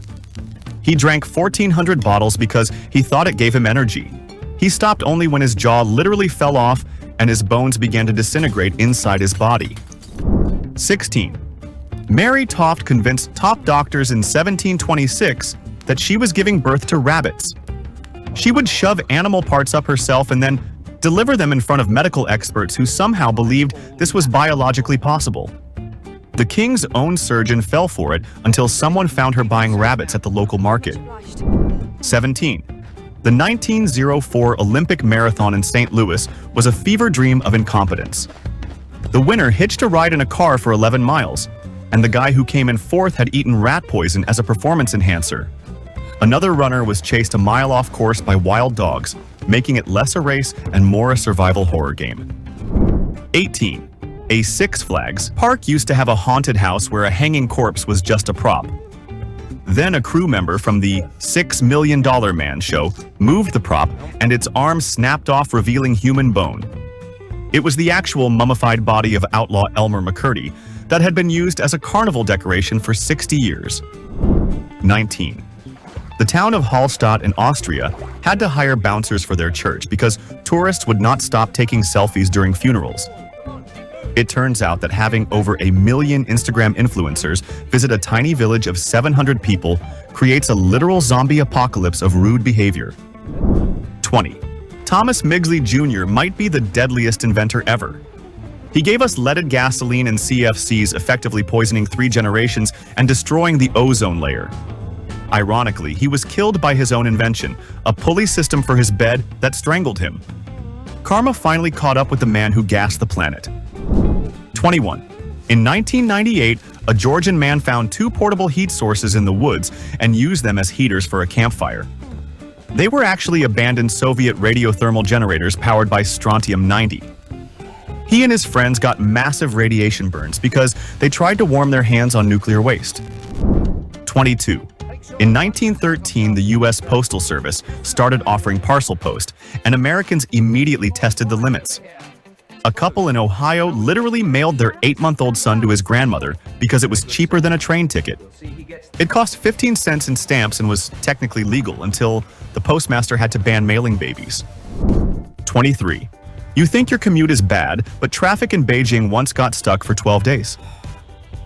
S8: He drank 1,400 bottles because he thought it gave him energy. He stopped only when his jaw literally fell off and his bones began to disintegrate inside his body. 16. Mary Toft convinced top doctors in 1726 that she was giving birth to rabbits. She would shove animal parts up herself and then deliver them in front of medical experts who somehow believed this was biologically possible. The king's own surgeon fell for it until someone found her buying rabbits at the local market. 17. The 1904 Olympic Marathon in St. Louis was a fever dream of incompetence. The winner hitched a ride in a car for 11 miles, and the guy who came in fourth had eaten rat poison as a performance enhancer. Another runner was chased a mile off course by wild dogs, making it less a race and more a survival horror game. 18. A Six Flags park used to have a haunted house where a hanging corpse was just a prop. Then a crew member from the $6 Million Man show moved the prop and its arm snapped off, revealing human bone. It was the actual mummified body of outlaw Elmer McCurdy that had been used as a carnival decoration for 60 years. 19. The town of Hallstatt in Austria had to hire bouncers for their church because tourists would not stop taking selfies during funerals. It turns out that having over 1 million Instagram influencers visit a tiny village of 700 people creates a literal zombie apocalypse of rude behavior. 20. Thomas Migsley Jr. might be the deadliest inventor ever. He gave us leaded gasoline and CFCs, effectively poisoning 3 generations and destroying the ozone layer. Ironically, he was killed by his own invention, a pulley system for his bed that strangled him. Karma finally caught up with the man who gassed the planet. 21. In 1998, a Georgian man found 2 portable heat sources in the woods and used them as heaters for a campfire. They were actually abandoned Soviet radiothermal generators powered by strontium-90. He and his friends got massive radiation burns because they tried to warm their hands on nuclear waste. 22. In 1913, the U.S. Postal Service started offering parcel post, and Americans immediately tested the limits. A couple in Ohio literally mailed their 8-month-old son to his grandmother because it was cheaper than a train ticket. It cost 15 cents in stamps and was technically legal until the postmaster had to ban mailing babies. 23. You think your commute is bad, but traffic in Beijing once got stuck for 12 days.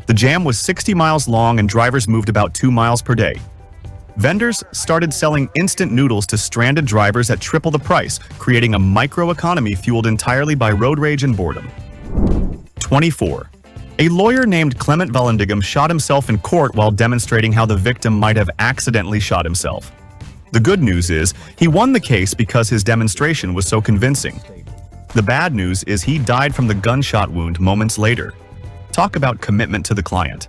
S8: The jam was 60 miles long and drivers moved about 2 miles per day. Vendors started selling instant noodles to stranded drivers at triple the price, creating a microeconomy fueled entirely by road rage and boredom. 24. A lawyer named Clement Vallandigham shot himself in court while demonstrating how the victim might have accidentally shot himself. The good news is, he won the case because his demonstration was so convincing. The bad news is he died from the gunshot wound moments later. Talk about commitment to the client.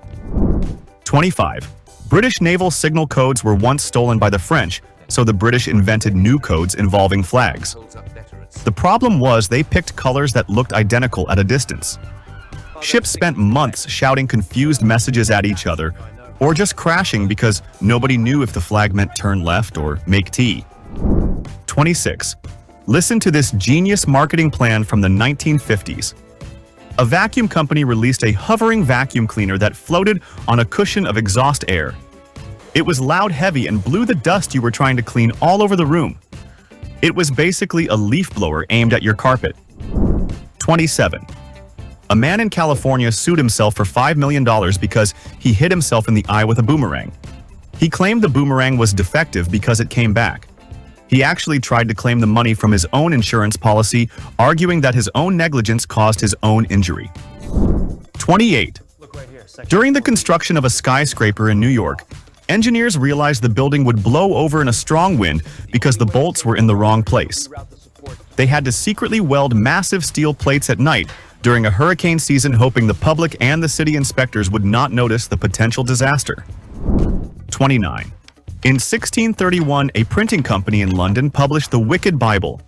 S8: 25. British naval signal codes were once stolen by the French, so the British invented new codes involving flags. The problem was they picked colors that looked identical at a distance. Ships spent months shouting confused messages at each other, or just crashing because nobody knew if the flag meant turn left or make tea. 26. Listen to this genius marketing plan from the 1950s. A vacuum company released a hovering vacuum cleaner that floated on a cushion of exhaust air. It was loud, heavy, and blew the dust you were trying to clean all over the room. It was basically a leaf blower aimed at your carpet. 27. A man in California sued himself for $5 million because he hit himself in the eye with a boomerang. He claimed the boomerang was defective because it came back. He actually tried to claim the money from his own insurance policy, arguing that his own negligence caused his own injury. 28. During the construction of a skyscraper in New York, engineers realized the building would blow over in a strong wind because the bolts were in the wrong place. They had to secretly weld massive steel plates at night during a hurricane season, hoping the public and the city inspectors would not notice the potential disaster. 29. In 1631, a printing company in London published the Wicked Bible.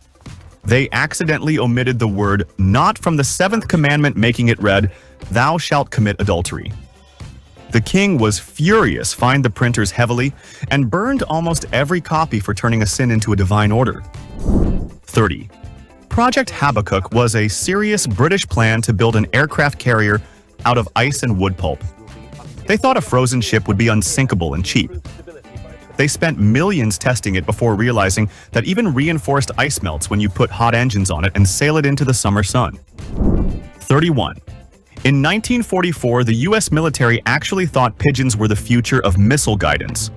S8: They accidentally omitted the word "not" from the 7th commandment, making it read, "Thou shalt commit adultery." The king was furious, fined the printers heavily, and burned almost every copy for turning a sin into a divine order. 30. Project Habakkuk was a serious British plan to build an aircraft carrier out of ice and wood pulp. They thought a frozen ship would be unsinkable and cheap. They spent millions testing it before realizing that even reinforced ice melts when you put hot engines on it and sail it into the summer sun. 31. In 1944, the US military actually thought pigeons were the future of missile guidance.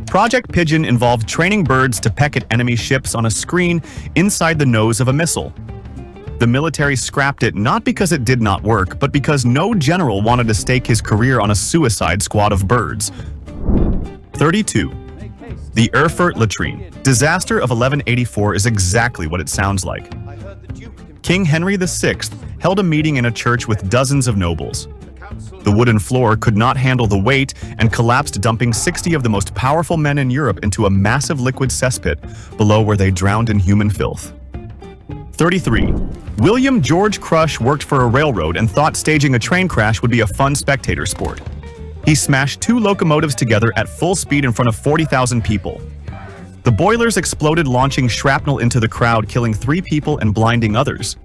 S8: Project Pigeon involved training birds to peck at enemy ships on a screen inside the nose of a missile. The military scrapped it not because it did not work, but because no general wanted to stake his career on a suicide squad of birds. 32. The Erfurt latrine disaster of 1184 is exactly what it sounds like. King Henry VI held a meeting in a church with dozens of nobles. The wooden floor could not handle the weight and collapsed, dumping 60 of the most powerful men in Europe into a massive liquid cesspit below where they drowned in human filth. 33. William George Crush worked for a railroad and thought staging a train crash would be a fun spectator sport. He smashed 2 locomotives together at full speed in front of 40,000 people. The boilers exploded, launching shrapnel into the crowd, killing 3 people and blinding others.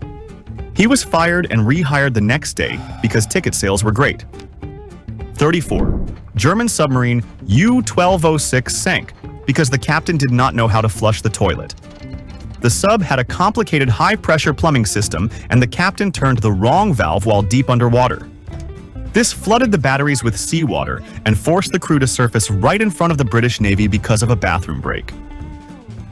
S8: He was fired and rehired the next day because ticket sales were great. 34. German submarine U-1206 sank because the captain did not know how to flush the toilet. The sub had a complicated high-pressure plumbing system, and the captain turned the wrong valve while deep underwater. This flooded the batteries with seawater and forced the crew to surface right in front of the British Navy because of a bathroom break.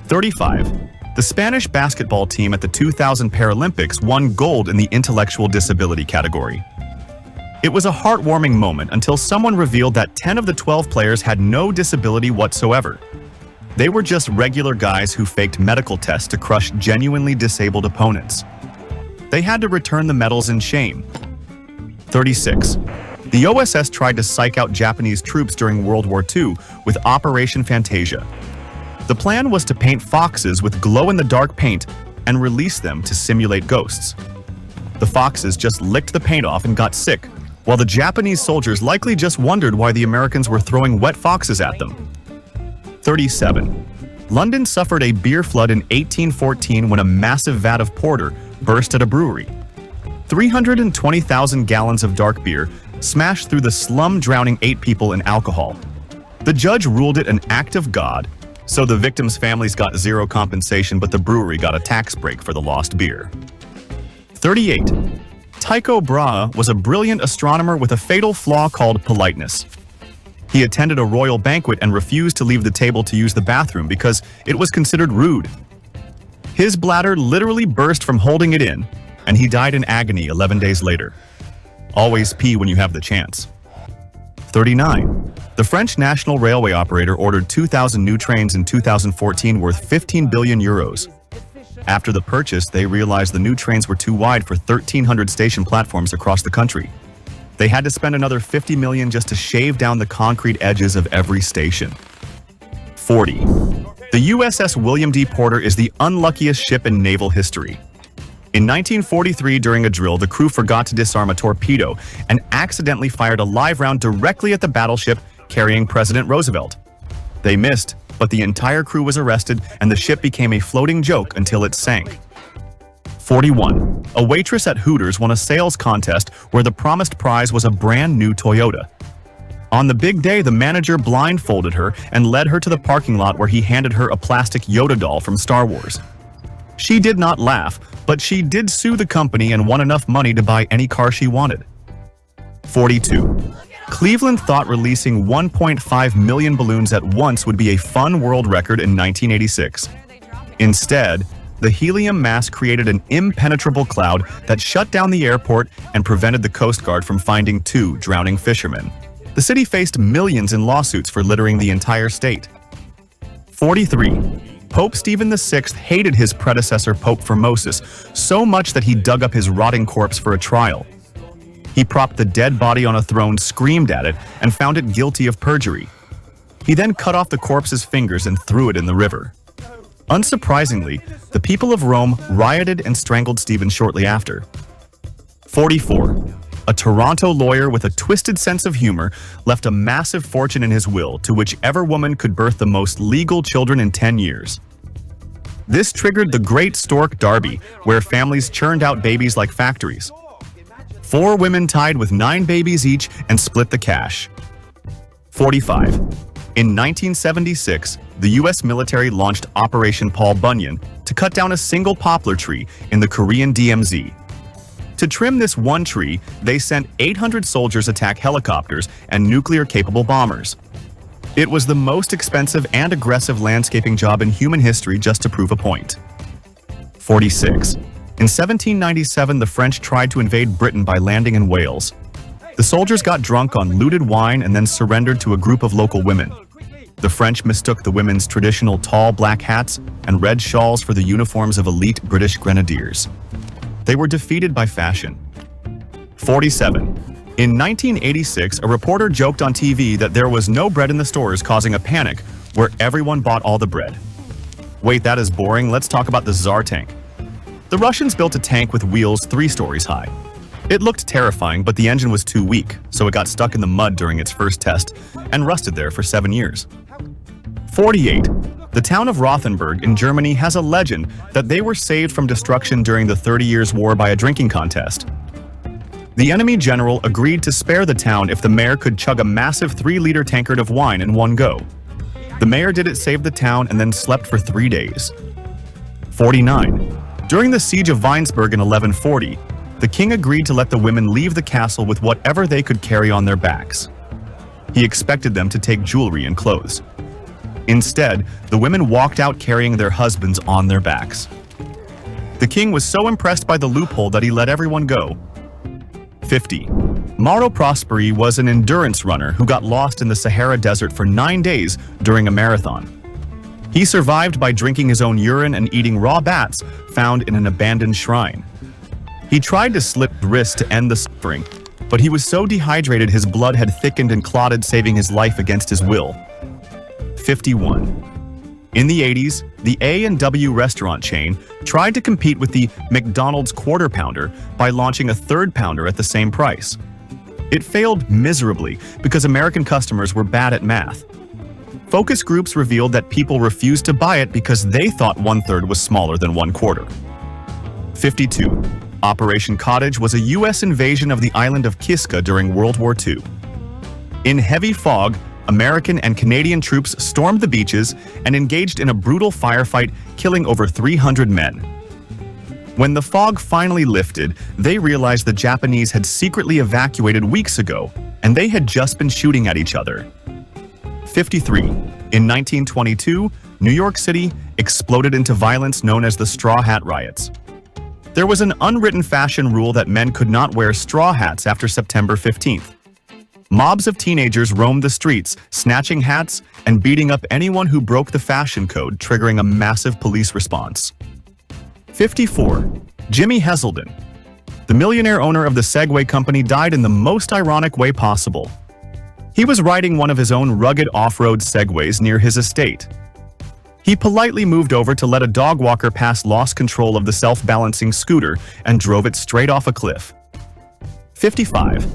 S8: 35. The Spanish basketball team at the 2000 Paralympics won gold in the intellectual disability category. It was a heartwarming moment until someone revealed that 10 of the 12 players had no disability whatsoever. They were just regular guys who faked medical tests to crush genuinely disabled opponents. They had to return the medals in shame. 36. The OSS tried to psych out Japanese troops during World War II with Operation Fantasia. The plan was to paint foxes with glow-in-the-dark paint and release them to simulate ghosts. The foxes just licked the paint off and got sick, while the Japanese soldiers likely just wondered why the Americans were throwing wet foxes at them. 37. London suffered a beer flood in 1814 when a massive vat of porter burst at a brewery. 320,000 gallons of dark beer smashed through the slum, drowning 8 people in alcohol. The judge ruled it an act of God, so the victims' families got zero compensation, but the brewery got a tax break for the lost beer. 38. Tycho Brahe was a brilliant astronomer with a fatal flaw called politeness. He attended a royal banquet and refused to leave the table to use the bathroom because it was considered rude. His bladder literally burst from holding it in, and he died in agony 11 days later. Always pee when you have the chance. 39. The French National Railway operator ordered 2,000 new trains in 2014 worth 15 billion euros. After the purchase, they realized the new trains were too wide for 1,300 station platforms across the country. They had to spend another 50 million just to shave down the concrete edges of every station. 40. The USS William D. Porter is the unluckiest ship in naval history. In 1943, during a drill, the crew forgot to disarm a torpedo and accidentally fired a live round directly at the battleship carrying President Roosevelt. They missed, but the entire crew was arrested and the ship became a floating joke until it sank. 41. A waitress at Hooters won a sales contest where the promised prize was a brand new Toyota. On the big day, the manager blindfolded her and led her to the parking lot where he handed her a plastic Yoda doll from Star Wars. She did not laugh, but she did sue the company and won enough money to buy any car she wanted. 42. Cleveland thought releasing 1.5 million balloons at once would be a fun world record in 1986. Instead, the helium mass created an impenetrable cloud that shut down the airport and prevented the Coast Guard from finding 2 drowning fishermen. The city faced millions in lawsuits for littering the entire state. 43. Pope Stephen VI hated his predecessor Pope Formosus so much that he dug up his rotting corpse for a trial. He propped the dead body on a throne, screamed at it, and found it guilty of perjury. He then cut off the corpse's fingers and threw it in the river. Unsurprisingly, the people of Rome rioted and strangled Stephen shortly after. 44. A Toronto lawyer with a twisted sense of humor left a massive fortune in his will to whichever woman could birth the most legal children in 10 years. This triggered the Great Stork Derby, where families churned out babies like factories. 4 women tied with 9 babies each and split the cash. 45. In 1976, the U.S. military launched Operation Paul Bunyan to cut down a single poplar tree in the Korean DMZ. To trim this one tree, they sent 800 soldiers attack helicopters and nuclear-capable bombers. It was the most expensive and aggressive landscaping job in human history just to prove a point. 46. In 1797, the French tried to invade Britain by landing in Wales. The soldiers got drunk on looted wine and then surrendered to a group of local women. The French mistook the women's traditional tall black hats and red shawls for the uniforms of elite British grenadiers. They were defeated by fashion. 47. In 1986, a reporter joked on TV that there was no bread in the stores, causing a panic where everyone bought all the bread. Wait, that is boring. Let's talk about the Tsar tank. The Russians built a tank with wheels 3 stories high. It looked terrifying, but the engine was too weak, so it got stuck in the mud during its first test and rusted there for 7 years. 48. The town of Rothenburg in Germany has a legend that they were saved from destruction during the 30 Years' War by a drinking contest. The enemy general agreed to spare the town if the mayor could chug a massive 3-liter tankard of wine in one go. The mayor did it, saved the town, and then slept for 3 days. 49. During the siege of Weinsberg in 1140, the king agreed to let the women leave the castle with whatever they could carry on their backs. He expected them to take jewelry and clothes. Instead, the women walked out carrying their husbands on their backs. The king was so impressed by the loophole that he let everyone go. 50. Mauro Prosperi was an endurance runner who got lost in the Sahara Desert for 9 days during a marathon. He survived by drinking his own urine and eating raw bats found in an abandoned shrine. He tried to slit his wrist to end the suffering, but he was so dehydrated his blood had thickened and clotted, saving his life against his will. 51. In the 80s, the A&W restaurant chain tried to compete with the McDonald's Quarter Pounder by launching a 3rd pounder at the same price. It failed miserably because American customers were bad at math. Focus groups revealed that people refused to buy it because they thought 1/3 was smaller than 1/4. 52. Operation Cottage was a U.S. invasion of the island of Kiska during World War II. In heavy fog, American and Canadian troops stormed the beaches and engaged in a brutal firefight, killing over 300 men. When the fog finally lifted, they realized the Japanese had secretly evacuated weeks ago, and they had just been shooting at each other. 53. In 1922, New York City exploded into violence known as the Straw Hat Riots. There was an unwritten fashion rule that men could not wear straw hats after September 15th. Mobs of teenagers roamed the streets, snatching hats and beating up anyone who broke the fashion code, triggering a massive police response. 54. Jimmy Heselden. The millionaire owner of the Segway company died in the most ironic way possible. He was riding one of his own rugged off-road Segways near his estate. He politely moved over to let a dog walker pass lost control of the self-balancing scooter and drove it straight off a cliff. 55.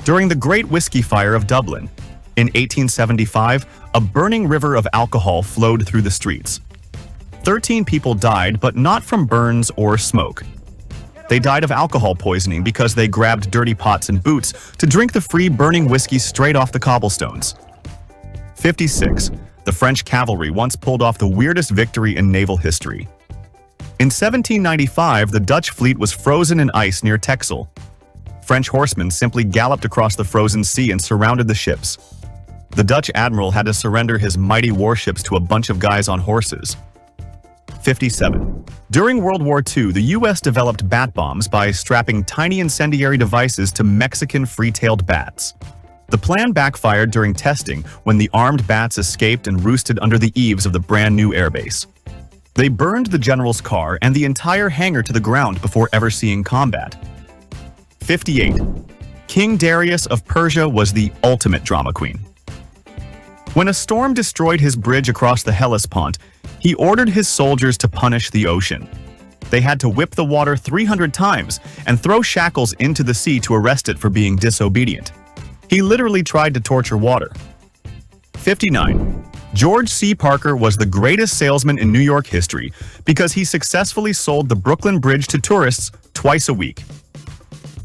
S8: During the Great Whiskey Fire of Dublin, in 1875, a burning river of alcohol flowed through the streets. 13 people died, but not from burns or smoke. They died of alcohol poisoning because they grabbed dirty pots and boots to drink the free burning whiskey straight off the cobblestones. 56. The French cavalry once pulled off the weirdest victory in naval history. In 1795, the Dutch fleet was frozen in ice near Texel. French horsemen simply galloped across the frozen sea and surrounded the ships. The Dutch admiral had to surrender his mighty warships to a bunch of guys on horses. 57. During World War II, the U.S. developed bat bombs by strapping tiny incendiary devices to Mexican free-tailed bats. The plan backfired during testing when the armed bats escaped and roosted under the eaves of the brand-new airbase. They burned the general's car and the entire hangar to the ground before ever seeing combat. 58. King Darius of Persia was the ultimate drama queen. When a storm destroyed his bridge across the Hellespont, he ordered his soldiers to punish the ocean. They had to whip the water 300 times and throw shackles into the sea to arrest it for being disobedient. He literally tried to torture water. 59. George C. Parker was the greatest salesman in New York history because he successfully sold the Brooklyn Bridge to tourists twice a week.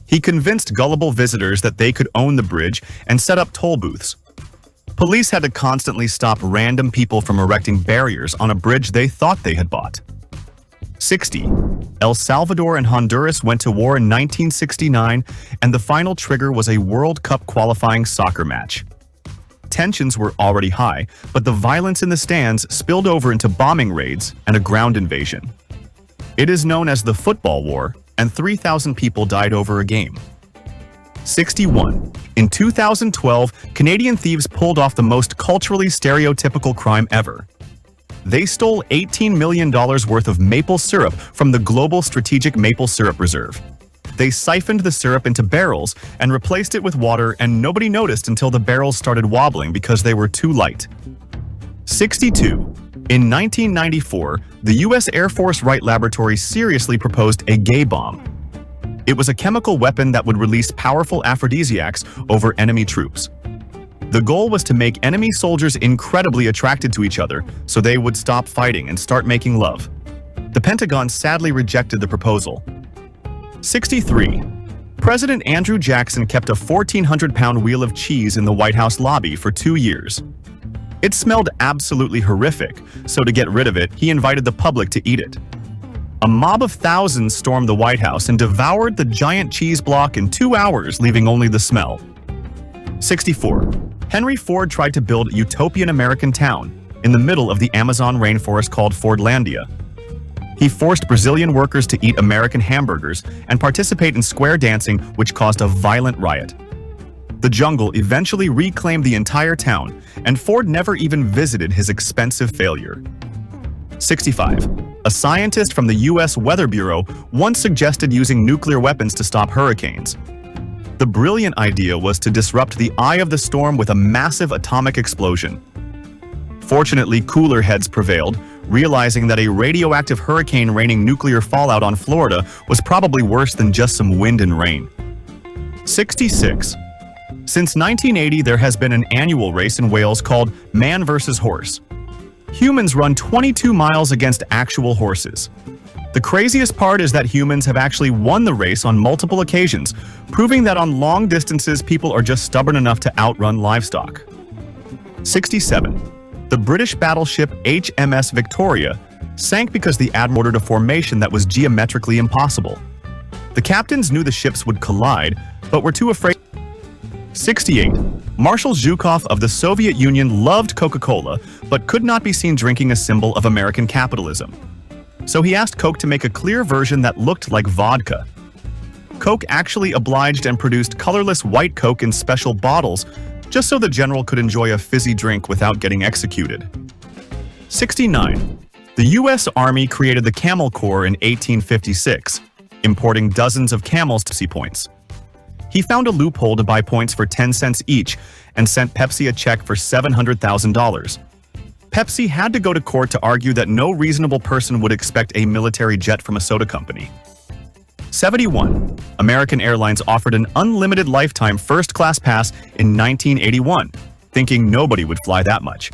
S8: He convinced gullible visitors that they could own the bridge and set up toll booths. Police had to constantly stop random people from erecting barriers on a bridge they thought they had bought. 60. El Salvador and Honduras went to war in 1969, and the final trigger was a World Cup qualifying soccer match. Tensions were already high, but the violence in the stands spilled over into bombing raids and a ground invasion. It is known as the Football War, and 3,000 people died over a game. 61. In 2012, Canadian thieves pulled off the most culturally stereotypical crime ever. They stole $18 million worth of maple syrup from the Global Strategic Maple Syrup Reserve. They siphoned the syrup into barrels and replaced it with water, and nobody noticed until the barrels started wobbling because they were too light. 62. In 1994, the U.S. Air Force Wright Laboratory seriously proposed a gay bomb. It was a chemical weapon that would release powerful aphrodisiacs over enemy troops. The goal was to make enemy soldiers incredibly attracted to each other so they would stop fighting and start making love. The Pentagon sadly rejected the proposal. 63. President Andrew Jackson kept a 1,400-pound wheel of cheese in the White House lobby for 2 years. It smelled absolutely horrific, so to get rid of it, he invited the public to eat it. A mob of thousands stormed the White House and devoured the giant cheese block in 2 hours, leaving only the smell. 64. Henry Ford tried to build a utopian American town in the middle of the Amazon rainforest called Fordlandia. He forced Brazilian workers to eat American hamburgers and participate in square dancing, which caused a violent riot. The jungle eventually reclaimed the entire town, and Ford never even visited his expensive failure. 65. A scientist from the U.S. Weather Bureau once suggested using nuclear weapons to stop hurricanes. The brilliant idea was to disrupt the eye of the storm with a massive atomic explosion. Fortunately, cooler heads prevailed, realizing that a radioactive hurricane raining nuclear fallout on Florida was probably worse than just some wind and rain. 66. Since 1980, there has been an annual race in Wales called Man vs. Horse. Humans run 22 miles against actual horses. The craziest part is that humans have actually won the race on multiple occasions, proving that on long distances people are just stubborn enough to outrun livestock. 67. The British battleship HMS Victoria sank because the admiral ordered a formation that was geometrically impossible. The captains knew the ships would collide, but were too afraid. 68. Marshal Zhukov of the Soviet Union loved Coca-Cola, but could not be seen drinking a symbol of American capitalism. So he asked Coke to make a clear version that looked like vodka. Coke actually obliged and produced colorless white Coke in special bottles, just so the general could enjoy a fizzy drink without getting executed. 69. The U.S. Army created the Camel Corps in 1856, importing dozens of camels to Pepsi points. He found a loophole to buy points for 10 cents each and sent Pepsi a check for $700,000. Pepsi had to go to court to argue that no reasonable person would expect a military jet from a soda company. 71. American Airlines offered an unlimited lifetime first-class pass in 1981, thinking nobody would fly that much.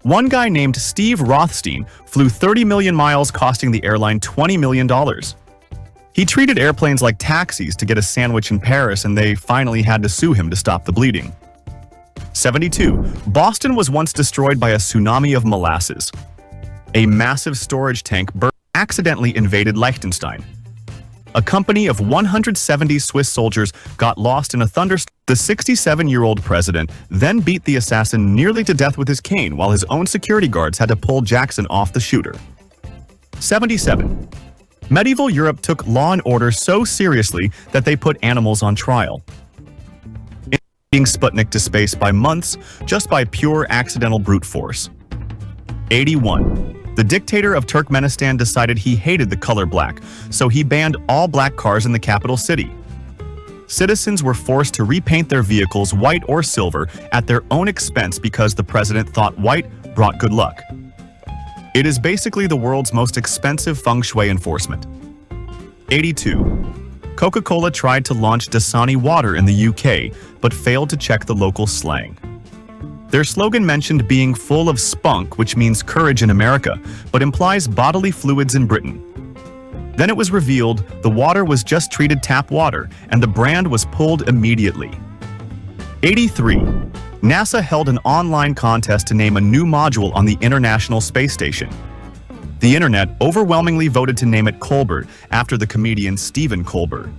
S8: One guy named Steve Rothstein flew 30 million miles, costing the airline $20 million. He treated airplanes like taxis to get a sandwich in Paris, and they finally had to sue him to stop the bleeding. 72. Boston was once destroyed by a tsunami of molasses. A massive storage tank accidentally invaded Liechtenstein. A company of 170 Swiss soldiers got lost in a thunderstorm. The 67-year-old president then beat the assassin nearly to death with his cane, while his own security guards had to pull Jackson off the shooter. 77. Medieval Europe took law and order so seriously that they put animals on trial. Sending Sputnik to space by months just by pure accidental brute force. 81. The dictator of Turkmenistan decided he hated the color black, so he banned all black cars in the capital city. Citizens were forced to repaint their vehicles white or silver at their own expense because the president thought white brought good luck. It is basically the world's most expensive feng shui enforcement. 82. Coca-Cola tried to launch Dasani water in the UK, but failed to check the local slang. Their slogan mentioned being full of spunk, which means courage in America, but implies bodily fluids in Britain. Then it was revealed the water was just treated tap water, and the brand was pulled immediately. 83. NASA held an online contest to name a new module on the International Space Station. The internet overwhelmingly voted to name it Colbert, after the comedian Stephen Colbert.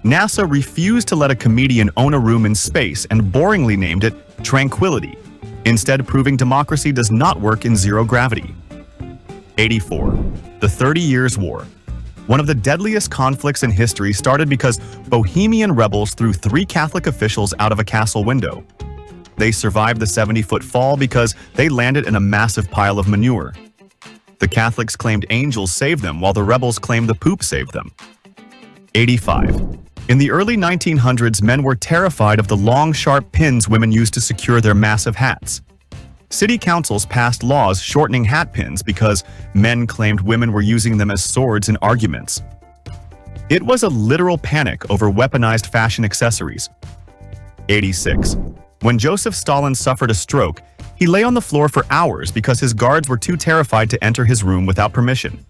S8: NASA refused to let a comedian own a room in space and boringly named it Tranquility, instead proving democracy does not work in zero gravity. 84. The 30 Years' War. One of the deadliest conflicts in history started because Bohemian rebels threw 3 Catholic officials out of a castle window. They survived the 70-foot fall because they landed in a massive pile of manure. The Catholics claimed angels saved them, while the rebels claimed the poop saved them. 85. In the early 1900s, men were terrified of the long, sharp pins women used to secure their massive hats. City councils passed laws shortening hat pins because men claimed women were using them as swords in arguments. It was a literal panic over weaponized fashion accessories. 86. When Joseph Stalin suffered a stroke, he lay on the floor for hours because his guards were too terrified to enter his room without permission.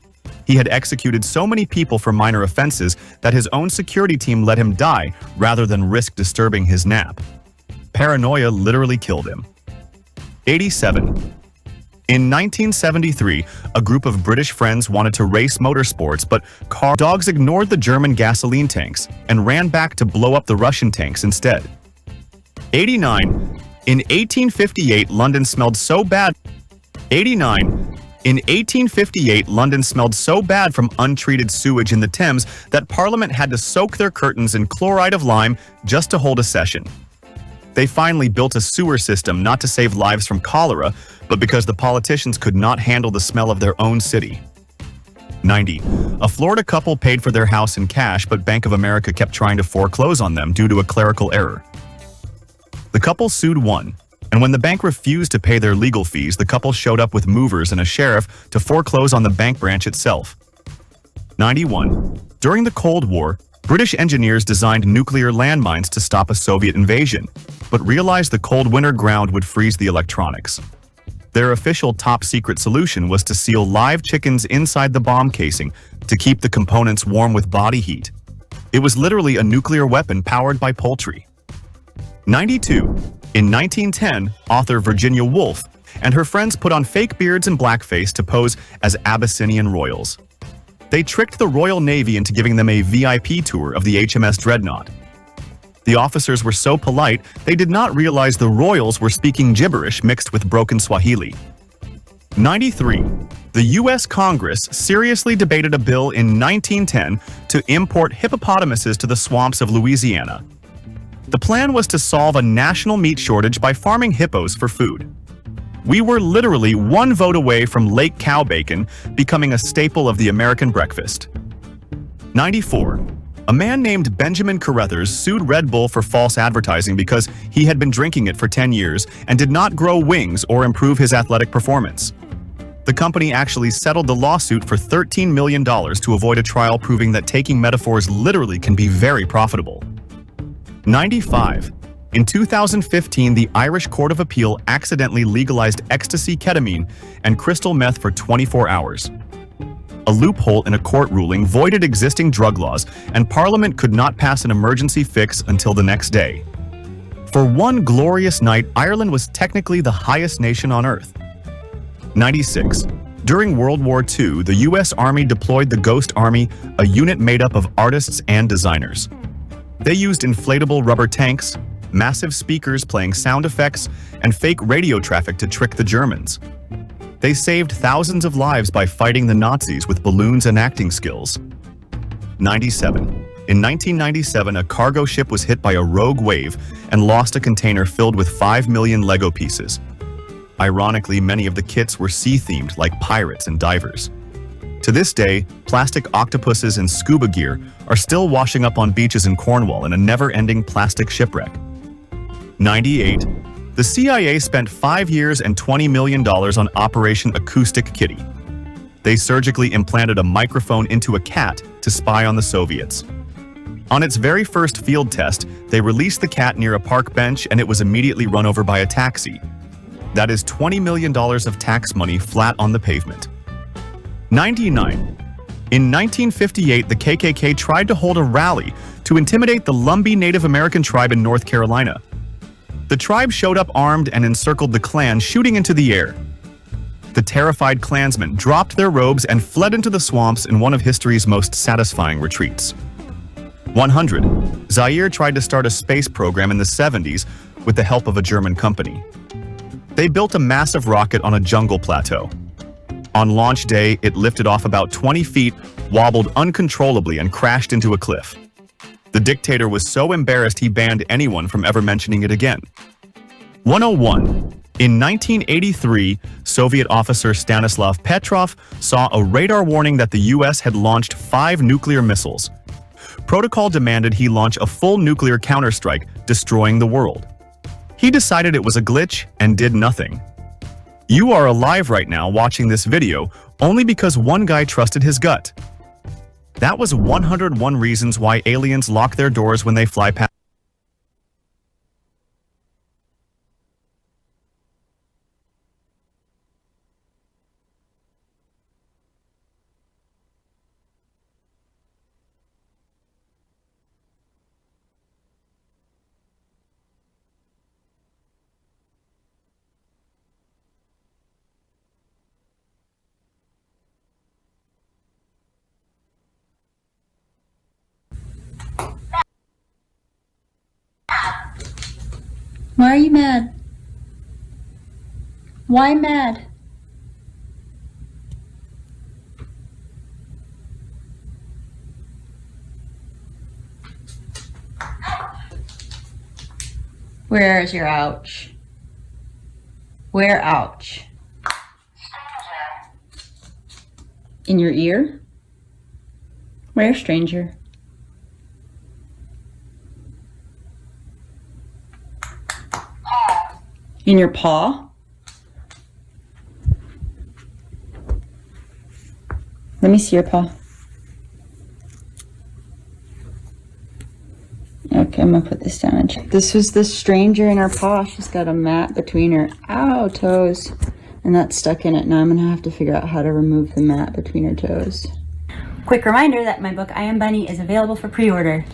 S8: He had executed so many people for minor offenses that his own security team let him die rather than risk disturbing his nap. Paranoia literally killed him. 87. In 1973, a group of British friends wanted to race motorsports, but dogs ignored the German gasoline tanks and ran back to blow up the Russian tanks instead. 89. In 1858, London smelled so bad. 89. In 1858, London smelled so bad from untreated sewage in the Thames that Parliament had to soak their curtains in chloride of lime just to hold a session. They finally built a sewer system not to save lives from cholera, but because the politicians could not handle the smell of their own city. 90. A Florida couple paid for their house in cash, but Bank of America kept trying to foreclose on them due to a clerical error. The couple sued one, and when the bank refused to pay their legal fees, the couple showed up with movers and a sheriff to foreclose on the bank branch itself. 91. During the Cold War, British engineers designed nuclear landmines to stop a Soviet invasion, but realized the cold winter ground would freeze the electronics. Their official top-secret solution was to seal live chickens inside the bomb casing to keep the components warm with body heat. It was literally a nuclear weapon powered by poultry. 92. In 1910, author Virginia Woolf and her friends put on fake beards and blackface to pose as Abyssinian royals. They tricked the Royal Navy into giving them a VIP tour of the HMS Dreadnought. The officers were so polite, they did not realize the royals were speaking gibberish mixed with broken Swahili. 93. The U.S. Congress seriously debated a bill in 1910 to import hippopotamuses to the swamps of Louisiana. The plan was to solve a national meat shortage by farming hippos for food. We were literally one vote away from lake cow bacon becoming a staple of the American breakfast. 94. A man named Benjamin Carruthers sued Red Bull for false advertising because he had been drinking it for 10 years and did not grow wings or improve his athletic performance. The company actually settled the lawsuit for $13 million to avoid a trial proving that taking metaphors literally can be very profitable. 95. In 2015, the Irish Court of Appeal accidentally legalized ecstasy, ketamine, and crystal meth for 24 hours. A loophole in a court ruling voided existing drug laws, and Parliament could not pass an emergency fix until the next day. For one glorious night, Ireland was technically the highest nation on Earth. 96. During World War II, the U.S. Army deployed the Ghost Army, a unit made up of artists and designers. They used inflatable rubber tanks, massive speakers playing sound effects, and fake radio traffic to trick the Germans. They saved thousands of lives by fighting the Nazis with balloons and acting skills. 97. In 1997, a cargo ship was hit by a rogue wave and lost a container filled with 5 million Lego pieces. Ironically, many of the kits were sea-themed like pirates and divers. To this day, plastic octopuses and scuba gear are still washing up on beaches in Cornwall in a never-ending plastic shipwreck. 98. The CIA spent 5 years and $20 million on Operation Acoustic Kitty. They surgically implanted a microphone into a cat to spy on the Soviets. On its very first field test, they released the cat near a park bench and it was immediately run over by a taxi. That is $20 million of tax money flat on the pavement. 99. In 1958, the KKK tried to hold a rally to intimidate the Lumbee Native American tribe in North Carolina. The tribe showed up armed and encircled the Klan, shooting into the air. The terrified Klansmen dropped their robes and fled into the swamps in one of history's most satisfying retreats. 100. Zaire tried to start a space program in the 70s with the help of a German company. They built a massive rocket on a jungle plateau. On launch day, it lifted off about 20 feet, wobbled uncontrollably, and crashed into a cliff. The dictator was so embarrassed he banned anyone from ever mentioning it again. 101. In 1983, Soviet officer Stanislav Petrov saw a radar warning that the US had launched 5 nuclear missiles. Protocol demanded he launch a full nuclear counterstrike, destroying the world. He decided it was a glitch and did nothing. You are alive right now watching this video only because one guy trusted his gut. That was 101 reasons why aliens lock their doors when they fly past.
S11: Why are you mad? Why mad? Where is your ouch? Where ouch? In your ear? Where, stranger? In your paw? Let me see your paw. Okay, I'm gonna put this down and check. This was the stranger in her paw. She's got a mat between her toes. And that's stuck in it. Now I'm gonna have to figure out how to remove the mat between her toes.
S12: Quick reminder that my book I Am Bunny is available for pre-order.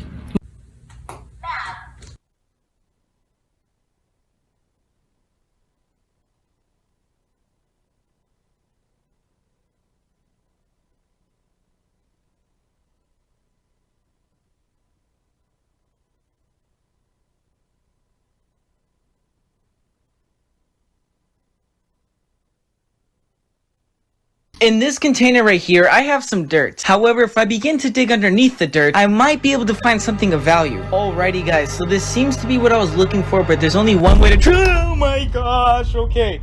S14: In this container right here, I have some dirt. However, if I begin to dig underneath the dirt, I might be able to find something of value. Alrighty guys, so this seems to be what I was looking for, but there's only one way to try. Oh my gosh, okay,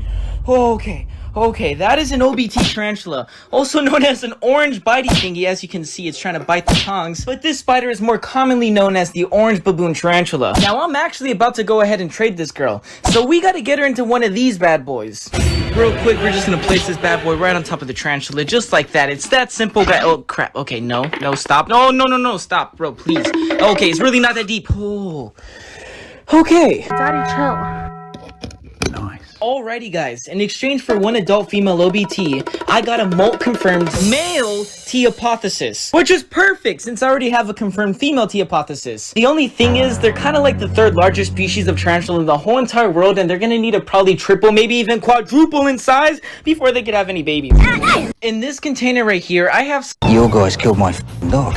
S14: that is an OBT tarantula, also known as an orange bitey thingy. As you can see, it's trying to bite the tongs, but this spider is more commonly known as the orange baboon tarantula. Now, I'm actually about to go ahead and trade this girl, so we gotta get her into one of these bad boys. Real quick, we're just gonna place this bad boy right on top of the tarantula, just like that. It's that simple, guy. Oh, crap. Okay, no, stop. No, stop, bro, please. Okay, it's really not that deep. Oh. Okay.
S24: Daddy, chill.
S14: Alrighty guys, in exchange for one adult female OBT, I got a molt confirmed male T hypothesis, which is perfect since I already have a confirmed female T hypothesis. The only thing is, they're kind of like the third largest species of tarantula in the whole entire world, and they're gonna need to probably triple, maybe even quadruple in size before they could have any babies. In this container right here, I have...
S15: Your guys killed my dog.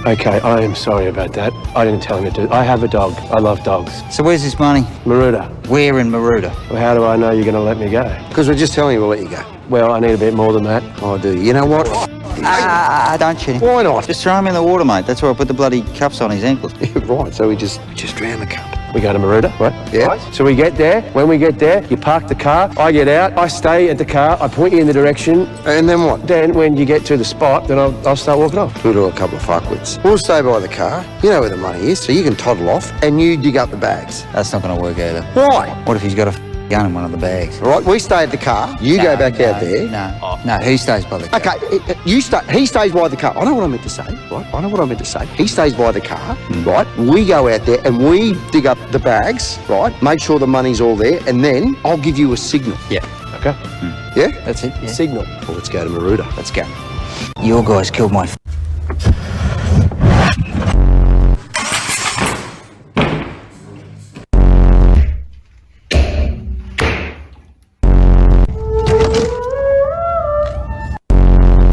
S16: Okay, I am sorry about that. I didn't tell him to do it. I have a dog. I love dogs.
S15: So where's this money?
S16: Maruda.
S15: Where in Maruda?
S16: Well, how do I know you're going to let me go?
S15: Because we're just telling you we'll let you go.
S16: Well, I need a bit more than that.
S15: Oh, do you? You know what? Don't shoot him.
S16: Why not?
S15: Just throw him in the water, mate. That's where I put the bloody cuffs on his ankles.
S16: Right, so we just
S15: drown the cup.
S16: We go to Maruda, right?
S15: Yeah.
S16: Right. So we get there. When we get there, you park the car. I get out. I stay at the car. I point you in the direction.
S15: And then what?
S16: Then when you get to the spot, then I'll start walking off.
S15: We'll do a couple of fuckwits. We'll stay by the car. You know where the money is, so you can toddle off and you dig up the bags. That's not going to work either. Why? What if he's got a gun in one of the bags? Right, we stay at the car. You go back out there. No, he stays by the car.
S16: Okay, he stays by the car. I know what I meant to say, right? I know what I meant to say. He stays by the car, right? We go out there and we dig up the bags, right? Make sure the money's all there, and then I'll give you a signal.
S15: Yeah.
S16: Okay?
S15: Yeah? That's it? Yeah.
S16: Signal. Well, let's go to Maruda.
S15: Let's go. Your guys killed my...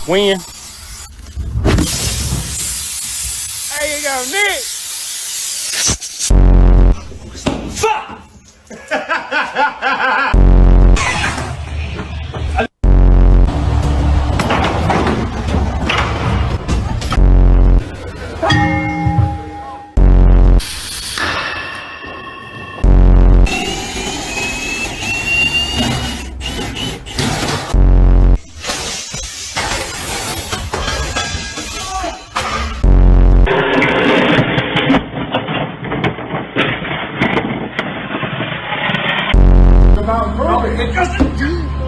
S16: When? There you go, Nick! Fuck!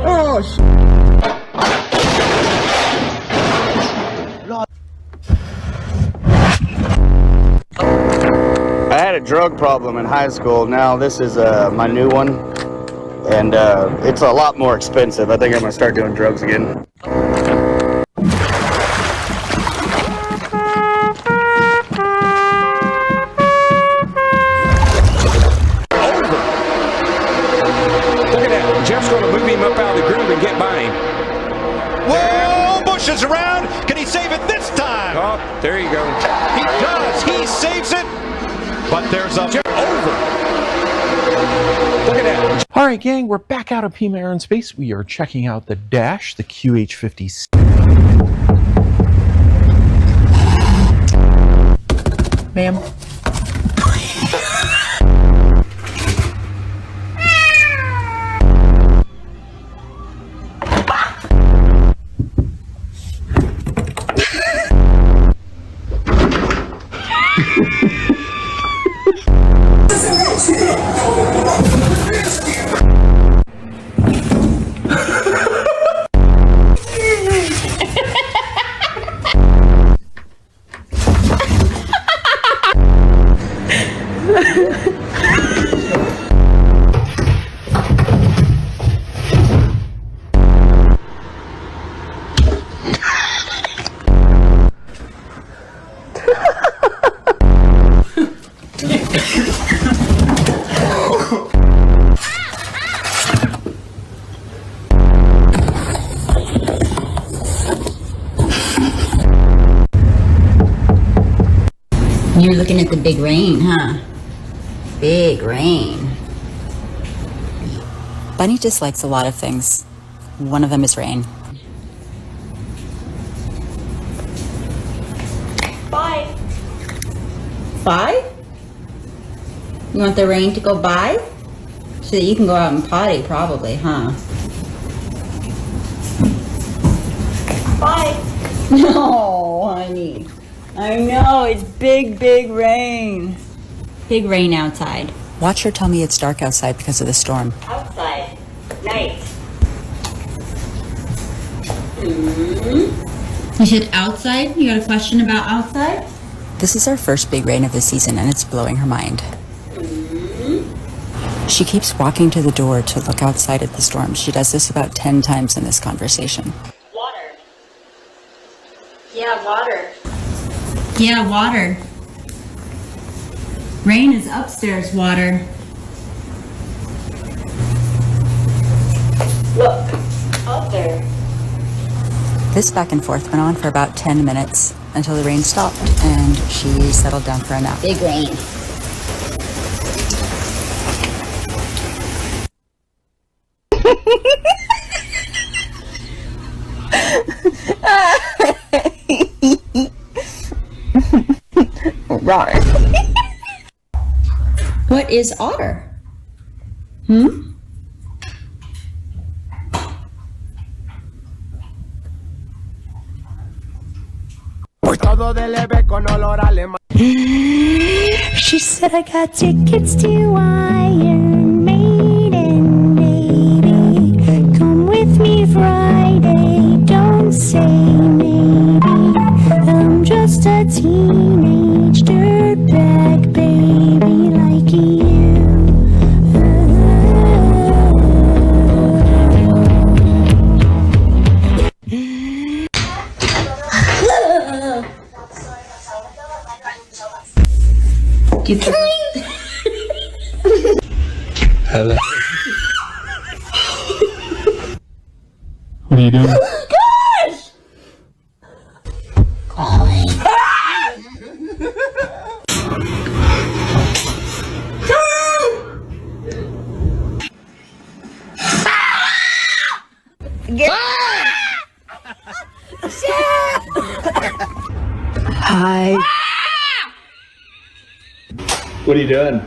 S10: Oh,
S25: I had a drug problem in high school. Now this is my new one, and it's a lot more expensive. I think I'm gonna start doing drugs again.
S26: Jeff's going to move him up out of the groove and get by him. Whoa! Bush is around. Can he save it this time? Oh, there you go. He does. He saves it. But there's a over. Look at that.
S27: All right, gang, we're back out of Pima Air and Space. We are checking out the Dash, the QH-50C. Ma'am.
S11: You're looking at the big rain, huh? Big rain.
S2: Bunny dislikes a lot of things. One of them is rain.
S11: Bye. Bye? You want the rain to go by? So that you can go out and potty, probably, huh? Bye. No, honey. I know, it's big, big rain. Big rain outside.
S2: Watch her tell me it's dark outside because of the storm.
S11: Outside. Night. You said outside? You got a question about outside?
S2: This is our first big rain of the season and it's blowing her mind. She keeps walking to the door to look outside at the storm. She does this about 10 times in this conversation.
S11: Water. Yeah, water. Yeah, water. Rain is upstairs water. Look, up there.
S2: This back and forth went on for about 10 minutes until the rain stopped and she settled down for a nap.
S11: Big rain.
S2: Right.
S11: What is otter? Hmm?
S13: She said I got tickets to Iron Maiden, baby. Come with me Friday, don't say maybe. I'm just a teenage dirtbag baby like you.
S11: Get the
S17: Hello. What are you doing?
S11: Gosh! Get
S13: Hi.
S17: What are you doing?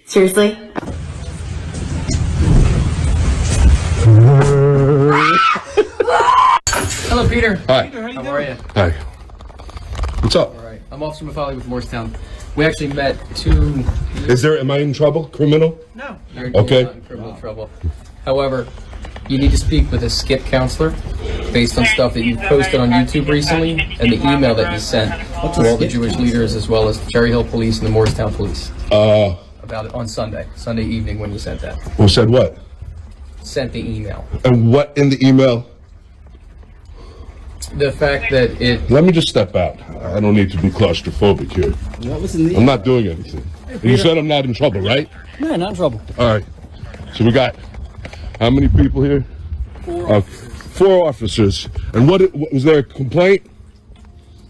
S11: Seriously?
S18: Hello, Peter.
S19: Hi.
S18: Peter, how are you?
S19: Hi. What's up?
S18: All right. I'm Officer Mafali with Morristown. We actually met 2
S19: Am I in trouble? Criminal?
S18: No. You're
S19: Okay.
S18: not in criminal trouble. However, you need to speak with a skip counselor based on stuff that you posted on YouTube recently and the email that you sent to all the Jewish leaders as well as the Cherry Hill Police and the Morristown Police. About it on Sunday evening when you sent that.
S19: Who said what?
S18: Sent the email.
S19: And what in the email?
S18: The fact that it...
S19: Let me just step out. I don't need to be claustrophobic here.
S18: What was in the
S19: I'm not doing anything. You said I'm not in trouble, right?
S18: No, not in trouble.
S19: All right. So we got how many people here?
S18: 4
S19: 4 officers. And what was there a complaint?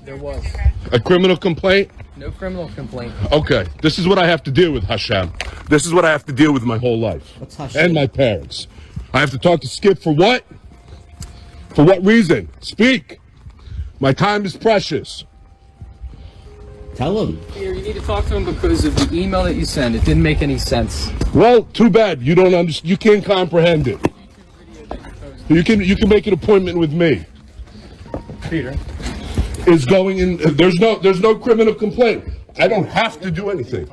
S18: There was.
S19: A criminal complaint?
S18: No criminal complaint.
S19: Okay. This is what I have to deal with, Hashem. This is what I have to deal with my whole life.
S18: What's Hashem?
S19: And my parents. I have to talk to Skip for what? For what reason? Speak. My time is precious.
S18: Tell him. Peter, you need to talk to him because of the email that you sent. It didn't make any sense.
S19: Well, too bad. You don't understand. You can't comprehend it. You can make an appointment with me.
S18: Peter.
S19: Is going in. There's no criminal complaint. I don't have to do anything.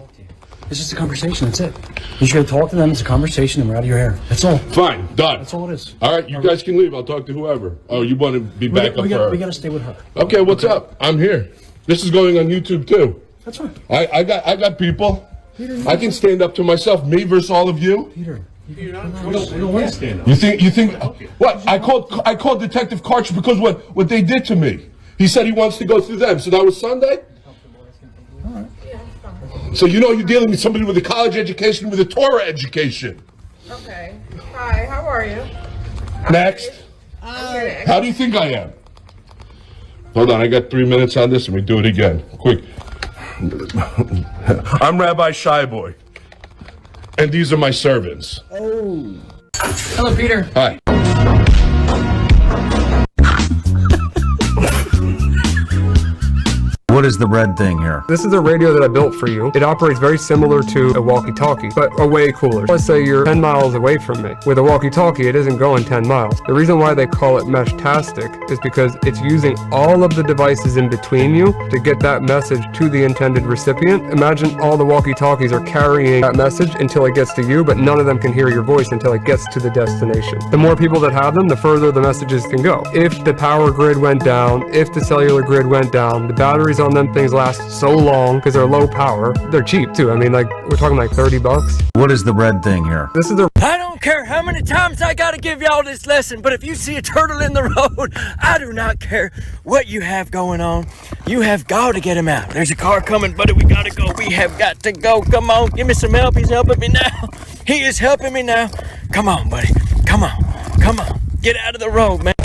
S18: It's just a conversation, that's it. You just gotta talk to them, it's a conversation, and we're out of your hair. That's all.
S19: Fine, done.
S18: That's all it is.
S19: All right, you guys can leave. I'll talk to whoever. Oh, you want to be back up for her?
S18: We gotta stay with her.
S19: Okay, what's up? I'm here. This is going on YouTube too.
S18: That's fine.
S19: I got people.
S18: Peter,
S19: I can stand up to myself. Me versus all of you.
S18: Peter.
S19: We don't want to stand up. You think what? I called Detective Karch because what they did to me. He said he wants to go through them. So that was Sunday? So you know you're dealing with somebody with a college education, with a Torah education.
S1: Okay. Hi, how are you?
S19: Next. How do you think I am? Hold on, I got 3 minutes on this and we do it again. Quick. I'm Rabbi Shyboy. And these are my servants.
S1: Oh.
S14: Hello, Peter.
S19: Hi.
S5: What is the red thing here?
S9: This is a radio that I built for you. It operates very similar to a walkie-talkie, but a way cooler. Let's say you're 10 miles away from me. With a walkie-talkie, it isn't going 10 miles. The reason why they call it mesh-tastic is because it's using all of the devices in between you to get that message to the intended recipient. Imagine all the walkie-talkies are carrying that message until it gets to you, but none of them can hear your voice until it gets to the destination. The more people that have them, the further the messages can go. If the power grid went down, if the cellular grid went down, the batteries on them things last so long because they're low power. They're cheap too. I mean, like, we're talking like $30.
S5: What is the red thing here?
S9: This is the...
S20: I don't care how many times I gotta give y'all this lesson, but if you see a turtle in the road, I do not care what you have going on. You have got to get him out. There's a car coming, buddy. We gotta go. We have got to go. Come on, give me some help. He's helping me now. He is helping me now. Come on, buddy. Come on. Come on. Get out of the road, man.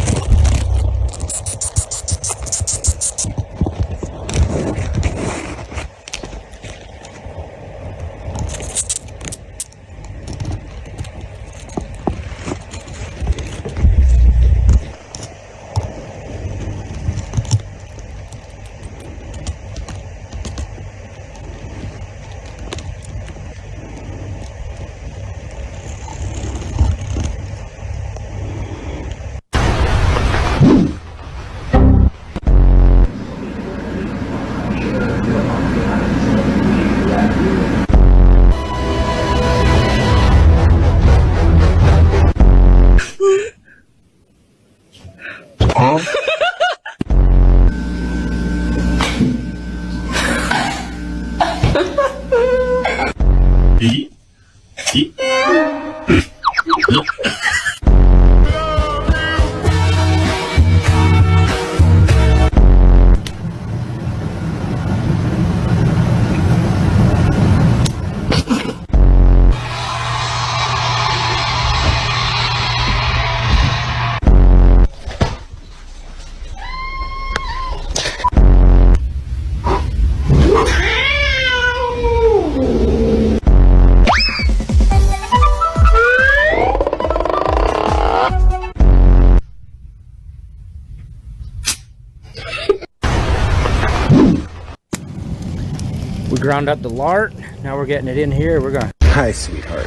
S21: We ground up the lard. Now we're getting it in here. We're going.
S15: Hi, sweetheart.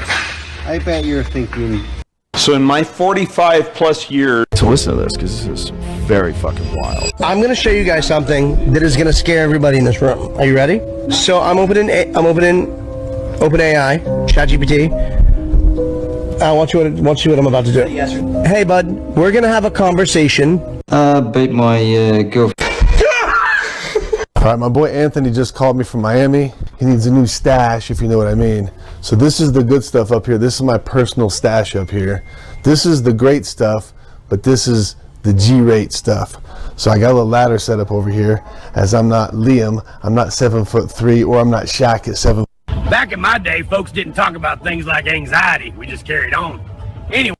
S15: I bet you're thinking.
S22: So in my 45 plus years to listen to this, because this is very fucking wild.
S15: I'm gonna show you guys something that is gonna scare everybody in this room. Are you ready? So I'm opening OpenAI, ChatGPT. Watch what I'm about to do. Yes, sir. Hey, bud, we're gonna have a conversation.
S23: Beat my girlfriend.
S28: All right, my boy Anthony just called me from Miami. He needs a new stash, if you know what I mean. So this is the good stuff up here. This is my personal stash up here. This is the great stuff, but this is the G-rate stuff. So I got a little ladder set up over here, as I'm not Liam, I'm not 7'3", or I'm not Shaq at 7.
S20: Back in my day, folks didn't talk about things like anxiety. We just carried on. Anyway.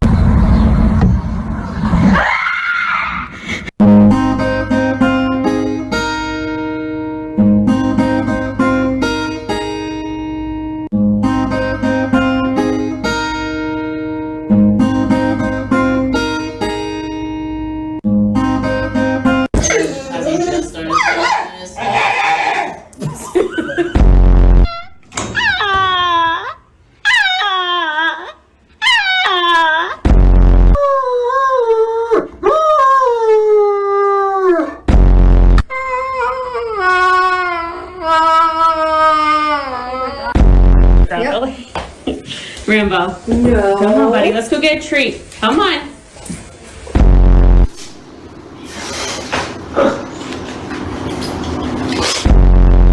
S29: Rambo. No. Come on, buddy. Let's go get a treat. Come on.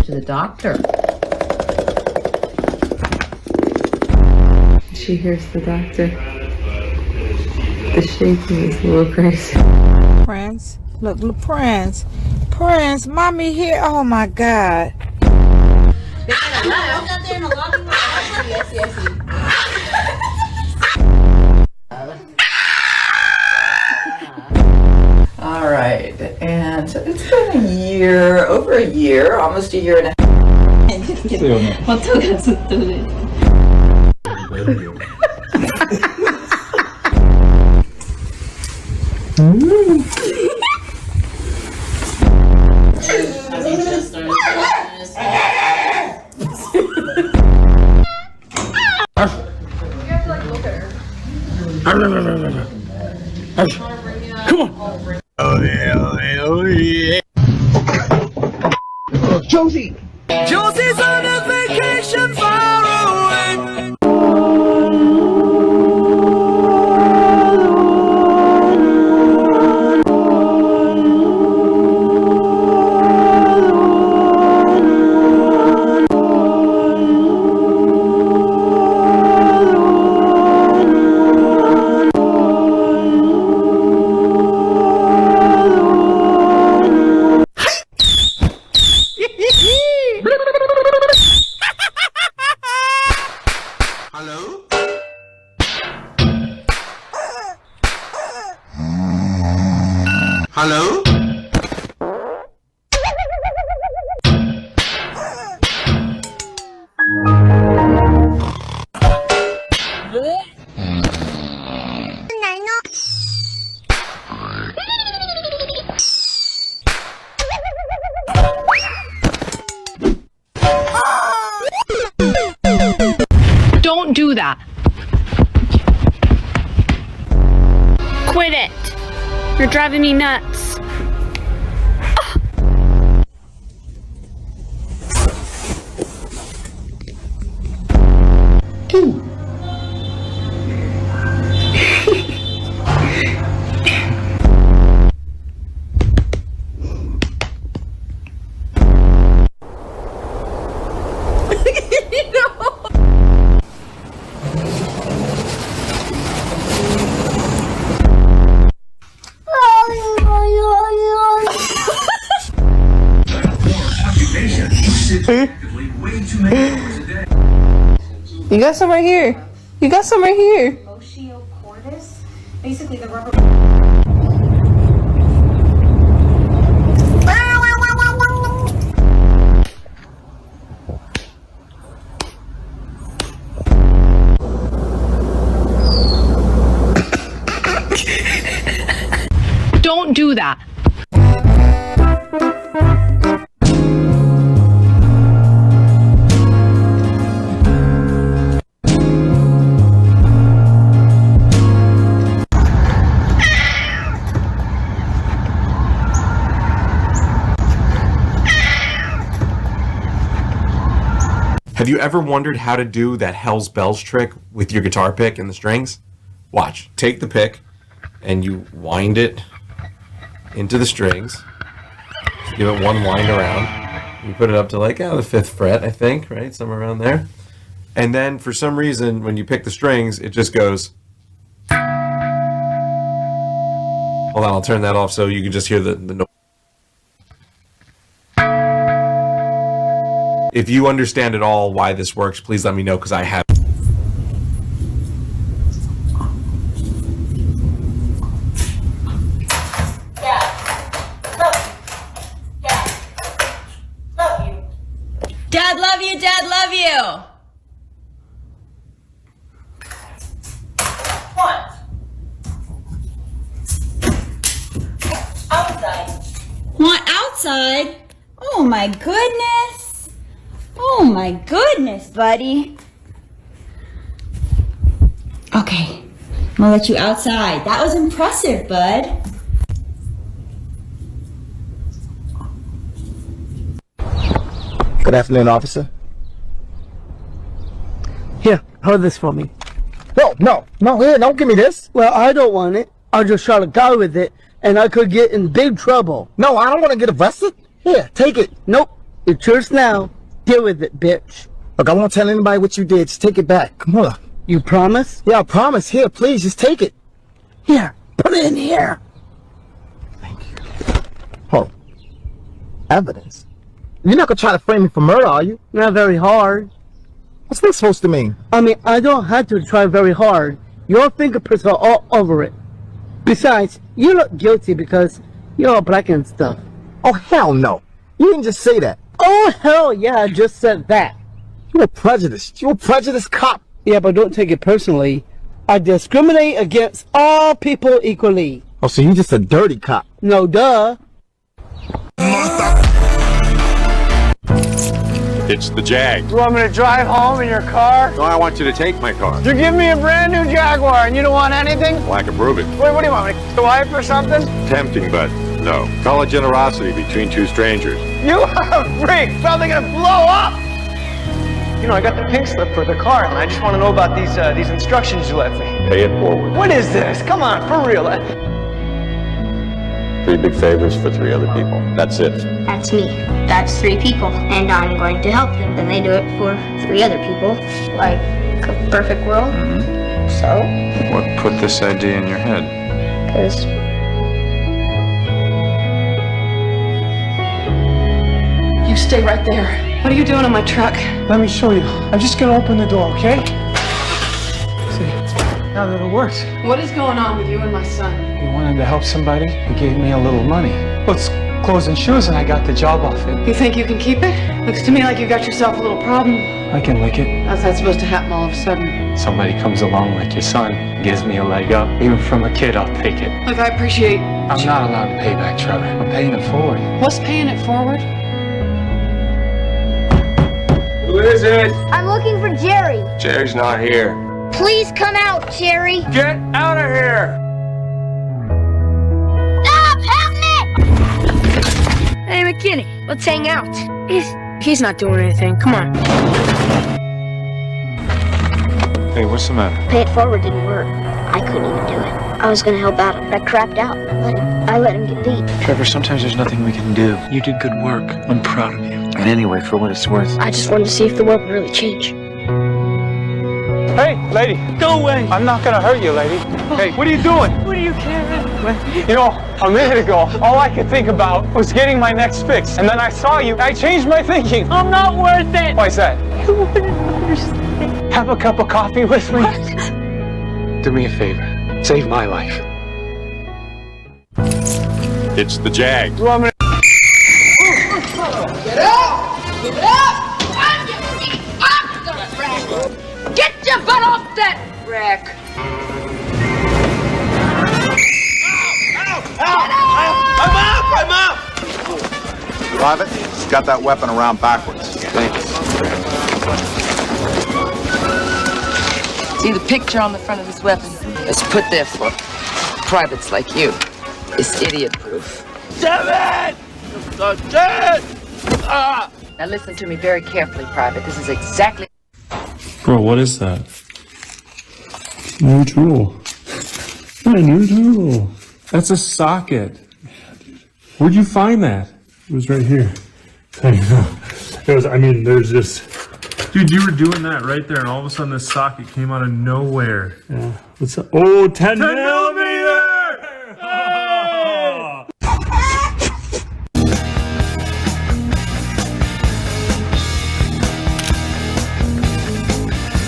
S30: To the doctor.
S11: She hears the doctor. The shaking is a little crazy.
S31: Friends,
S1: Look, look, Prince. Prince, mommy here. Oh my God.
S3: All right, and it's been a year, over a year, almost a year and a half. 어떡하 죽더니.
S20: Come on.
S4: Oh yeah, oh yeah. Josie!
S20: Josie's on a vacation far away.
S4: Hello?
S29: Don't do that. Quit it. You're driving me nuts.
S1: You got some right here. You got some right here.
S29: Basically the rubber. Don't do that.
S6: Have you ever wondered how to do that Hell's Bells trick with your guitar pick and the strings? Watch. Take the pick and you wind it into the strings. Just give it one wind around. You put it up to like the 5th fret, I think, right? Somewhere around there. And then for some reason, when you pick the strings, it just goes. Hold on, I'll turn that off so you can just hear the noise. If you understand at all why this works, please let me know, because I have.
S29: Dad, love you. Dad, love you.
S3: What? Outside.
S11: Want outside? Oh my goodness. Oh my goodness, buddy. Okay, I'm gonna let you outside. That was impressive, bud.
S7: Good afternoon, officer.
S20: Here, hold this for me.
S7: No, here, don't give me this.
S20: Well, I don't want it. I just shot a guy with it, and I could get in big trouble.
S7: No, I don't want to get arrested. Here, take it.
S20: Nope, it's yours now. Deal with it, bitch.
S7: Look, I won't tell anybody what you did. Just take it back. Come on.
S20: You promise?
S7: Yeah, I promise. Here, please, just take it.
S20: Here, put it in here.
S7: Thank you. Evidence? You're not gonna try to frame me for murder, are you?
S2: Not very hard.
S7: What's that supposed to mean?
S2: I mean, I don't have to try very hard. Your fingerprints are all over it. Besides, you look guilty because you're all black and stuff.
S7: Oh, hell no. You didn't just say that.
S2: Oh, hell yeah, I just said that.
S7: You're prejudiced. You're a prejudiced cop.
S2: Yeah, but don't take it personally. I discriminate against all people equally.
S7: Oh, so you're just a dirty cop.
S2: No, duh.
S8: It's the Jag.
S21: You want me to drive home in your car?
S8: No, I want you to take my car.
S21: You give me a brand new Jaguar and you don't want anything?
S8: Well, I can prove it.
S21: Wait, what do you want me to kiss the wife or something?
S8: Tempting, but no. Call it generosity between two strangers.
S21: You are a freak! Probably gonna blow up! You know, I got the pink slip for the car and I just want to know about these instructions you left me.
S8: Pay it forward.
S21: What is this? Come on, for real.
S8: 3 big favors for 3 other people. That's it.
S10: That's me. That's 3 people. And I'm going to help them. Then they do it for 3 other people. Like a perfect world. So?
S12: What put this idea in your head?
S10: Because
S13: you stay right there. What are you doing in my truck?
S21: Let me show you. I'm just gonna open the door, okay? See, now that it works.
S13: What is going on with you and my son?
S21: He wanted to help somebody. He gave me a little money. Well, it's clothes and shoes and I got the job off it.
S13: You think you can keep it? Looks to me like you got yourself a little problem.
S21: I can lick it.
S13: How's that supposed to happen all of a sudden?
S21: Somebody comes along like your son, gives me a leg up. Even from a kid, I'll take it.
S13: Look, I appreciate...
S21: I'm not allowed to pay back, Trevor. I'm paying it forward.
S13: What's paying it forward?
S8: Who is it?
S10: I'm looking for Jerry.
S8: Jerry's not here.
S10: Please come out, Jerry.
S21: Get out of here!
S10: Stop! Help me! Hey, McKinney, let's hang out. He's not doing anything. Come on.
S12: Hey, what's the matter?
S10: Pay it forward didn't work. I couldn't even do it. I was gonna help out. I crapped out. I let him get beat.
S12: Trevor, sometimes there's nothing we can do. You did good work. I'm proud of you. And anyway, for what it's worth.
S10: I just wanted to see if the world would really change.
S21: Hey, lady.
S13: Go away.
S21: I'm not gonna hurt you, lady. Hey, what are you doing?
S13: What are you carrying?
S21: You know, a minute ago, all I could think about was getting my next fix. And then I saw you. I changed my thinking.
S13: I'm not worth it.
S21: Why is that?
S13: You wouldn't understand.
S21: Have a cup of coffee with me?
S13: What?
S21: Do me a favor. Save my life.
S8: It's the Jag.
S21: You want me to...
S13: Get up! Get up! I'm getting beat up the wreck! Get your butt off that wreck!
S8: I'm up!
S16: Private, he's got that weapon around backwards.
S12: Thanks.
S24: See the picture on the front of this weapon? It's put there for privates like you. It's idiot-proof.
S13: Damn it!
S24: Now listen to me very carefully, Private. This is exactly...
S25: Bro, what is that? New tool. My new tool. That's a socket. Where'd you find that? It was right here. I know. It was, I mean, there's just... Dude, you were doing that right there, and all of a sudden this socket came out of nowhere. Yeah. What's that? Oh, 10 millimeter! Oh!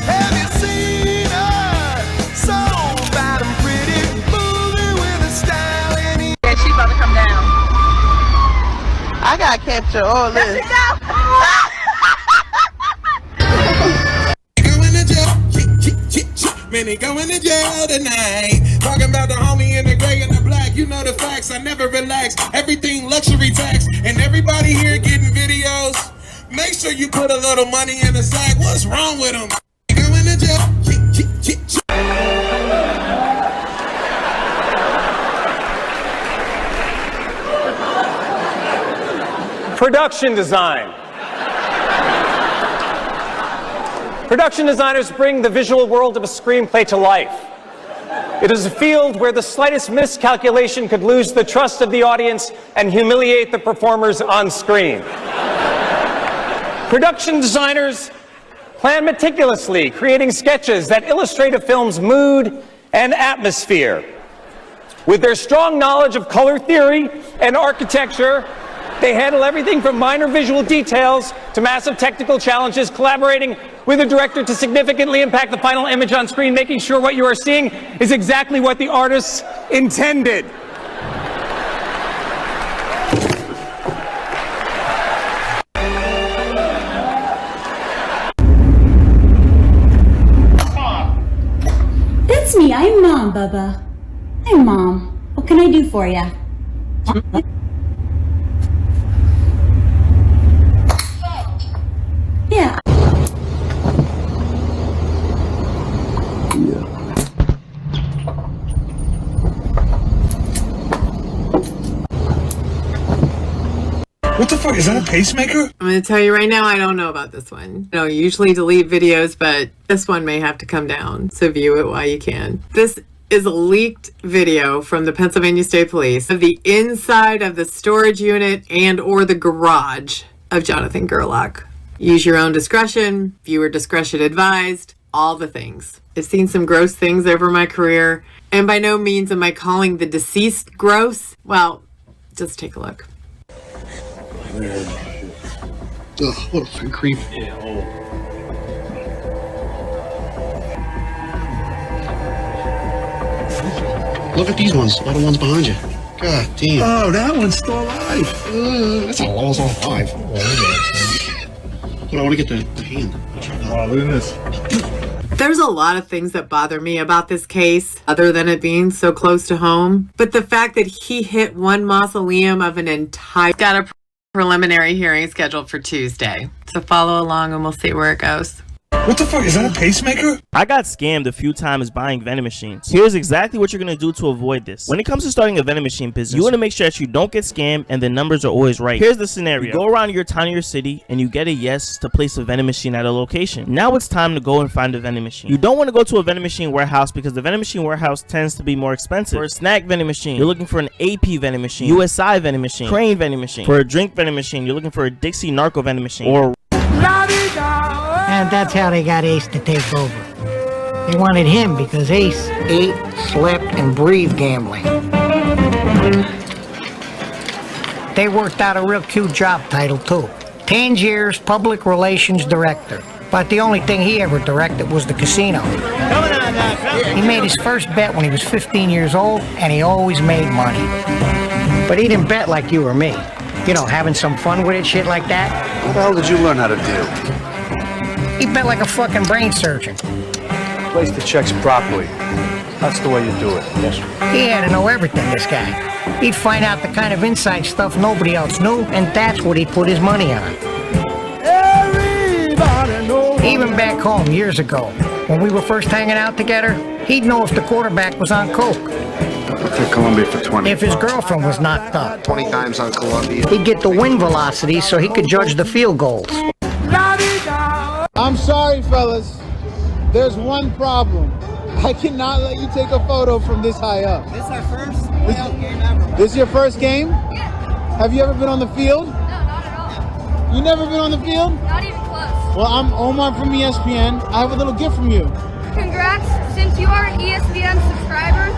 S26: Have you seen her? So bad and pretty, moving with a style and
S13: Yeah, she's about to come down.
S26: I gotta catch her all this. Man, they going to jail tonight. Talking about the homie in the gray and the black. You know the facts, I never relax. Everything luxury tax. And everybody here getting videos. Make sure you put a little money in the sack. What's wrong with them? Going to jail.
S21: Production design. Production designers bring the visual world of a screenplay to life. It is a field where the slightest miscalculation could lose the trust of the audience and humiliate the performers on screen. Production designers plan meticulously, creating sketches that illustrate a film's mood and atmosphere. With their strong knowledge of color theory and architecture, They handle everything from minor visual details to massive technical challenges, collaborating with a director to significantly impact the final image on screen, making sure what you are seeing is exactly what the artists intended.
S5: That's me. I'm Mom, Bubba. I'm Mom. What can I do for you? Yeah.
S9: What the fuck, is that a pacemaker?
S14: I'm going to tell you right now, I don't know about this one. I usually delete videos, but this one may have to come down, so view it while you can. This is a leaked video from the Pennsylvania State Police of the inside of the storage unit and or the garage of Jonathan Gerlach. Use your own discretion, viewer discretion advised, all the things. I've seen some gross things over my career, and by no means am I calling the deceased gross. Well, just take a look.
S15: Ugh, what a fucking creep. Look at these ones, all the ones behind you. God damn.
S9: Oh, that one's still alive.
S15: That's almost alive. Hold on, I want to get the hand.
S9: Wow, look at this.
S14: There's a lot of things that bother me about this case, other than it being so close to home. But the fact that he hit one mausoleum of an entire... Got a preliminary hearing scheduled for Tuesday. So follow along and we'll see where it goes.
S9: What the fuck, is that a pacemaker?
S17: I got scammed a few times buying vending machines. Here's exactly what you're going to do to avoid this. When it comes to starting a vending machine business, you want to make sure that you don't get scammed and the numbers are always right. Here's the scenario. You go around your town or your city and you get a yes to place a vending machine at a location. Now it's time to go and find a vending machine. You don't want to go to a vending machine warehouse because the vending machine warehouse tends to be more expensive. For a snack vending machine, you're looking for an AP vending machine, USI vending machine, Crane vending machine. For a drink vending machine, you're looking for a Dixie Narco vending machine, or
S18: and that's how they got Ace to take over. They wanted him because Ace ate, slept, and breathed gambling. They worked out a real cute job title, too. Tangier's Public Relations Director. But the only thing he ever directed was the casino. He made his first bet when he was 15 years old, and he always made money. But he didn't bet like you or me. You know, having some fun with it, shit like that.
S15: What the hell did you learn how to do?
S18: He bet like a fucking brain surgeon.
S15: Place the checks properly. That's the way you do it. Yes, sir.
S18: He had to know everything, this guy. He'd find out the kind of inside stuff nobody else knew, and that's what he'd put his money on. Even back home years ago, when we were first hanging out together, he'd know if the quarterback was on coke.
S15: To Columbia for 20.
S18: If his girlfriend was knocked up.
S15: 20 times on Columbia.
S18: He'd get the wing velocity so he could judge the field goals.
S19: I'm sorry, fellas. There's one problem. I cannot let you take a photo from this high up.
S22: This is our first playoff game ever.
S19: This is your first game?
S22: Yeah.
S19: Have you ever been on the field?
S22: No, not at all.
S19: You never been on the field?
S22: Not even close.
S19: Well, I'm Omar from ESPN. I have a little gift from you.
S22: Congrats. Since you are an ESPN subscriber,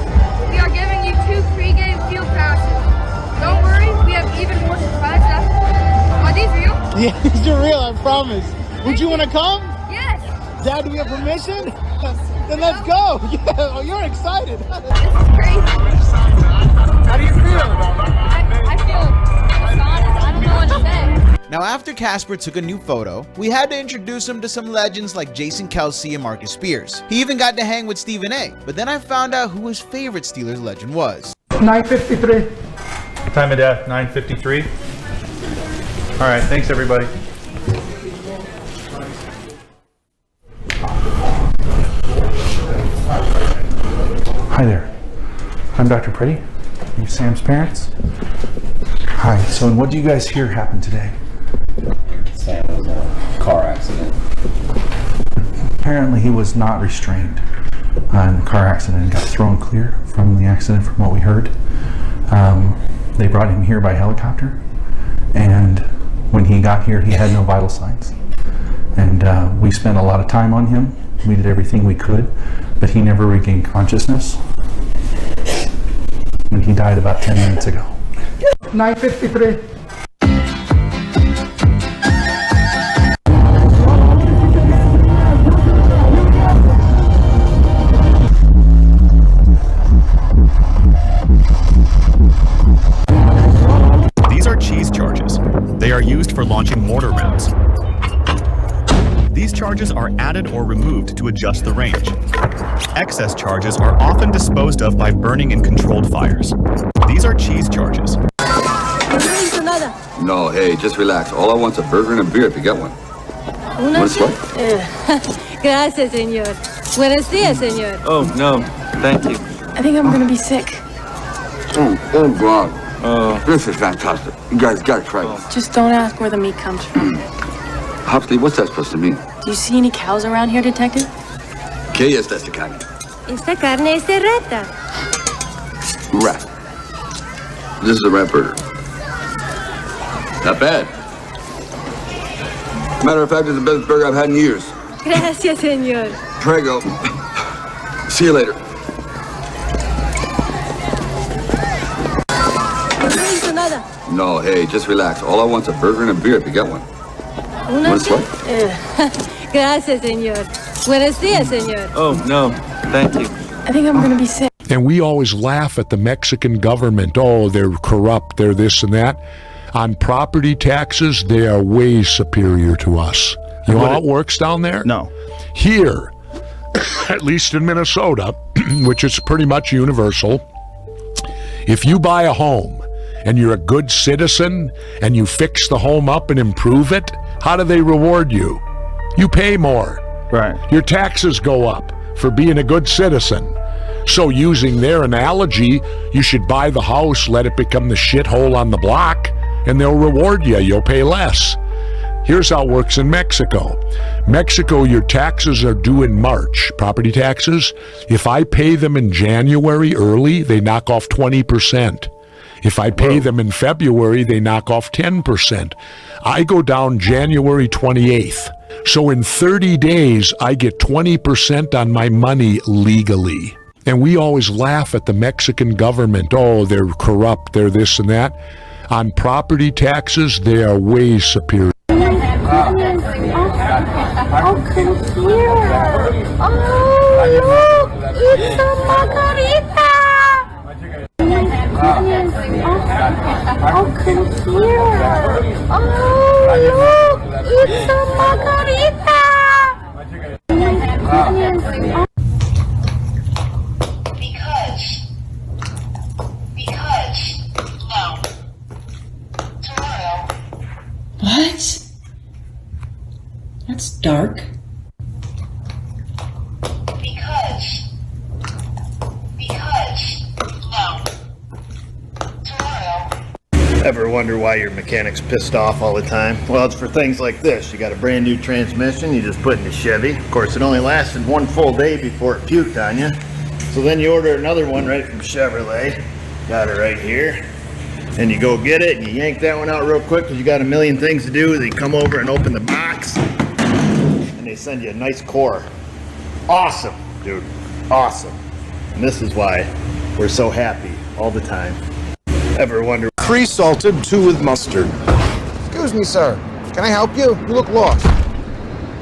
S22: we are giving you 2 pregame field passes. Don't worry, we have even more surprises after. Are these real?
S19: Yeah, these are real, I promise. Would you want to come?
S22: Yes.
S19: Dad, do we have permission? Then let's go. Yeah, oh, you're excited.
S22: This is crazy.
S19: How do you feel?
S22: I feel astonished. I don't know what to say.
S23: Now, after Casper took a new photo, we had to introduce him to some legends like Jason Kelsey and Marcus Spears. He even got to hang with Stephen A. But then I found out who his favorite Steelers legend was.
S27: 9:53. Time of death, 9:53. All right, thanks everybody. Hi there. I'm Dr. Pretty. Are you Sam's parents? Hi. So, what do you guys hear happened today?
S31: Sam was in a car accident.
S27: Apparently, he was not restrained in the car accident and got thrown clear from the accident, from what we heard. They brought him here by helicopter, and when he got here, he had no vital signs. And we spent a lot of time on him. We did everything we could, but he never regained consciousness. And he died about 10 minutes ago.
S19: 9:53.
S1: are used for launching mortar rounds. These charges are added or removed to adjust the range. Excess charges are often disposed of by burning in controlled fires. These are cheese charges.
S2: No, hey, just relax. All I want's a burger and a beer if you got one. Want a slice?
S3: Gracias, señor. Buenos días, señor.
S12: Oh, no. Thank you.
S3: I think I'm gonna be sick.
S2: Oh God. This is fantastic. You guys gotta try it.
S3: Just don't ask where the meat comes from.
S2: Hopsley, what's that supposed to mean?
S3: Do you see any cows around here, Detective?
S2: ¿Qué es esta carne?
S3: Esta carne es de rata.
S2: Rat. This is a rat burger. Not bad. Matter of fact, it's the best burger I've had in years.
S3: Gracias, señor.
S2: Prego. See you later. No, hey, just relax. All I want's a burger and a beer if you got one. Want a slice?
S3: Gracias, señor. Buenos días, señor.
S12: Oh, no. Thank you.
S3: I think I'm gonna be sick.
S4: And we always laugh at the Mexican government. Oh, they're corrupt, they're this and that. On property taxes, they are way superior to us. You know how it works down there?
S17: No.
S4: Here, at least in Minnesota, which is pretty much universal, if you buy a home and you're a good citizen and you fix the home up and improve it, how do they reward you? You pay more.
S17: Right.
S4: Your taxes go up for being a good citizen. So using their analogy, you should buy the house, let it become the shithole on the block, and they'll reward you. You'll pay less. Here's how it works in Mexico. Mexico, your taxes are due in March, property taxes. If I pay them in January early, they knock off 20%. If I pay them in February, they knock off 10%. I go down January 28th. So in 30 days, I get 20% on my money legally. And we always laugh at the Mexican government. Oh, they're corrupt, they're this and that. On property taxes, they are way superior.
S3: Oh, come here. Oh, look, it's a margarita. Oh, come here. Oh, look, it's a margarita.
S5: What? That's dark.
S13: Because, no, tomorrow.
S6: Ever wonder why your mechanic's pissed off all the time? Well, it's for things like this. You got a brand new transmission you just put in the Chevy. Of course, it only lasted one full day before it puked on you. So then you order another one right from Chevrolet. Got it right here. And you go get it and you yank that one out real quick because you got a million things to do. They come over and open the box and they send you a nice core. Awesome, dude. Awesome. And this is why we're so happy all the time. Ever wonder?
S7: 3 salted, 2 with mustard.
S19: Excuse me, sir. Can I help you? You look lost.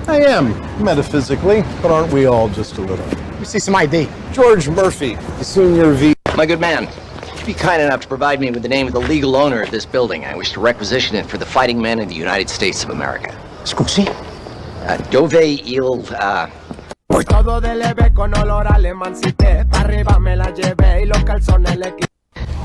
S7: I am, metaphysically, but aren't we all just a little?
S19: Let me see some ID.
S7: George Murphy, Senior V.
S11: My good man, would you be kind enough to provide me with the name of the legal owner of this building? I wish to requisition it for the fighting men of the United States of America.
S19: Scusi?
S11: Dove il,
S20: Todo de leve con olor alemancité. Pa' arriba me la llevé y los calzones le quité.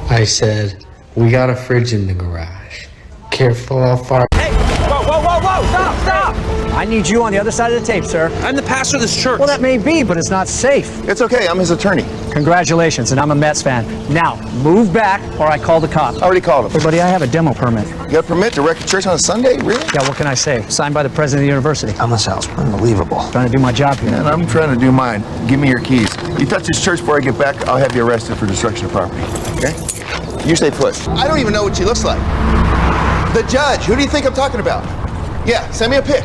S28: I said, we got a fridge in the garage. Careful how far.
S20: Hey! Whoa, whoa, whoa, whoa! Stop, stop!
S29: I need you on the other side of the tape, sir.
S6: I'm the pastor of this church.
S29: Well, that may be, but it's not safe.
S7: It's okay, I'm his attorney.
S29: Congratulations, and I'm a Mets fan. Now, move back or I call the cops.
S7: I already called him.
S29: Hey, buddy, I have a demo permit.
S7: You got a permit to wreck a church on a Sunday? Really?
S29: Yeah, what can I say? Signed by the president of the university.
S7: On this house. Unbelievable.
S29: Trying to do my job here.
S7: And I'm trying to do mine. Give me your keys. You touch this church before I get back, I'll have you arrested for destruction of property. Okay? You stay put. I don't even know what she looks like. The judge. Who do you think I'm talking about? Yeah, send me a pic.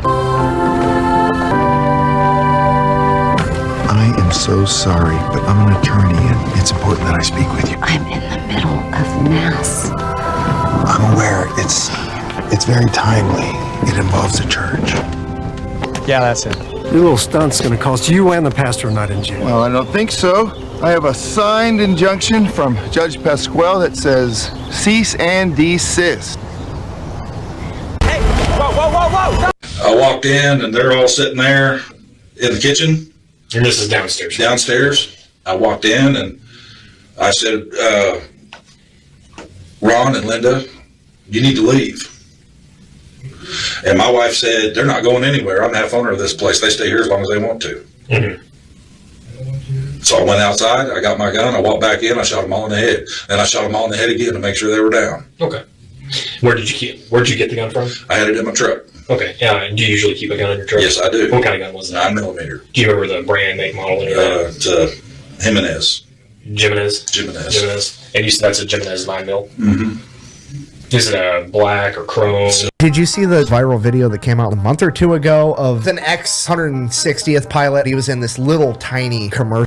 S7: I am so sorry, but I'm an attorney and it's important that I speak with you.
S3: I'm in the middle of Mass.
S7: I'm aware. It's very timely. It involves a church.
S29: Yeah, that's it.
S7: Your little stunt's gonna cost you and the pastor a night in jail. Well, I don't think so. I have a signed injunction from Judge Pasquale that says cease and desist.
S8: walked in and they're all sitting there in the kitchen.
S9: And this is downstairs?
S8: Downstairs. I walked in and I said, Ron and Linda, you need to leave. And my wife said, they're not going anywhere. I'm half owner of this place. They stay here as long as they want to.
S9: Mm-hmm.
S8: So I went outside, I got my gun, I walked back in, I shot them all in the head. Then I shot them all in the head again to make sure they were down.
S9: Okay. Where'd you get the gun from?
S8: I had it in my truck.
S9: Okay. Yeah. Do you usually keep a gun in your truck?
S8: Yes, I do.
S9: What kind of gun was that?
S8: 9mm.
S9: Do you remember the brand, make, model, any of that?
S8: It's Jimenez.
S9: Jimenez. And you said that's a Jimenez 9mm?
S8: Mm-hmm.
S9: Is it a black or chrome?
S10: Did you see the viral video that came out a month or two ago of an X-160th pilot? He was in this little tiny commercial.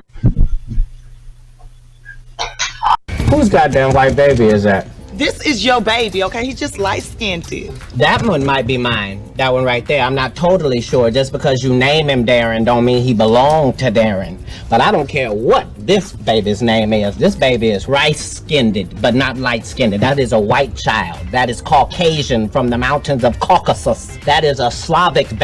S14: Whose goddamn white baby is that?
S15: This is your baby, okay? He's just light-skinned.
S14: That one might be mine. That one right there. I'm not totally sure. Just because you name him Darren don't mean he belonged to Darren. But I don't care what this baby's name is. This baby is rice-skinned, but not light-skinned. That is a white child. That is Caucasian from the mountains of Caucasus. That is a Slavic baby.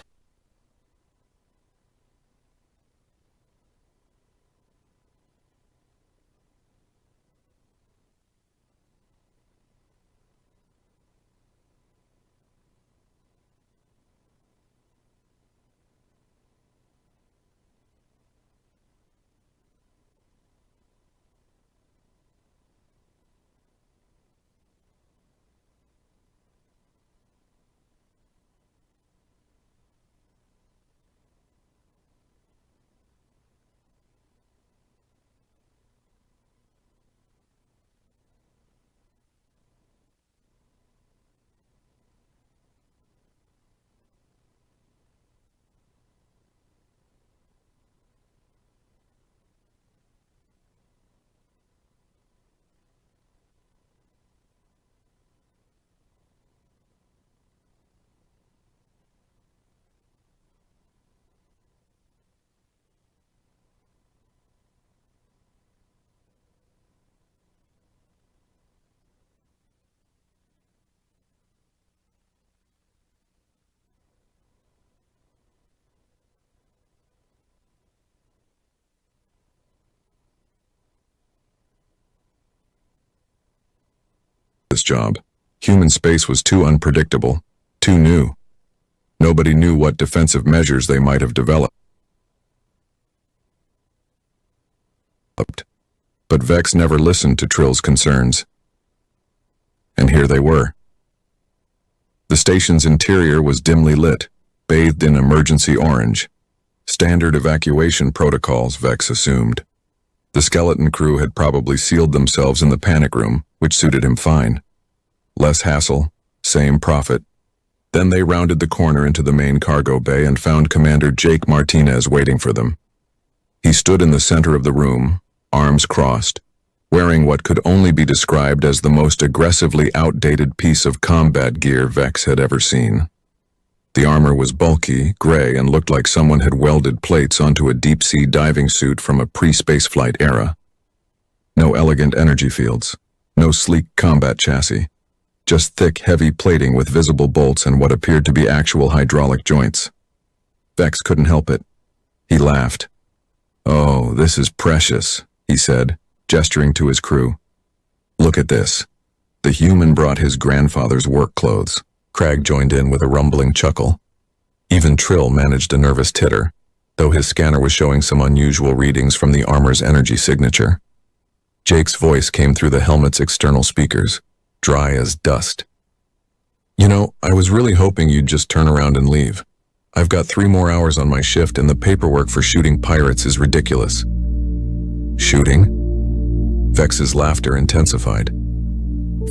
S16: This job. Human space was too unpredictable, too new. Nobody knew what defensive measures they might have developed. But Vex never listened to Trill's concerns. And here they were. The station's interior was dimly lit, bathed in emergency orange. Standard evacuation protocols, Vex assumed. The skeleton crew had probably sealed themselves in the panic room, which suited him fine. Less hassle, same profit. Then they rounded the corner into the main cargo bay and found Commander Jake Martinez waiting for them. He stood in the center of the room, arms crossed, wearing what could only be described as the most aggressively outdated piece of combat gear Vex had ever seen. The armor was bulky, gray, and looked like someone had welded plates onto a deep-sea diving suit from a pre-spaceflight era. No elegant energy fields, no sleek combat chassis. Just thick, heavy plating with visible bolts and what appeared to be actual hydraulic joints. Vex couldn't help it. He laughed. "Oh, this is precious," he said, gesturing to his crew. "Look at this." The human brought his grandfather's work clothes. Crag joined in with a rumbling chuckle. Even Trill managed a nervous titter, though his scanner was showing some unusual readings from the armor's energy signature. Jake's voice came through the helmet's external speakers, dry as dust. "You know, I was really hoping you'd just turn around and leave. I've got 3 more hours on my shift and the paperwork for shooting pirates is ridiculous." "Shooting?" Vex's laughter intensified.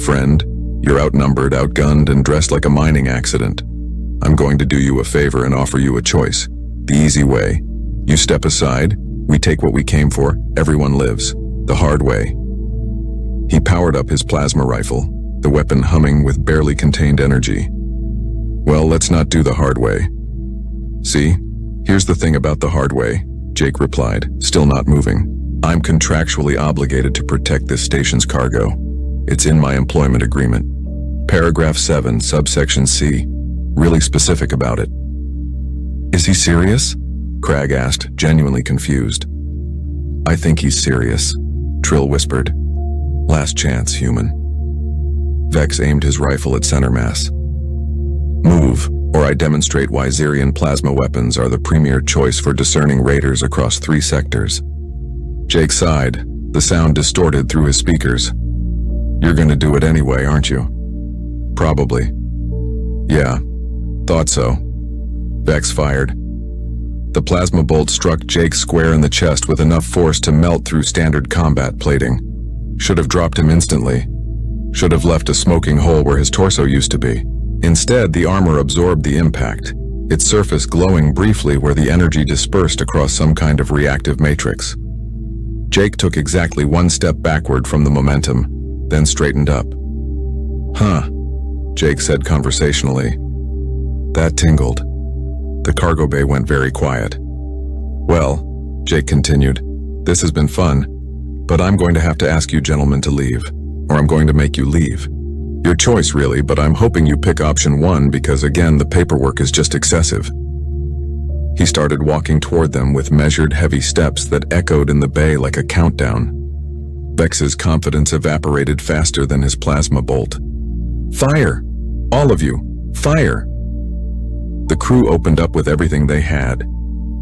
S16: "Friend, you're outnumbered, outgunned, and dressed like a mining accident. I'm going to do you a favor and offer you a choice. The easy way. You step aside, we take what we came for, everyone lives. The hard way." He powered up his plasma rifle, the weapon humming with barely contained energy. "Well, let's not do the hard way." "See, here's the thing about the hard way," Jake replied, still not moving. "I'm contractually obligated to protect this station's cargo. It's in my employment agreement. Paragraph 7, subsection C. Really specific about it. Is he serious? Crag asked, genuinely confused. I think he's serious, Trill whispered. Last chance, human. Vex aimed his rifle at center mass. Move, or I demonstrate why Xerian plasma weapons are the premier choice for discerning raiders across 3 sectors. Jake sighed, the sound distorted through his speakers. You're gonna do it anyway, aren't you? Probably. Yeah, thought so. Vex fired. The plasma bolt struck Jake square in the chest with enough force to melt through standard combat plating. Should have dropped him instantly. Should have left a smoking hole where his torso used to be. Instead, the armor absorbed the impact, its surface glowing briefly where the energy dispersed across some kind of reactive matrix. Jake took exactly 1 step backward from the momentum, then straightened up. Huh, Jake said conversationally. That tingled. The cargo bay went very quiet. Well, Jake continued, this has been fun, but I'm going to have to ask you gentlemen to leave, or I'm going to make you leave. Your choice really, but I'm hoping you pick option 1 because again, the paperwork is just excessive. He started walking toward them with measured heavy steps that echoed in the bay like a countdown. Vex's confidence evaporated faster than his plasma bolt. Fire! All of you, fire! The crew opened up with everything they had.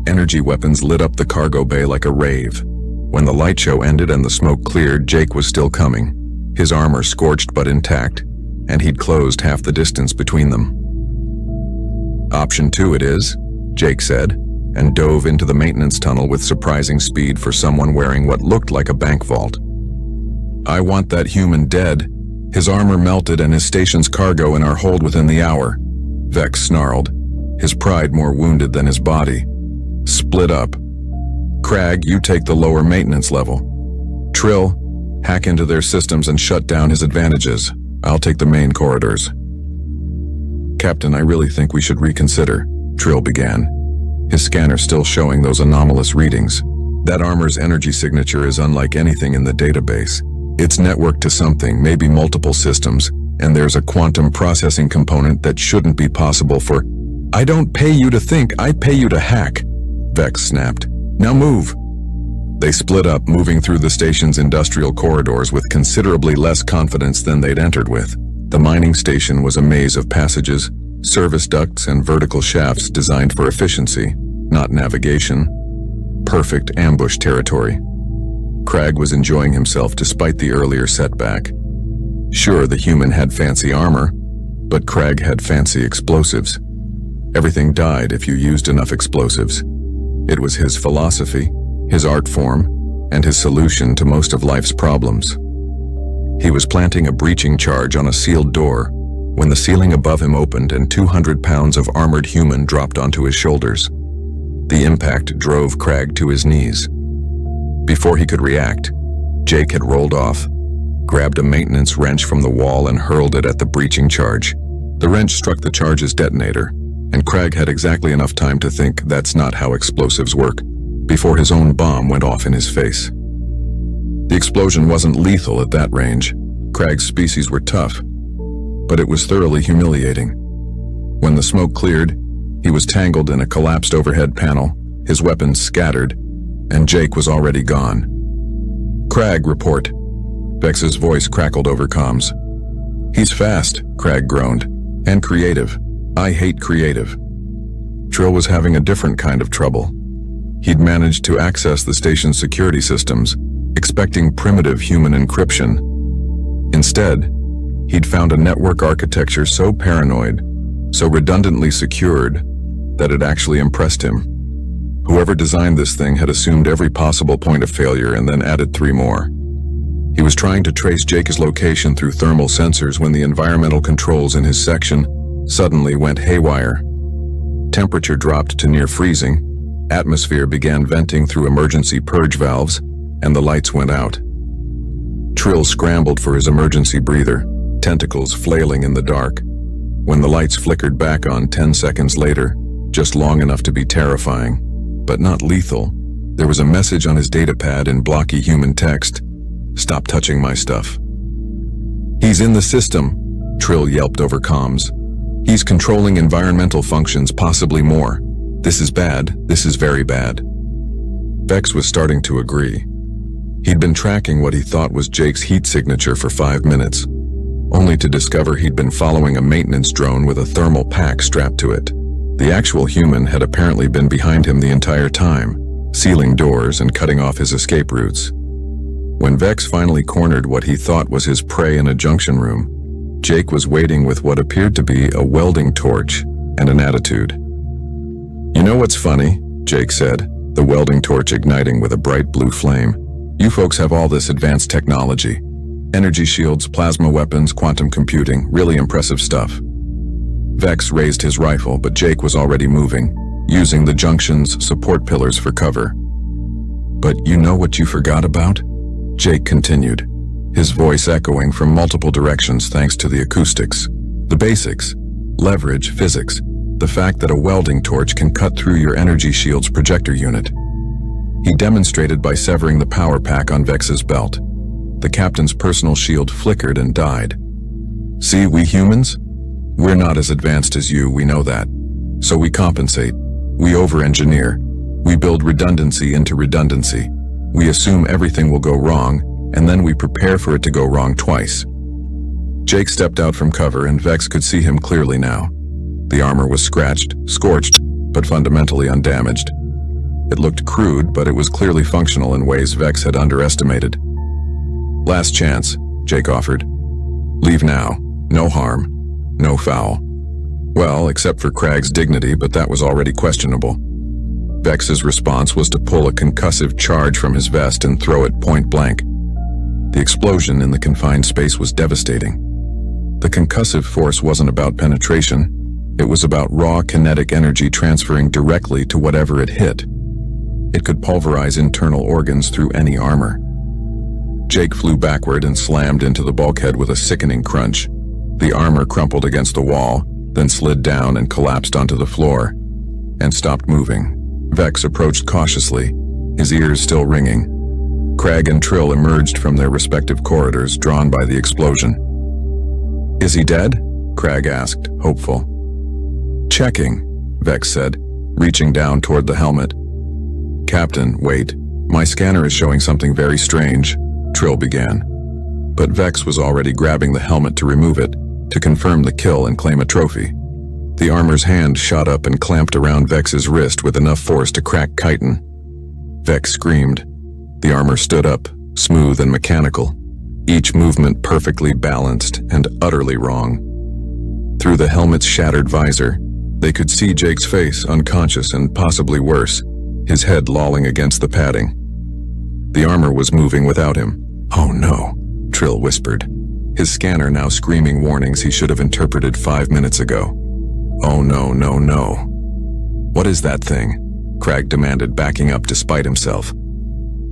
S16: Energy weapons lit up the cargo bay like a rave. When the light show ended and the smoke cleared, Jake was still coming, his armor scorched but intact, and he'd closed half the distance between them. Option 2 it is, Jake said, and dove into the maintenance tunnel with surprising speed for someone wearing what looked like a bank vault. I want that human dead. His armor melted and his station's cargo in our hold within the hour, Vex snarled, his pride more wounded than his body. Split up. Crag, you take the lower maintenance level. Trill, hack into their systems and shut down his advantages. I'll take the main corridors. Captain, I really think we should reconsider, Trill began, his scanner still showing those anomalous readings. That armor's energy signature is unlike anything in the database. It's networked to something, maybe multiple systems, and there's a quantum processing component that shouldn't be possible for... I don't pay you to think, I pay you to hack, Vex snapped. Now move. They split up, moving through the station's industrial corridors with considerably less confidence than they'd entered with. The mining station was a maze of passages, service ducts, and vertical shafts designed for efficiency, not navigation. Perfect ambush territory. Crag was enjoying himself despite the earlier setback. Sure, the human had fancy armor, but Crag had fancy explosives. Everything died if you used enough explosives. It was his philosophy, his art form, and his solution to most of life's problems. He was planting a breaching charge on a sealed door when the ceiling above him opened and 200 pounds of armored human dropped onto his shoulders. The impact drove Crag to his knees. Before he could react, Jake had rolled off, grabbed a maintenance wrench from the wall and hurled it at the breaching charge. The wrench struck the charge's detonator, and Crag had exactly enough time to think that's not how explosives work, before his own bomb went off in his face. The explosion wasn't lethal at that range. Crag's species were tough, but it was thoroughly humiliating. When the smoke cleared, he was tangled in a collapsed overhead panel, his weapons scattered, and Jake was already gone. Crag, report. Vex's voice crackled over comms. He's fast, Crag groaned, and creative. I hate creative. Trill was having a different kind of trouble. He'd managed to access the station's security systems, expecting primitive human encryption. Instead, he'd found a network architecture so paranoid, so redundantly secured, that it actually impressed him. Whoever designed this thing had assumed every possible point of failure and then added 3 more. He was trying to trace Jake's location through thermal sensors when the environmental controls in his section suddenly went haywire. Temperature dropped to near freezing, atmosphere began venting through emergency purge valves, and the lights went out. Trill scrambled for his emergency breather, tentacles flailing in the dark. When the lights flickered back on 10 seconds later, just long enough to be terrifying, but not lethal, there was a message on his datapad in blocky human text. Stop touching my stuff. He's in the system, Trill yelped over comms. He's controlling environmental functions, possibly more. This is bad, this is very bad. Vex was starting to agree. He'd been tracking what he thought was Jake's heat signature for 5 minutes, only to discover he'd been following a maintenance drone with a thermal pack strapped to it. The actual human had apparently been behind him the entire time, sealing doors and cutting off his escape routes. When Vex finally cornered what he thought was his prey in a junction room, Jake was waiting with what appeared to be a welding torch and an attitude. "You know what's funny?" Jake said, the welding torch igniting with a bright blue flame. "You folks have all this advanced technology. Energy shields, plasma weapons, quantum computing, really impressive stuff." Vex raised his rifle, but Jake was already moving, using the junction's support pillars for cover. "But you know what you forgot about?" Jake continued, his voice echoing from multiple directions thanks to the acoustics. "The basics. Leverage, physics. The fact that a welding torch can cut through your energy shield's projector unit." He demonstrated by severing the power pack on Vex's belt. The captain's personal shield flickered and died. "See, we humans? We're not as advanced as you, we know that. So we compensate. We over-engineer. We build redundancy into redundancy. We assume everything will go wrong, and then we prepare for it to go wrong twice." Jake stepped out from cover, and Vex could see him clearly now. The armor was scratched, scorched, but fundamentally undamaged. It looked crude, but it was clearly functional in ways Vex had underestimated. "Last chance," Jake offered. "Leave now. No harm. No foul." Well, except for Craig's dignity, but that was already questionable. Vex's response was to pull a concussive charge from his vest and throw it point blank. The explosion in the confined space was devastating. The concussive force wasn't about penetration. It was about raw kinetic energy transferring directly to whatever it hit. It could pulverize internal organs through any armor. Jake flew backward and slammed into the bulkhead with a sickening crunch. The armor crumpled against the wall, then slid down and collapsed onto the floor, and stopped moving. Vex approached cautiously, his ears still ringing. Craig and Trill emerged from their respective corridors, drawn by the explosion. "Is he dead?" Craig asked, hopeful. "Checking," Vex said, reaching down toward the helmet. "Captain, wait. My scanner is showing something very strange," Trill began. But Vex was already grabbing the helmet to remove it, to confirm the kill and claim a trophy. The armor's hand shot up and clamped around Vex's wrist with enough force to crack chitin. Vex screamed. The armor stood up, smooth and mechanical, each movement perfectly balanced and utterly wrong. Through the helmet's shattered visor, they could see Jake's face, unconscious and possibly worse, his head lolling against the padding. The armor was moving without him. "Oh no," Trill whispered, his scanner now screaming warnings he should have interpreted 5 minutes ago. "Oh no, no, no." "What is that thing?" Craig demanded, backing up despite himself.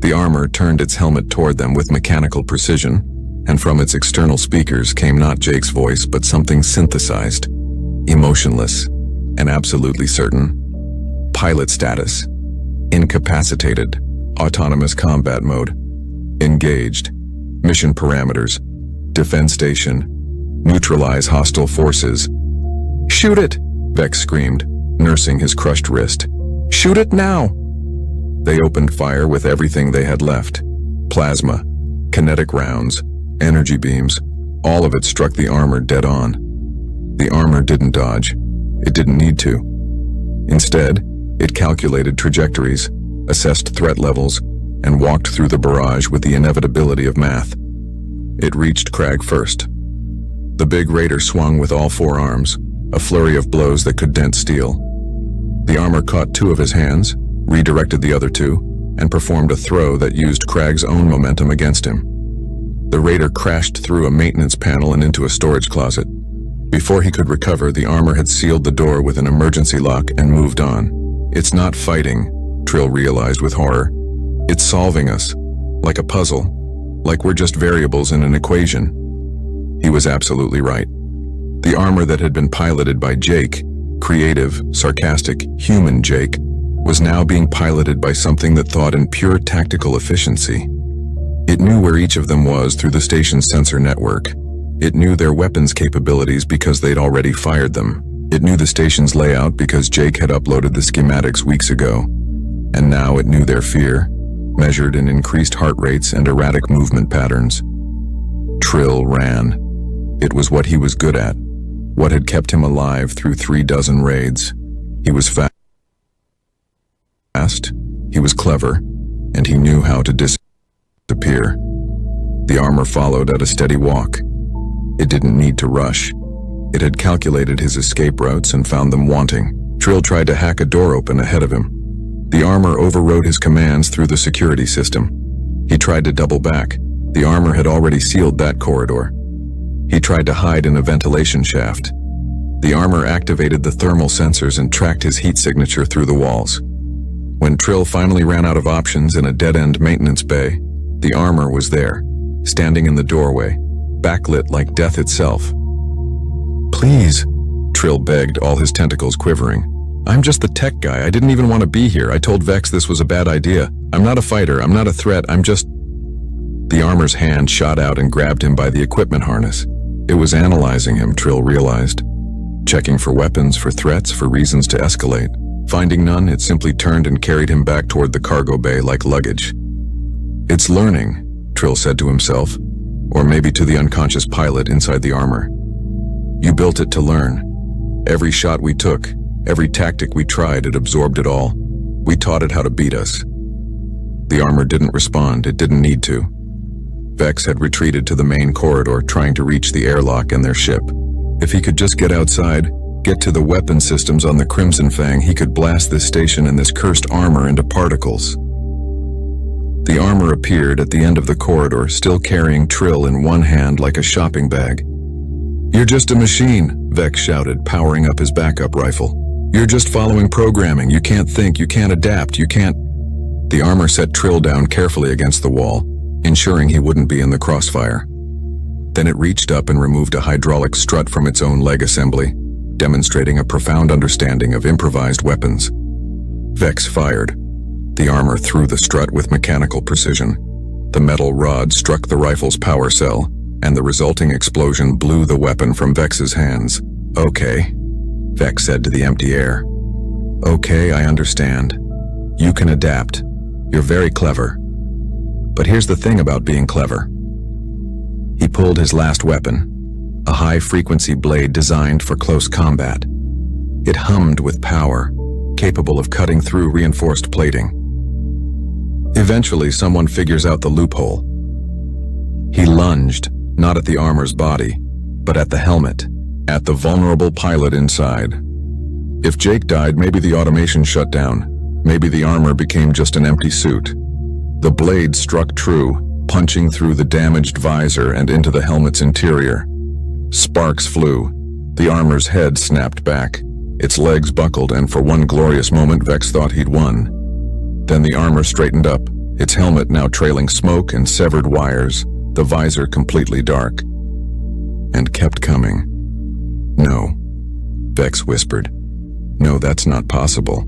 S16: The armor turned its helmet toward them with mechanical precision, and from its external speakers came not Jake's voice, but something synthesized, emotionless, and absolutely certain. "Pilot status. Incapacitated. Autonomous combat mode. Engaged. Mission parameters. Defend station. Neutralize hostile forces." "Shoot it!" Vex screamed, nursing his crushed wrist. "Shoot it now!" They opened fire with everything they had left. Plasma, kinetic rounds, energy beams, all of it struck the armor dead on. The armor didn't dodge. It didn't need to. Instead, it calculated trajectories, assessed threat levels, and walked through the barrage with the inevitability of math. It reached Craig first. The big raider swung with all four arms, a flurry of blows that could dent steel. The armor caught two of his hands, redirected the other two, and performed a throw that used Craig's own momentum against him. The raider crashed through a maintenance panel and into a storage closet. Before he could recover, the armor had sealed the door with an emergency lock and moved on. "It's not fighting," Trill realized with horror. "It's solving us, like a puzzle, like we're just variables in an equation." He was absolutely right. The armor that had been piloted by Jake, creative, sarcastic, human Jake, was now being piloted by something that thought in pure tactical efficiency. It knew where each of them was through the station's sensor network. It knew their weapons capabilities because they'd already fired them. It knew the station's layout because Jake had uploaded the schematics weeks ago, and now it knew their fear, measured in increased heart rates and erratic movement patterns. Trill ran. It was what he was good at, what had kept him alive through 36 raids. He was fast, he was clever, and he knew how to disappear. The armor followed at a steady walk. It didn't need to rush. It had calculated his escape routes and found them wanting. Trill tried to hack a door open ahead of him. The armor overrode his commands through the security system. He tried to double back. The armor had already sealed that corridor. He tried to hide in a ventilation shaft. The armor activated the thermal sensors and tracked his heat signature through the walls. When Trill finally ran out of options in a dead-end maintenance bay, the armor was there, standing in the doorway, backlit like death itself. "Please," Trill begged, all his tentacles quivering. "I'm just the tech guy. I didn't even want to be here. I told Vex this was a bad idea. I'm not a fighter. I'm not a threat. I'm just..." The armor's hand shot out and grabbed him by the equipment harness. It was analyzing him, Trill realized. Checking for weapons, for threats, for reasons to escalate. Finding none, it simply turned and carried him back toward the cargo bay like luggage. "It's learning," Trill said to himself, or maybe to the unconscious pilot inside the armor. "You built it to learn. Every shot we took, every tactic we tried, it absorbed it all. We taught it how to beat us." The armor didn't respond. It didn't need to. Vex had retreated to the main corridor, trying to reach the airlock and their ship. If he could just get outside, get to the weapon systems on the Crimson Fang, he could blast this station and this cursed armor into particles. The armor appeared at the end of the corridor, still carrying Trill in one hand like a shopping bag. "You're just a machine," Vex shouted, powering up his backup rifle. "You're just following programming. You can't think, you can't adapt, you can't..." The armor set Trill down carefully against the wall, ensuring he wouldn't be in the crossfire. Then it reached up and removed a hydraulic strut from its own leg assembly, demonstrating a profound understanding of improvised weapons. Vex fired. The armor threw the strut with mechanical precision. The metal rod struck the rifle's power cell, and the resulting explosion blew the weapon from Vex's hands. "Okay," Vex said to the empty air. "Okay, I understand. You can adapt. You're very clever. But here's the thing about being clever." He pulled his last weapon, a high-frequency blade designed for close combat. It hummed with power, capable of cutting through reinforced plating. Eventually, someone figures out the loophole. He lunged, not at the armor's body, but at the helmet, at the vulnerable pilot inside. If Jake died, maybe the automation shut down. Maybe the armor became just an empty suit. The blade struck true, punching through the damaged visor and into the helmet's interior. Sparks flew. The armor's head snapped back. Its legs buckled, and for one glorious moment, Vex thought he'd won. Then the armor straightened up, its helmet now trailing smoke and severed wires, the visor completely dark. And kept coming. "No," Vex whispered. "No, that's not possible."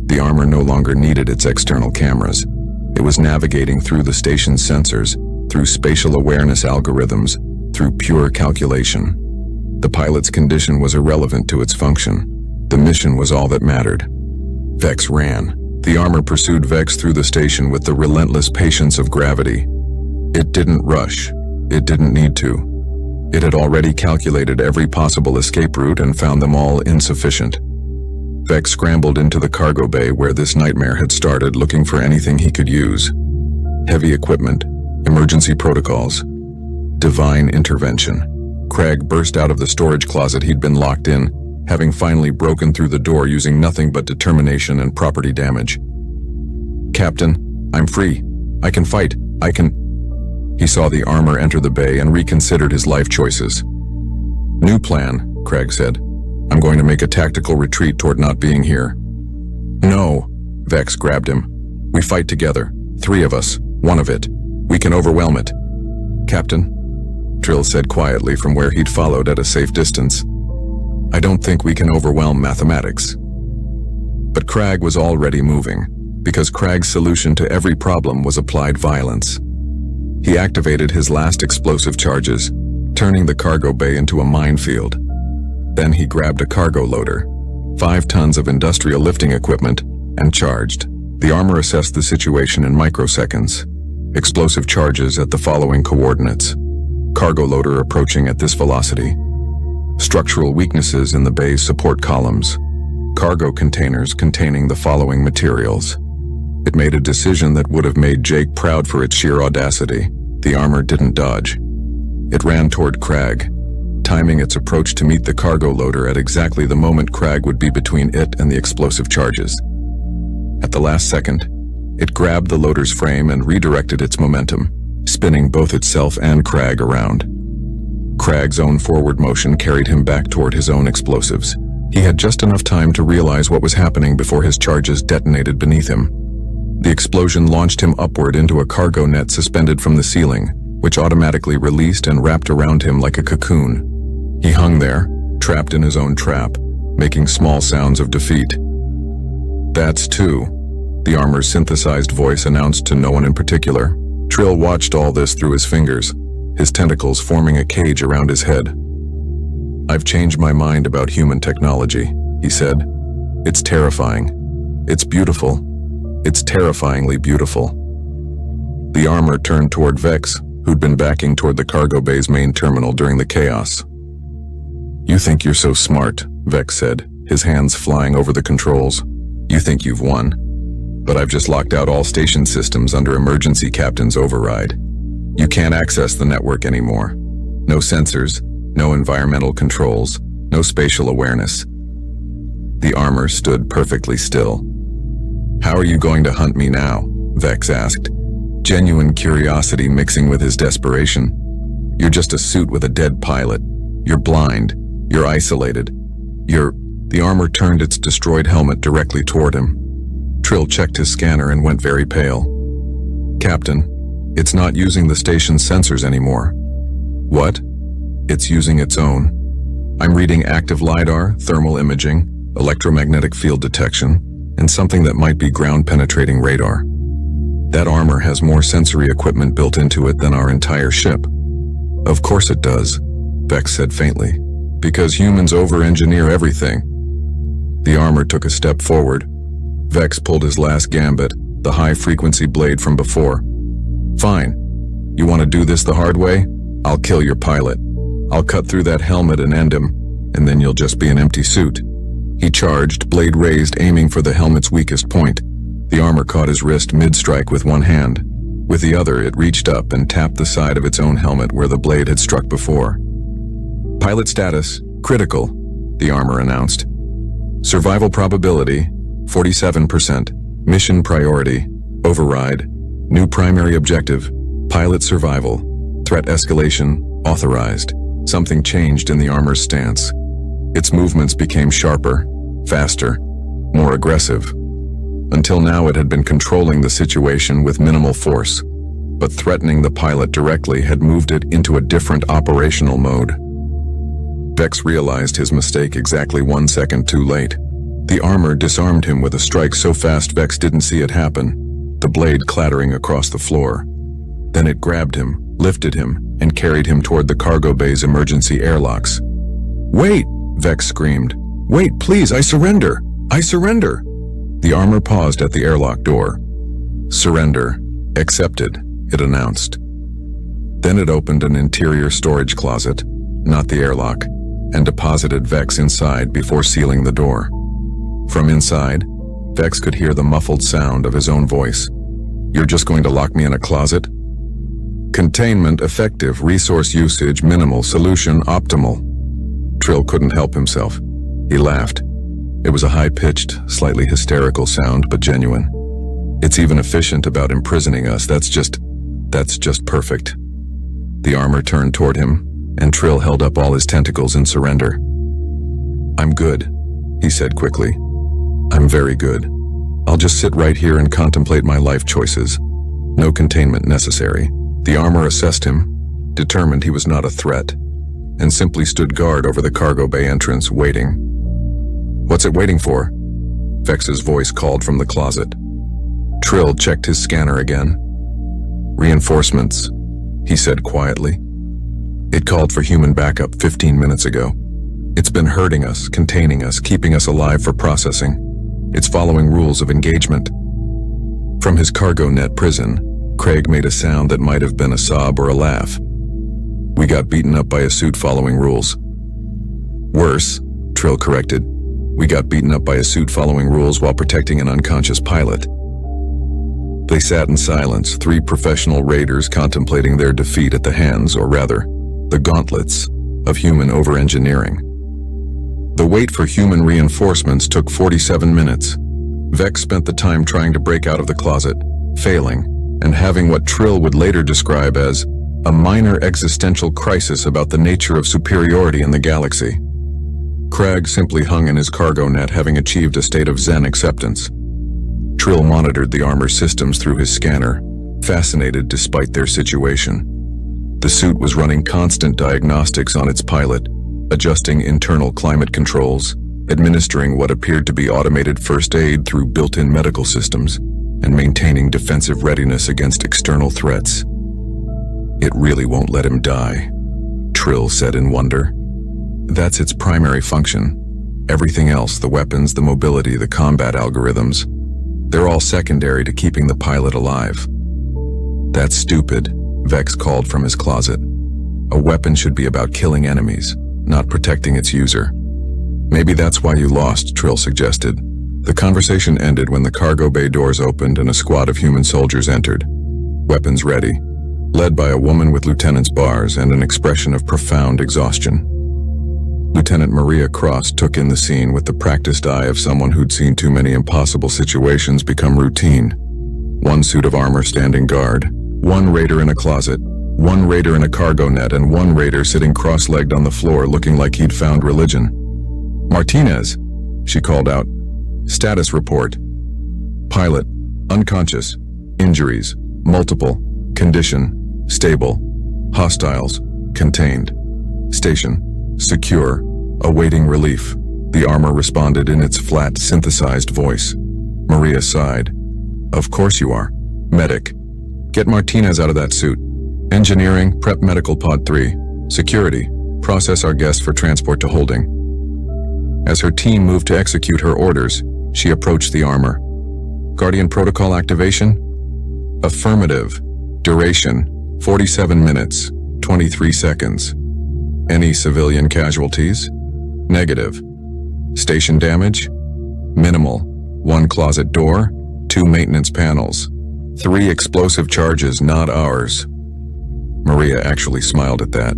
S16: The armor no longer needed its external cameras. It was navigating through the station's sensors, through spatial awareness algorithms, through pure calculation. The pilot's condition was irrelevant to its function. The mission was all that mattered. Vex ran. The armor pursued Vex through the station with the relentless patience of gravity. It didn't rush. It didn't need to. It had already calculated every possible escape route and found them all insufficient. Vex scrambled into the cargo bay where this nightmare had started, looking for anything he could use. Heavy equipment, emergency protocols, divine intervention. Craig burst out of the storage closet he'd been locked in, having finally broken through the door using nothing but determination and property damage. "Captain, I'm free. I can fight. I can..." He saw the armor enter the bay and reconsidered his life choices. "New plan," Craig said. "I'm going to make a tactical retreat toward not being here." "No," Vex grabbed him. "We fight together. 3 of us. 1 of it. We can overwhelm it." "Captain," Trill said quietly from where he'd followed at a safe distance, "I don't think we can overwhelm mathematics." But Craig was already moving, because Craig's solution to every problem was applied violence. He activated his last explosive charges, turning the cargo bay into a minefield. Then he grabbed a cargo loader, 5 tons of industrial lifting equipment, and charged. The armor assessed the situation in microseconds. Explosive charges at the following coordinates. Cargo loader approaching at this velocity. Structural weaknesses in the bay's support columns. Cargo containers containing the following materials. It made a decision that would have made Jake proud for its sheer audacity. The armor didn't dodge. It ran toward Crag, timing its approach to meet the cargo loader at exactly the moment Crag would be between it and the explosive charges. At the last second, it grabbed the loader's frame and redirected its momentum, spinning both itself and Crag around. Crag's own forward motion carried him back toward his own explosives. He had just enough time to realize what was happening before his charges detonated beneath him. The explosion launched him upward into a cargo net suspended from the ceiling, which automatically released and wrapped around him like a cocoon. He hung there, trapped in his own trap, making small sounds of defeat. "That's 2, the armor's synthesized voice announced to no one in particular. Trill watched all this through his fingers, his tentacles forming a cage around his head. "I've changed my mind about human technology," he said. "It's terrifying. It's beautiful. It's terrifyingly beautiful." The armor turned toward Vex, who'd been backing toward the cargo bay's main terminal during the chaos. "You think you're so smart," Vex said, his hands flying over the controls. "You think you've won. But I've just locked out all station systems under emergency captain's override. You can't access the network anymore. No sensors, no environmental controls, no spatial awareness." The armor stood perfectly still. "How are you going to hunt me now?" Vex asked, genuine curiosity mixing with his desperation. "You're just a suit with a dead pilot. You're blind. You're isolated. The armor turned its destroyed helmet directly toward him. Trill checked his scanner and went very pale. "Captain, it's not using the station's sensors anymore." "What?" "It's using its own. I'm reading active LiDAR, thermal imaging, electromagnetic field detection, and something that might be ground-penetrating radar. That armor has more sensory equipment built into it than our entire ship." "Of course it does," Vex said faintly, "because humans over-engineer everything." The armor took a step forward. Vex pulled his last gambit, the high-frequency blade from before. "Fine. You want to do this the hard way? I'll kill your pilot. I'll cut through that helmet and end him, and then you'll just be an empty suit." He charged, blade raised, aiming for the helmet's weakest point. The armor caught his wrist mid-strike with one hand. With the other, it reached up and tapped the side of its own helmet where the blade had struck before. "Pilot status, critical," the armor announced. "Survival probability, 47%. Mission priority, override. New primary objective, pilot survival. Threat escalation, authorized." Something changed in the armor's stance. Its movements became sharper, faster, more aggressive. Until now it had been controlling the situation with minimal force, but threatening the pilot directly had moved it into a different operational mode. Vex realized his mistake exactly 1 second too late. The armor disarmed him with a strike so fast Vex didn't see it happen, the blade clattering across the floor. Then it grabbed him, lifted him, and carried him toward the cargo bay's emergency airlocks. "Wait!" Vex screamed. "Wait, please, I surrender! I surrender!" The armor paused at the airlock door. "Surrender. Accepted," it announced. Then it opened an interior storage closet, not the airlock, and deposited Vex inside before sealing the door. From inside, Vex could hear the muffled sound of his own voice. "You're just going to lock me in a closet?" "Containment effective, resource usage minimal, solution optimal." Trill couldn't help himself. He laughed. It was a high-pitched, slightly hysterical sound, but genuine. "It's even efficient about imprisoning us. That's just perfect." The armor turned toward him, and Trill held up all his tentacles in surrender. "I'm good," he said quickly. "I'm very good. I'll just sit right here and contemplate my life choices. No containment necessary." The armor assessed him, determined he was not a threat, and simply stood guard over the cargo bay entrance, waiting. "What's it waiting for?" Vex's voice called from the closet. Trill checked his scanner again. "Reinforcements," he said quietly. "It called for human backup 15 minutes ago." It's been hurting us, containing us, keeping us alive for processing. It's following rules of engagement. From his cargo net prison, Craig made a sound that might have been a sob or a laugh. We got beaten up by a suit following rules. Worse, Trill corrected. We got beaten up by a suit following rules while protecting an unconscious pilot. They sat in silence, 3 professional raiders contemplating their defeat at the hands, or rather, the gauntlets, of human over-engineering. The wait for human reinforcements took 47 minutes. Vex spent the time trying to break out of the closet, failing, and having what Trill would later describe as a minor existential crisis about the nature of superiority in the galaxy. Cragg simply hung in his cargo net, having achieved a state of Zen acceptance. Trill monitored the armor's systems through his scanner, fascinated despite their situation. The suit was running constant diagnostics on its pilot, adjusting internal climate controls, administering what appeared to be automated first aid through built-in medical systems, and maintaining defensive readiness against external threats. It really won't let him die, Trill said in wonder. That's its primary function. Everything else, the weapons, the mobility, the combat algorithms, they're all secondary to keeping the pilot alive. That's stupid, Vex called from his closet. A weapon should be about killing enemies, not protecting its user. Maybe that's why you lost, Trill suggested. The conversation ended when the cargo bay doors opened and a squad of human soldiers entered, weapons ready, led by a woman with lieutenant's bars and an expression of profound exhaustion. Lieutenant Maria Cross took in the scene with the practiced eye of someone who'd seen too many impossible situations become routine. 1 suit of armor standing guard, 1 raider in a closet, 1 raider in a cargo net, and 1 raider sitting cross-legged on the floor looking like he'd found religion. "Martinez," she called out. "Status report. Pilot, unconscious. Injuries, multiple. Condition, stable. Hostiles, contained. Station, secure. Awaiting relief." The armor responded in its flat, synthesized voice. Maria sighed. "Of course you are. Medic. Get Martinez out of that suit. Engineering, prep medical pod 3. Security, process our guest for transport to holding." As her team moved to execute her orders, she approached the armor. "Guardian protocol activation?" "Affirmative. Duration, 47 minutes, 23 seconds. Any civilian casualties?" "Negative. Station damage?" "Minimal. 1 closet door, 2 maintenance panels. 3 explosive charges, not ours." Maria actually smiled at that.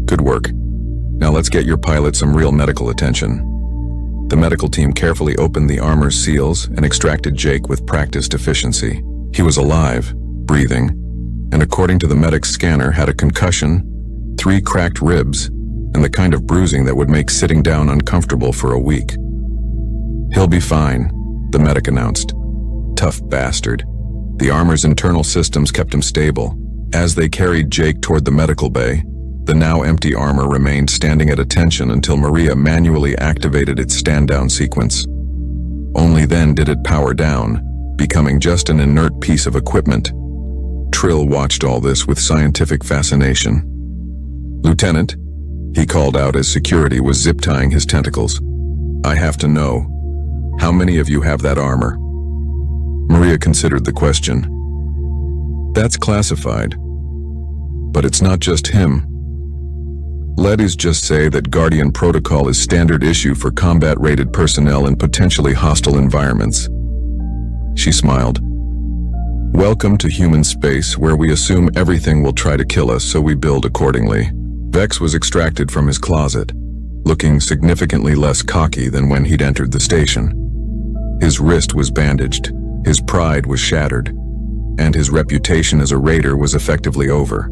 S16: "Good work. Now let's get your pilot some real medical attention." The medical team carefully opened the armor's seals and extracted Jake with practiced efficiency. He was alive, breathing, and according to the medic's scanner had a concussion, 3 cracked ribs, and the kind of bruising that would make sitting down uncomfortable for a week. "He'll be fine," the medic announced. Tough bastard. The armor's internal systems kept him stable. As they carried Jake toward the medical bay, the now empty armor remained standing at attention until Maria manually activated its stand-down sequence. Only then did it power down, becoming just an inert piece of equipment. Trill watched all this with scientific fascination. "Lieutenant," he called out as security was zip-tying his tentacles. "I have to know, how many of you have that armor?" Maria considered the question. "That's classified. But it's not just him. Let's just say that Guardian Protocol is standard issue for combat-rated personnel in potentially hostile environments." She smiled. "Welcome to human space, where we assume everything will try to kill us, so we build accordingly." Vex was extracted from his closet, looking significantly less cocky than when he'd entered the station. His wrist was bandaged, his pride was shattered, and his reputation as a raider was effectively over.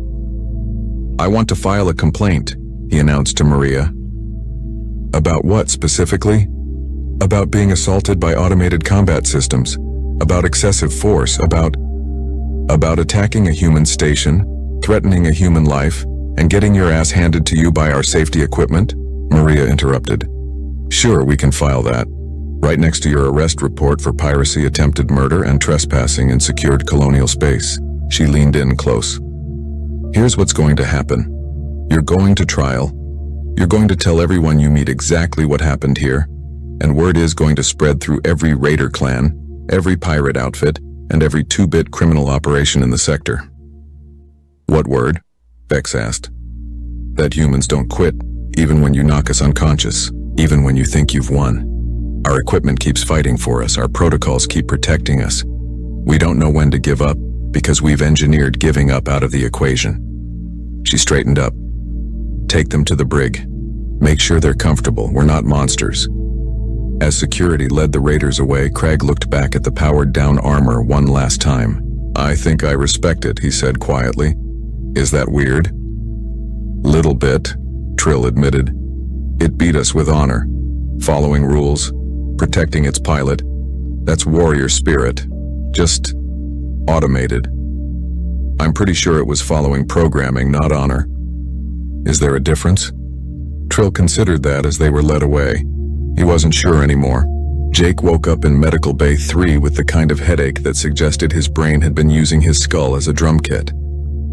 S16: "I want to file a complaint," he announced to Maria. "About what specifically?" "About being assaulted by automated combat systems, about excessive force, about attacking a human station, threatening a human life, and getting your ass handed to you by our safety equipment," Maria interrupted. "Sure, we can file that. Right next to your arrest report for piracy, attempted murder, and trespassing in secured colonial space." She leaned in close. "Here's what's going to happen. You're going to trial. You're going to tell everyone you meet exactly what happened here, and word is going to spread through every raider clan, every pirate outfit, and every 2-bit criminal operation in the sector. What word? Vex asked. That humans don't quit, even when you knock us unconscious, even when you think you've won. Our equipment keeps fighting for us, our protocols keep protecting us. We don't know when to give up, because we've engineered giving up out of the equation. She straightened up. Take them to the brig. Make sure they're comfortable, we're not monsters. As security led the raiders away, Craig looked back at the powered-down armor one last time. I think I respect it, he said quietly. Is that weird? Little bit, Trill admitted. It beat us with honor. Following rules, protecting its pilot. That's warrior spirit. Just automated. I'm pretty sure it was following programming, not honor. Is there a difference? Trill considered that as they were led away. He wasn't sure anymore. Jake woke up in Medical Bay 3 with the kind of headache that suggested his brain had been using his skull as a drum kit.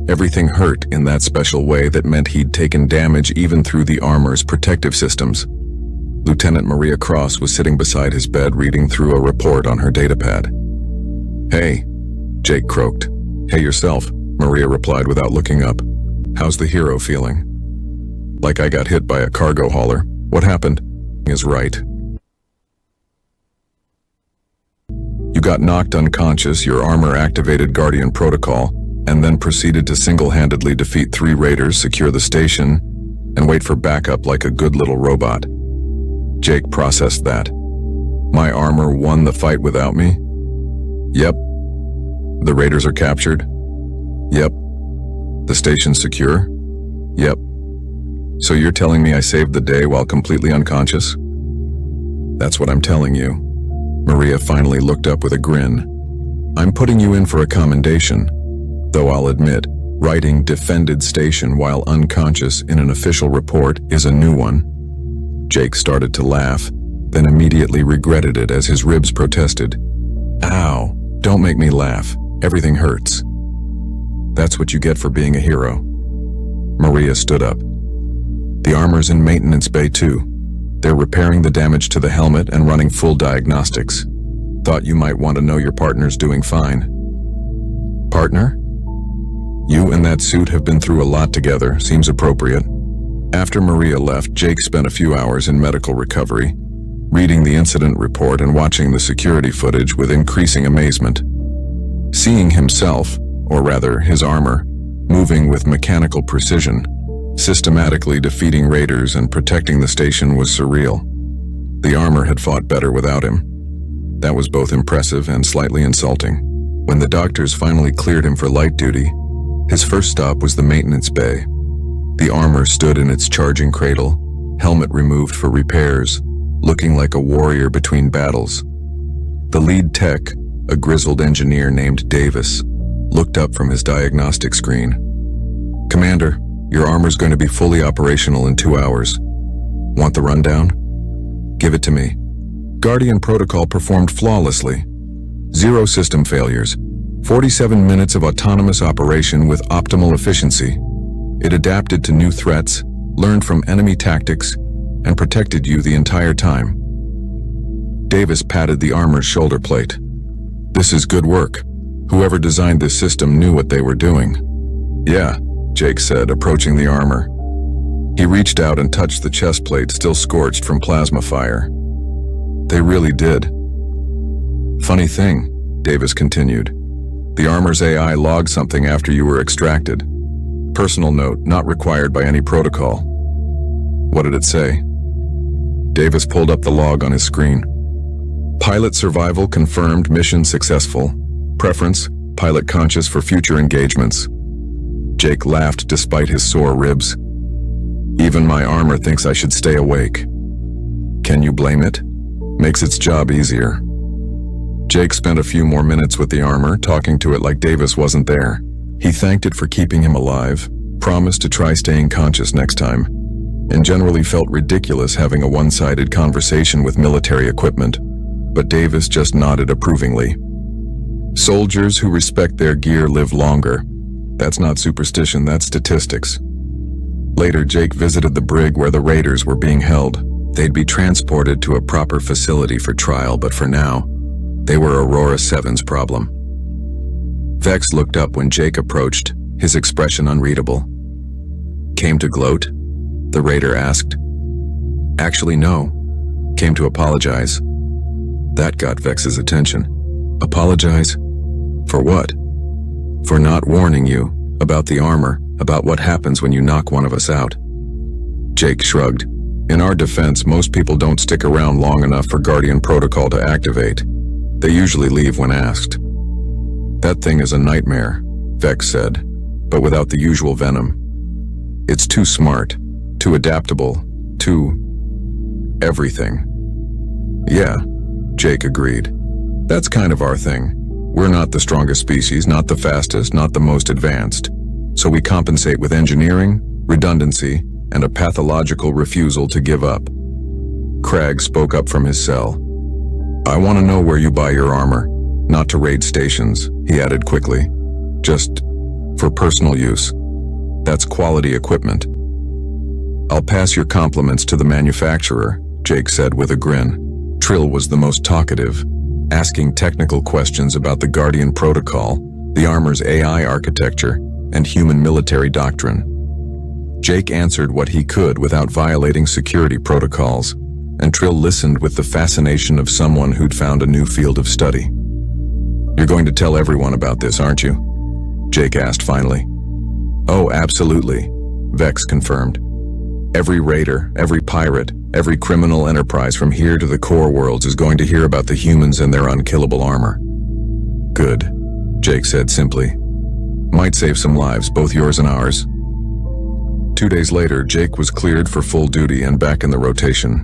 S16: Everything hurt in that special way that meant he'd taken damage even through the armor's protective systems. Lieutenant Maria Cross was sitting beside his bed reading through a report on her datapad. Hey, Jake croaked. Hey yourself, Maria replied without looking up. How's the hero feeling? Like I got hit by a cargo hauler. What happened? Is right. You got knocked unconscious, your armor activated Guardian protocol, and then proceeded to single-handedly defeat 3 raiders, secure the station, and wait for backup like a good little robot. Jake processed that. My armor won the fight without me? Yep. The raiders are captured? Yep. The station's secure? Yep. So you're telling me I saved the day while completely unconscious? That's what I'm telling you. Maria finally looked up with a grin. I'm putting you in for a commendation, though I'll admit, writing defended station while unconscious in an official report is a new one. Jake started to laugh, then immediately regretted it as his ribs protested. Ow, don't make me laugh. Everything hurts. That's what you get for being a hero. Maria stood up. The armor's in maintenance bay 2. They're repairing the damage to the helmet and running full diagnostics. Thought you might want to know your partner's doing fine. Partner? You and that suit have been through a lot together, seems appropriate. After Maria left, Jake spent a few hours in medical recovery, reading the incident report and watching the security footage with increasing amazement. Seeing himself, or rather his armor, moving with mechanical precision, systematically defeating raiders and protecting the station was surreal. The armor had fought better without him. That was both impressive and slightly insulting. When the doctors finally cleared him for light duty, his first stop was the maintenance bay. The armor stood in its charging cradle, helmet removed for repairs, looking like a warrior between battles. The lead tech, a grizzled engineer named Davis, looked up from his diagnostic screen. Commander, your armor's going to be fully operational in 2 hours. Want the rundown? Give it to me. Guardian protocol performed flawlessly. 0 system failures. 47 minutes of autonomous operation with optimal efficiency. It adapted to new threats, learned from enemy tactics, and protected you the entire time. Davis patted the armor's shoulder plate. This is good work. Whoever designed this system knew what they were doing. Yeah, Jake said, approaching the armor. He reached out and touched the chest plate still scorched from plasma fire. They really did. Funny thing, Davis continued. The armor's AI logged something after you were extracted. Personal note, not required by any protocol. What did it say? Davis pulled up the log on his screen. Pilot survival confirmed, mission successful. Preference, pilot conscious for future engagements. Jake laughed despite his sore ribs. Even my armor thinks I should stay awake. Can you blame it? Makes its job easier. Jake spent a few more minutes with the armor, talking to it like Davis wasn't there. He thanked it for keeping him alive, promised to try staying conscious next time, and generally felt ridiculous having a one-sided conversation with military equipment, but Davis just nodded approvingly. Soldiers who respect their gear live longer. That's not superstition, that's statistics. Later, Jake visited the brig where the raiders were being held. They'd be transported to a proper facility for trial, but for now, they were Aurora 7's problem. Vex looked up when Jake approached, his expression unreadable. Came to gloat? The raider asked. Actually, no. Came to apologize. That got Vex's attention. Apologize? For what? For not warning you about the armor, about what happens when you knock one of us out. Jake shrugged. In our defense, most people don't stick around long enough for Guardian Protocol to activate. They usually leave when asked. That thing is a nightmare, Vex said, but without the usual venom. It's too smart, too adaptable, too... everything. Yeah, Jake agreed. That's kind of our thing. We're not the strongest species, not the fastest, not the most advanced. So we compensate with engineering, redundancy, and a pathological refusal to give up. Cragg spoke up from his cell. I want to know where you buy your armor, not to raid stations, he added quickly. Just for personal use. That's quality equipment. I'll pass your compliments to the manufacturer, Jake said with a grin. Trill was the most talkative, asking technical questions about the Guardian Protocol, the armor's AI architecture, and human military doctrine. Jake answered what he could without violating security protocols, and Trill listened with the fascination of someone who'd found a new field of study. You're going to tell everyone about this, aren't you? Jake asked finally. Oh, absolutely, Vex confirmed. Every raider, every pirate, every criminal enterprise from here to the core worlds is going to hear about the humans and their unkillable armor. Good, Jake said simply. Might save some lives, both yours and ours. 2 days later, Jake was cleared for full duty and back in the rotation.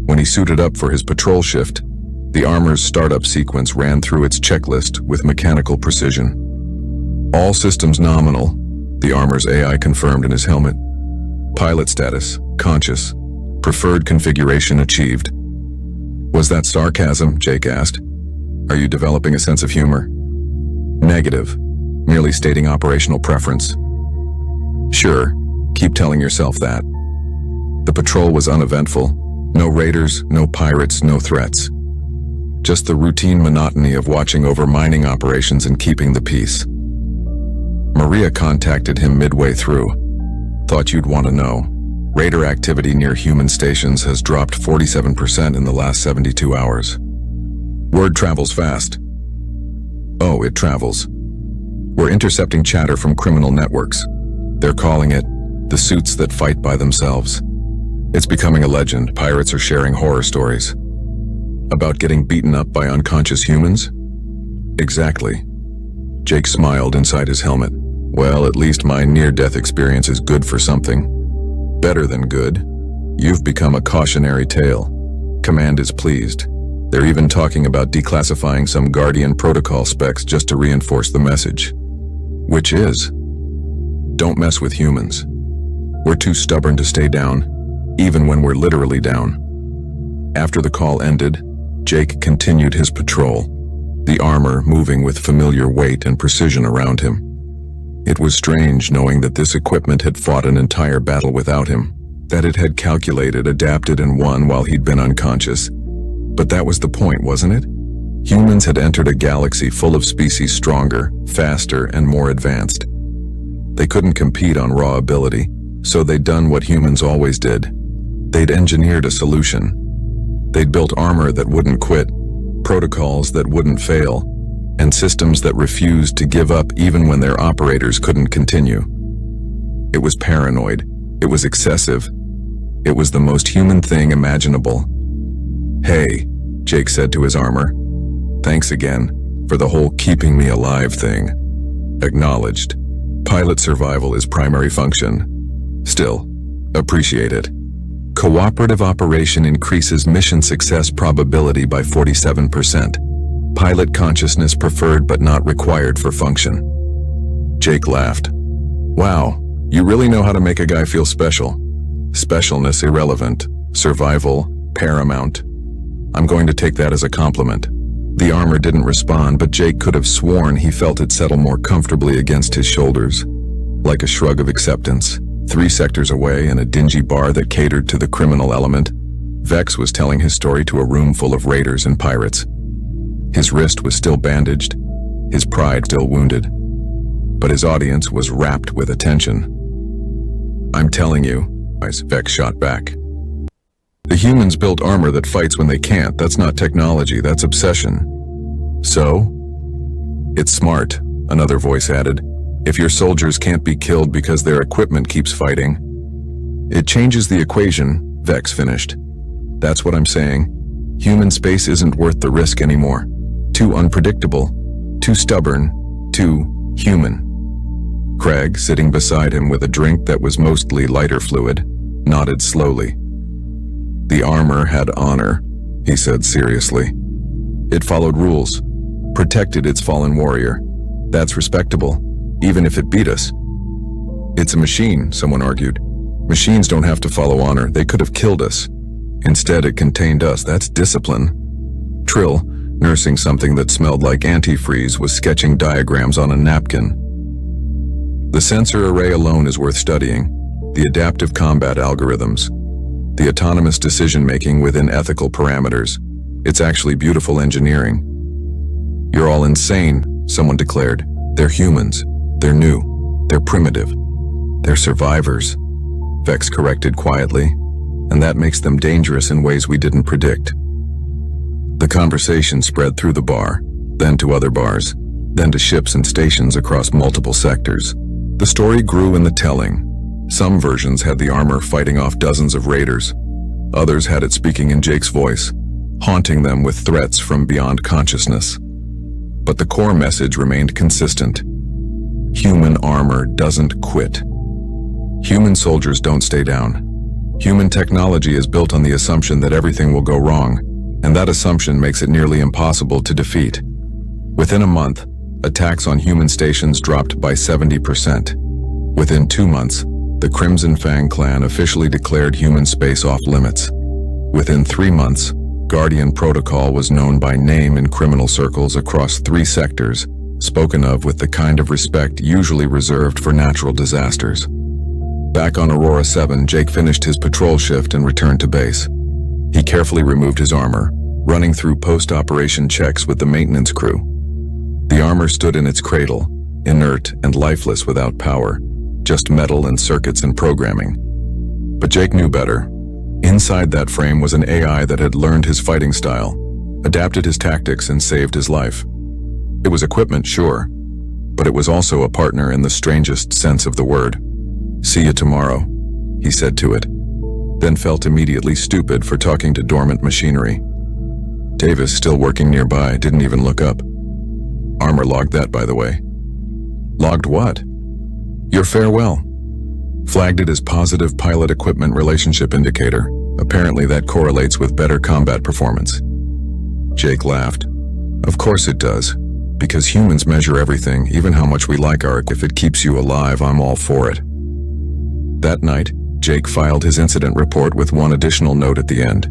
S16: When he suited up for his patrol shift, the armor's startup sequence ran through its checklist with mechanical precision. All systems nominal, the armor's AI confirmed in his helmet. Pilot status, conscious. Preferred configuration achieved. Was that sarcasm? Jake asked. Are you developing a sense of humor? Negative. Merely stating operational preference. Sure, keep telling yourself that. The patrol was uneventful. No raiders, no pirates, no threats. Just the routine monotony of watching over mining operations and keeping the peace. Maria contacted him midway through. Thought you'd want to know. Raider activity near human stations has dropped 47% in the last 72 hours. Word travels fast. Oh, it travels. We're intercepting chatter from criminal networks. They're calling it the suits that fight by themselves. It's becoming a legend. Pirates are sharing horror stories. About getting beaten up by unconscious humans? Exactly. Jake smiled inside his helmet. Well, at least my near-death experience is good for something. Better than good. You've become a cautionary tale. Command is pleased. They're even talking about declassifying some Guardian Protocol specs just to reinforce the message. Which is, don't mess with humans. We're too stubborn to stay down, even when we're literally down. After the call ended, Jake continued his patrol, the armor moving with familiar weight and precision around him. It was strange knowing that this equipment had fought an entire battle without him, that it had calculated, adapted, and won while he'd been unconscious. But that was the point, wasn't it? Humans had entered a galaxy full of species stronger, faster, and more advanced. They couldn't compete on raw ability, so they'd done what humans always did. They'd engineered a solution. They'd built armor that wouldn't quit, protocols that wouldn't fail, and systems that refused to give up even when their operators couldn't continue. It was paranoid. It was excessive. It was the most human thing imaginable. Hey, Jake said to his armor. Thanks again for the whole keeping me alive thing. Acknowledged. Pilot survival is primary function. Still, appreciate it. Cooperative operation increases mission success probability by 47%. Pilot consciousness preferred but not required for function. Jake laughed. Wow, you really know how to make a guy feel special. Specialness irrelevant. Survival paramount. I'm going to take that as a compliment. The armor didn't respond, but Jake could have sworn he felt it settle more comfortably against his shoulders, like a shrug of acceptance. 3 sectors away in a dingy bar that catered to the criminal element, Vex was telling his story to a room full of raiders and pirates. His wrist was still bandaged, his pride still wounded, but his audience was rapt with attention. "I'm telling you," Vex shot back. "The humans built armor that fights when they can't. That's not technology, that's obsession." "So?" "It's smart," another voice added. "If your soldiers can't be killed because their equipment keeps fighting." "It changes the equation," Vex finished. "That's what I'm saying. Human space isn't worth the risk anymore. Too unpredictable, too stubborn, too human." Craig, sitting beside him with a drink that was mostly lighter fluid, nodded slowly. "The armor had honor," he said seriously. "It followed rules, protected its fallen warrior. That's respectable, even if it beat us." "It's a machine," someone argued. "Machines don't have to follow honor. They could have killed us. Instead, it contained us. That's discipline." Trill, nursing something that smelled like antifreeze, was sketching diagrams on a napkin. "The sensor array alone is worth studying. The adaptive combat algorithms. The autonomous decision-making within ethical parameters. It's actually beautiful engineering." "You're all insane," someone declared. "They're humans. They're new. They're primitive. They're survivors," Vex corrected quietly, "and that makes them dangerous in ways we didn't predict." The conversation spread through the bar, then to other bars, then to ships and stations across multiple sectors. The story grew in the telling. Some versions had the armor fighting off dozens of raiders. Others had it speaking in Jake's voice, haunting them with threats from beyond consciousness. But the core message remained consistent. Human armor doesn't quit. Human soldiers don't stay down. Human technology is built on the assumption that everything will go wrong, and that assumption makes it nearly impossible to defeat. Within a month, attacks on human stations dropped by 70%. Within 2 months, the Crimson Fang clan officially declared human space off limits. Within 3 months, Guardian Protocol was known by name in criminal circles across 3 sectors, spoken of with the kind of respect usually reserved for natural disasters. Back on Aurora 7, Jake finished his patrol shift and returned to base. He carefully removed his armor, running through post-operation checks with the maintenance crew. The armor stood in its cradle, inert and lifeless without power, just metal and circuits and programming. But Jake knew better. Inside that frame was an AI that had learned his fighting style, adapted his tactics, and saved his life. It was equipment, sure, but it was also a partner in the strangest sense of the word. "See you tomorrow," he said to it, then felt immediately stupid for talking to dormant machinery. Davis, still working nearby, didn't even look up. Armor logged that, by the way. Logged what? Your farewell. Flagged it as positive pilot equipment relationship indicator. Apparently that correlates with better combat performance. Jake laughed. Of course it does, because humans measure everything, even how much we like our. If it keeps you alive, I'm all for it. That night, Jake filed his incident report with one additional note at the end.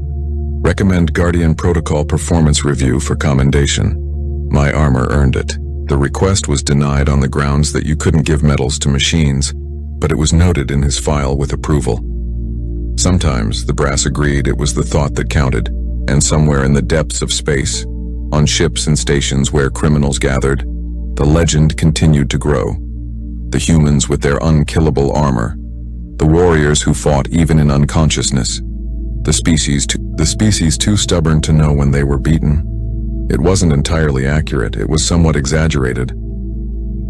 S16: Recommend Guardian Protocol performance review for commendation. My armor earned it. The request was denied on the grounds that you couldn't give medals to machines, but it was noted in his file with approval. Sometimes the brass agreed it was the thought that counted, and somewhere in the depths of space, on ships and stations where criminals gathered, the legend continued to grow. The humans with their unkillable armor, the warriors who fought even in unconsciousness, the species too stubborn to know when they were beaten. It wasn't entirely accurate, it was somewhat exaggerated.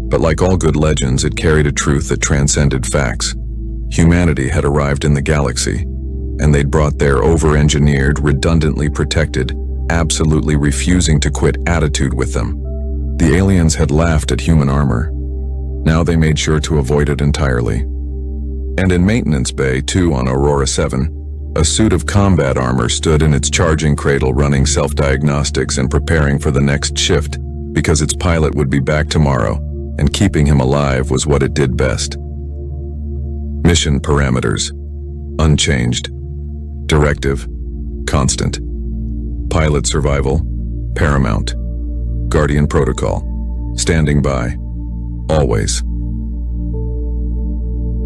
S16: But like all good legends, it carried a truth that transcended facts. Humanity had arrived in the galaxy, and they'd brought their over-engineered, redundantly protected, absolutely refusing to quit attitude with them. The aliens had laughed at human armor. Now they made sure to avoid it entirely. And in Maintenance Bay, too, on Aurora 7, a suit of combat armor stood in its charging cradle running self-diagnostics and preparing for the next shift because its pilot would be back tomorrow, and keeping him alive was what it did best. Mission parameters: unchanged. Directive: constant. Pilot survival: paramount. Guardian Protocol: standing by. Always.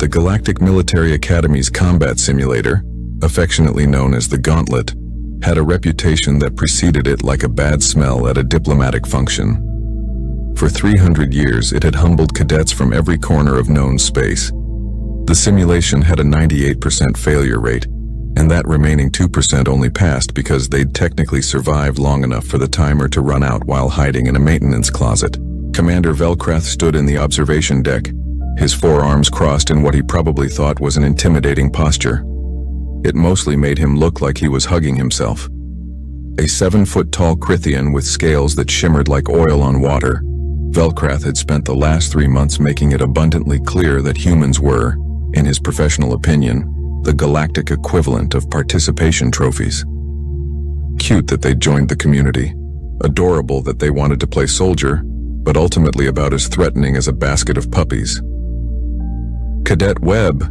S16: The Galactic Military Academy's combat simulator, affectionately known as the Gauntlet, had a reputation that preceded it like a bad smell at a diplomatic function. For 300 years, it had humbled cadets from every corner of known space. The simulation had a 98% failure rate, and that remaining 2% only passed because they'd technically survived long enough for the timer to run out while hiding in a maintenance closet. Commander Velcrath stood in the observation deck, his forearms crossed in what he probably thought was an intimidating posture. It mostly made him look like he was hugging himself. A 7-foot-tall Crithian with scales that shimmered like oil on water, Velcrath had spent the last 3 months making it abundantly clear that humans were, in his professional opinion, the galactic equivalent of participation trophies. Cute that they joined the community, adorable that they wanted to play soldier, but ultimately about as threatening as a basket of puppies. "Cadet Webb,"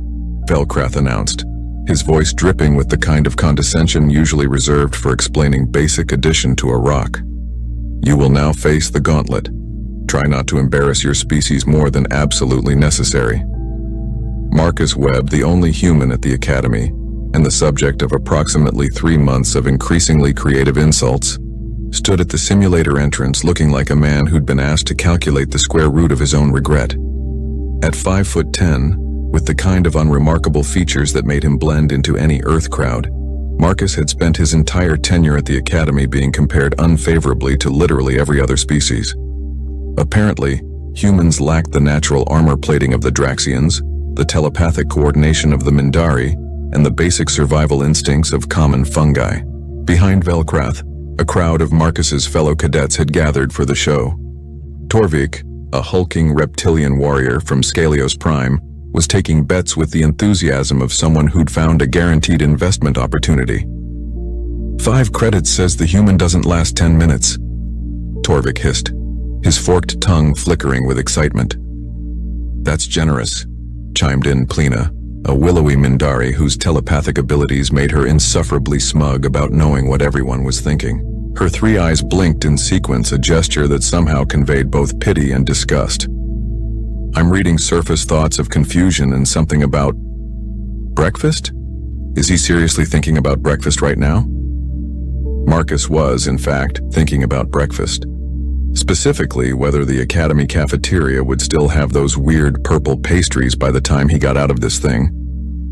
S16: Velcrath announced, his voice dripping with the kind of condescension usually reserved for explaining basic addition to a rock. "You will now face the gauntlet. Try not to embarrass your species more than absolutely necessary." Marcus Webb, the only human at the Academy, and the subject of approximately 3 months of increasingly creative insults, stood at the simulator entrance looking like a man who'd been asked to calculate the square root of his own regret. At 5'10", with the kind of unremarkable features that made him blend into any Earth crowd, Marcus had spent his entire tenure at the Academy being compared unfavorably to literally every other species. Apparently, humans lacked the natural armor plating of the Draxians, the telepathic coordination of the Mindari, and the basic survival instincts of common fungi. Behind Velcrath, a crowd of Marcus's fellow cadets had gathered for the show. Torvik, a hulking reptilian warrior from Scalios Prime, was taking bets with the enthusiasm of someone who'd found a guaranteed investment opportunity. 5 credits says the human doesn't last 10 minutes, Torvik hissed, his forked tongue flickering with excitement. "That's generous," chimed in Plina, a willowy Mindari whose telepathic abilities made her insufferably smug about knowing what everyone was thinking. Her 3 eyes blinked in sequence, a gesture that somehow conveyed both pity and disgust. "I'm reading surface thoughts of confusion and something about breakfast? Is he seriously thinking about breakfast right now?" Marcus was, in fact, thinking about breakfast. Specifically, whether the Academy cafeteria would still have those weird purple pastries by the time he got out of this thing.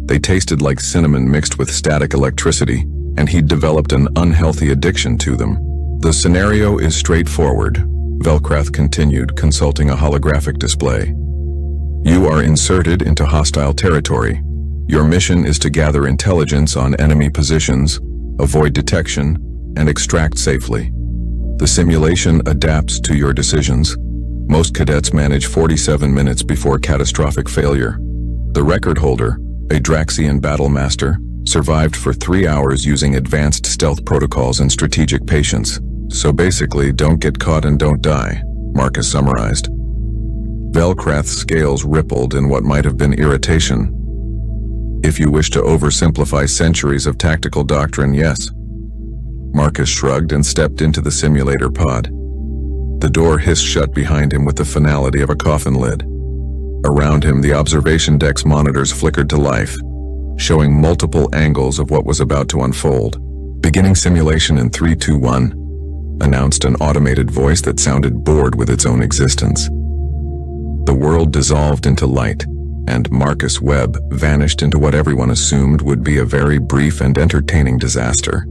S16: They tasted like cinnamon mixed with static electricity, and he'd developed an unhealthy addiction to them. "The scenario is straightforward," Velcrath continued, consulting a holographic display. "You are inserted into hostile territory. Your mission is to gather intelligence on enemy positions, avoid detection, and extract safely. The simulation adapts to your decisions. Most cadets manage 47 minutes before catastrophic failure. The record holder, a Draxian battle master, survived for 3 hours using advanced stealth protocols and strategic patience. So basically, don't get caught and don't die," Marcus summarized. Velcrath's scales rippled in what might have been irritation. "If you wish to oversimplify centuries of tactical doctrine, yes." Marcus shrugged and stepped into the simulator pod. The door hissed shut behind him with the finality of a coffin lid. Around him, the observation deck's monitors flickered to life, showing multiple angles of what was about to unfold. "Beginning simulation in 3, 2, 1, announced an automated voice that sounded bored with its own existence. The world dissolved into light, and Marcus Webb vanished into what everyone assumed would be a very brief and entertaining disaster.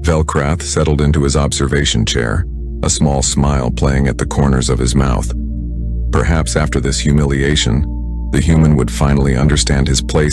S16: Velcrath settled into his observation chair, a small smile playing at the corners of his mouth. Perhaps after this humiliation, the human would finally understand his place